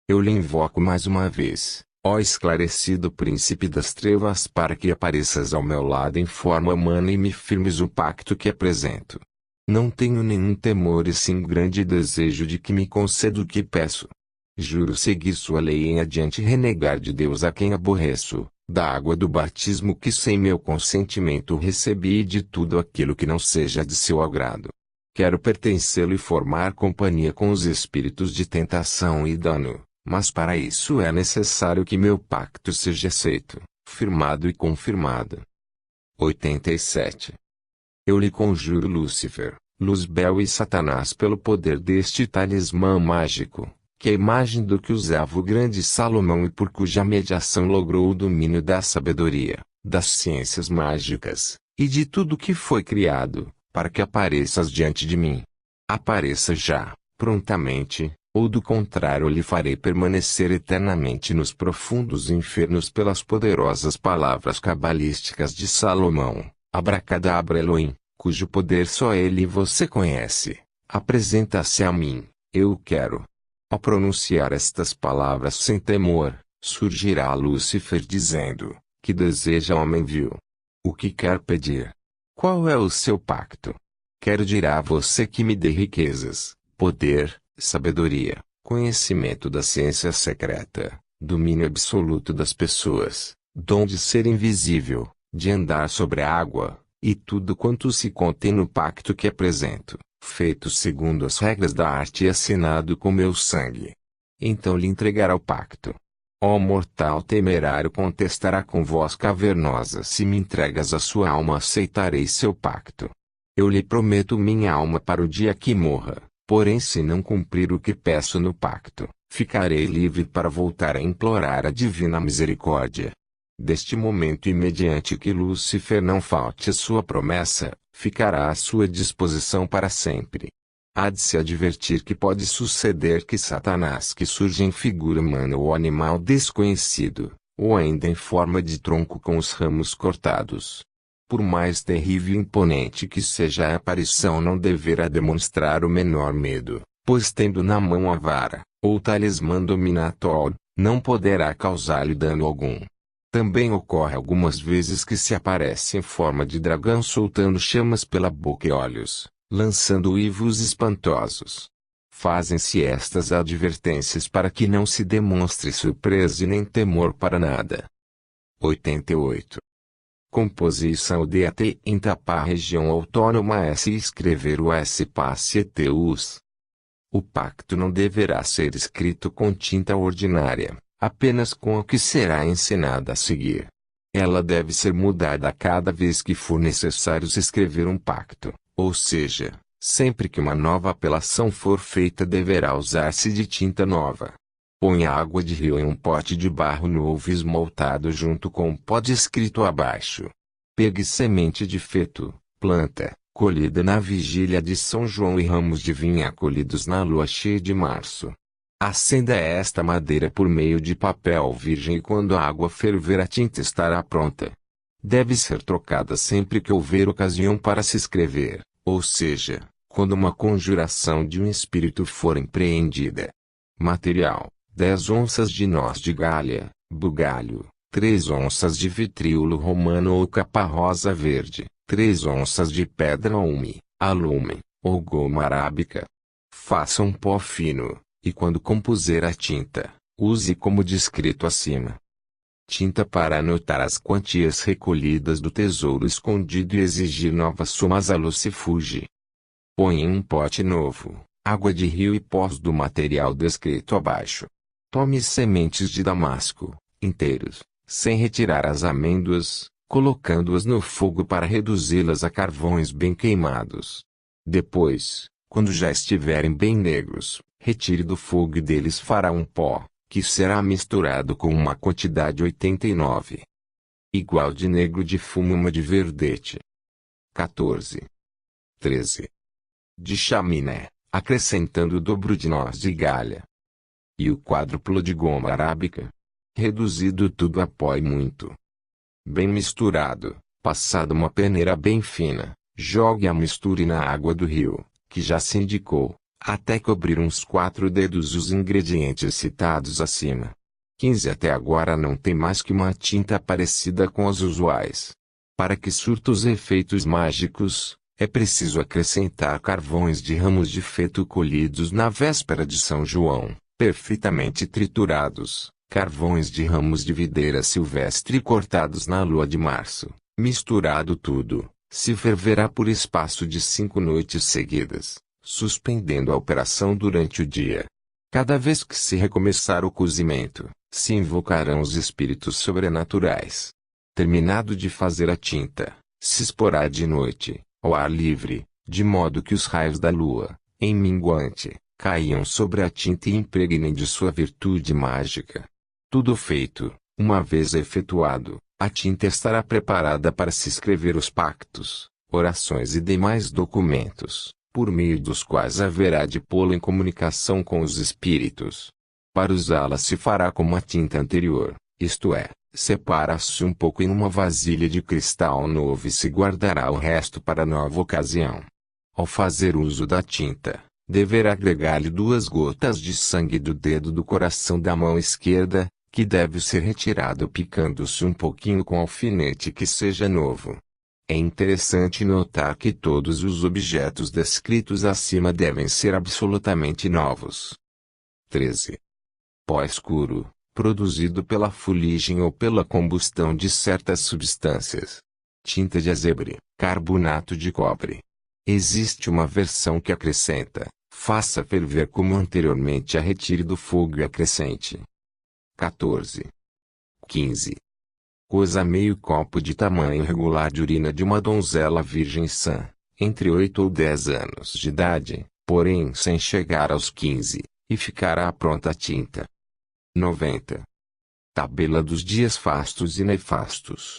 Eu lhe invoco mais uma vez, ó esclarecido príncipe das trevas, para que apareças ao meu lado em forma humana e me firmes o pacto que apresento. Não tenho nenhum temor e sim grande desejo de que me conceda o que peço. Juro seguir sua lei em adiante e renegar de Deus a quem aborreço, da água do batismo que sem meu consentimento recebi e de tudo aquilo que não seja de seu agrado. Quero pertencê-lo e formar companhia com os espíritos de tentação e dano, mas para isso é necessário que meu pacto seja aceito, firmado e confirmado. 87. Eu lhe conjuro Lúcifer, Luzbel e Satanás pelo poder deste talismã mágico, que é a imagem do que usava o grande Salomão e por cuja mediação logrou o domínio da sabedoria, das ciências mágicas, e de tudo que foi criado, para que apareças diante de mim. Apareça já, prontamente, ou do contrário lhe farei permanecer eternamente nos profundos infernos pelas poderosas palavras cabalísticas de Salomão. Abracadabra Elohim, cujo poder só ele e você conhece, apresenta-se a mim, eu quero. Ao pronunciar estas palavras sem temor, surgirá Lúcifer dizendo, que deseja homem vil. O que quer pedir? Qual é o seu pacto? Quero dirá a você que me dê riquezas, poder, sabedoria, conhecimento da ciência secreta, domínio absoluto das pessoas, dom de ser invisível, de andar sobre a água, e tudo quanto se contém no pacto que apresento, feito segundo as regras da arte e assinado com meu sangue. Então lhe entregará o pacto. Ó mortal temerário, contestará com voz cavernosa: se me entregas a sua alma, aceitarei seu pacto. Eu lhe prometo minha alma para o dia que morra, porém se não cumprir o que peço no pacto, ficarei livre para voltar a implorar a divina misericórdia. Deste momento e mediante que Lúcifer não falte a sua promessa, ficará à sua disposição para sempre. Há de se advertir que pode suceder que Satanás, que surge em figura humana ou animal desconhecido, ou ainda em forma de tronco com os ramos cortados, por mais terrível e imponente que seja a aparição, não deverá demonstrar o menor medo, pois tendo na mão a vara, ou talismã dominatório, não poderá causar-lhe dano algum. Também ocorre algumas vezes que se aparece em forma de dragão soltando chamas pela boca e olhos, lançando uivos espantosos. Fazem-se estas advertências para que não se demonstre surpresa e nem temor para nada. 88. Composição de AT em tapar região autônoma S e escrever o S passe-us. O pacto não deverá ser escrito com tinta ordinária, apenas com a que será ensinada a seguir. Ela deve ser mudada a cada vez que for necessário se escrever um pacto, ou seja, sempre que uma nova apelação for feita deverá usar-se de tinta nova. Põe água de rio em um pote de barro novo esmaltado junto com o pó descrito abaixo. Pegue semente de feto, planta, colhida na vigília de São João e ramos de vinha colhidos na lua cheia de março. Acenda esta madeira por meio de papel virgem e quando a água ferver a tinta estará pronta. Deve ser trocada sempre que houver ocasião para se escrever, ou seja, quando uma conjuração de um espírito for empreendida. Material: 10 onças de noz de galha, bugalho, 3 onças de vitriolo romano ou capa rosa verde, 3 onças de pedra ume, alume, ou goma arábica. Faça um pó fino, e quando compuser a tinta, use como descrito acima. Tinta para anotar as quantias recolhidas do tesouro escondido e exigir novas somas a Lucifuge. Põe em um pote novo, água de rio e pós do material descrito abaixo. Tome sementes de damasco, inteiros, sem retirar as amêndoas, colocando-as no fogo para reduzi-las a carvões bem queimados. Depois, quando já estiverem bem negros, retire do fogo e deles fará um pó, que será misturado com uma quantidade 89. Igual de negro de fumo uma de verdete. 14. 13. De chaminé, acrescentando o dobro de noz de galha. E o quádruplo de goma arábica. Reduzido tudo a pó e muito bem misturado, passado uma peneira bem fina, jogue a mistura na água do rio, que já se indicou, até cobrir uns 4 dedos os ingredientes citados acima. 15 Até agora não tem mais que uma tinta parecida com as usuais. Para que surta os efeitos mágicos, é preciso acrescentar carvões de ramos de feto colhidos na véspera de São João, perfeitamente triturados, carvões de ramos de videira silvestre cortados na lua de março, misturado tudo, se ferverá por espaço de 5 noites seguidas, suspendendo a operação durante o dia. Cada vez que se recomeçar o cozimento, se invocarão os espíritos sobrenaturais. Terminado de fazer a tinta, se exporá de noite, ao ar livre, de modo que os raios da lua, em minguante, caiam sobre a tinta e impregnem de sua virtude mágica. Tudo feito, uma vez efetuado, a tinta estará preparada para se escrever os pactos, orações e demais documentos, por meio dos quais haverá de pô-lo em comunicação com os espíritos. Para usá-la se fará como a tinta anterior, isto é, separa-se um pouco em uma vasilha de cristal novo e se guardará o resto para nova ocasião. Ao fazer uso da tinta, deverá agregar-lhe 2 gotas de sangue do dedo do coração da mão esquerda, que deve ser retirado picando-se um pouquinho com alfinete que seja novo. É interessante notar que todos os objetos descritos acima devem ser absolutamente novos. 13. Pó escuro, produzido pela fuligem ou pela combustão de certas substâncias. Tinta de azebre, carbonato de cobre. Existe uma versão que acrescenta: faça ferver como anteriormente a retire do fogo e acrescente. 14. 15. Coza meio copo de tamanho regular de urina de uma donzela virgem sã, entre 8 ou 10 anos de idade, porém sem chegar aos 15, e ficará pronta a tinta. 90. Tabela dos dias fastos e nefastos.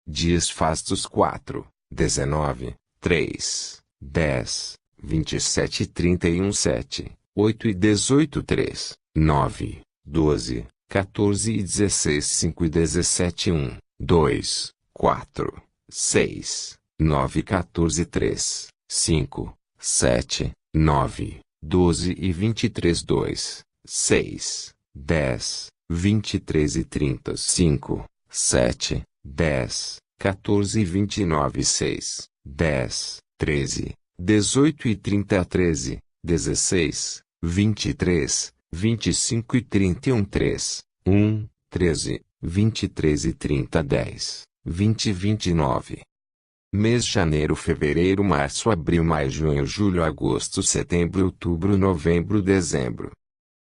Dias fastos 4, 19, 3, 10, 27 e 31 7, 8 e 18 3, 9, 12, 14 e 16 5 e 17 1, 2, 4, 6, 9 e 14 3, 5, 7, 9, 12 e 23 2, 6, 10, 23 e 35, 7, 10, 14 e 29 6, 10, 13, 18 e 30 13, 16, 23, 25 e 31 3, 1, 13, 23 e 30 10, 20 e 29. Mês janeiro, fevereiro, março, abril, maio, junho, julho, agosto, setembro, outubro, novembro, dezembro.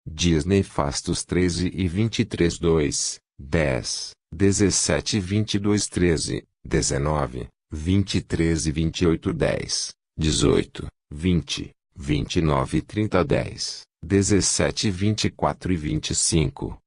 Dias nefastos 13 e 23 2, 10, 17 e 22 13, 19, 23 e 28 10, 18, 20, 29 e 30 10, 17 e 24 e 25.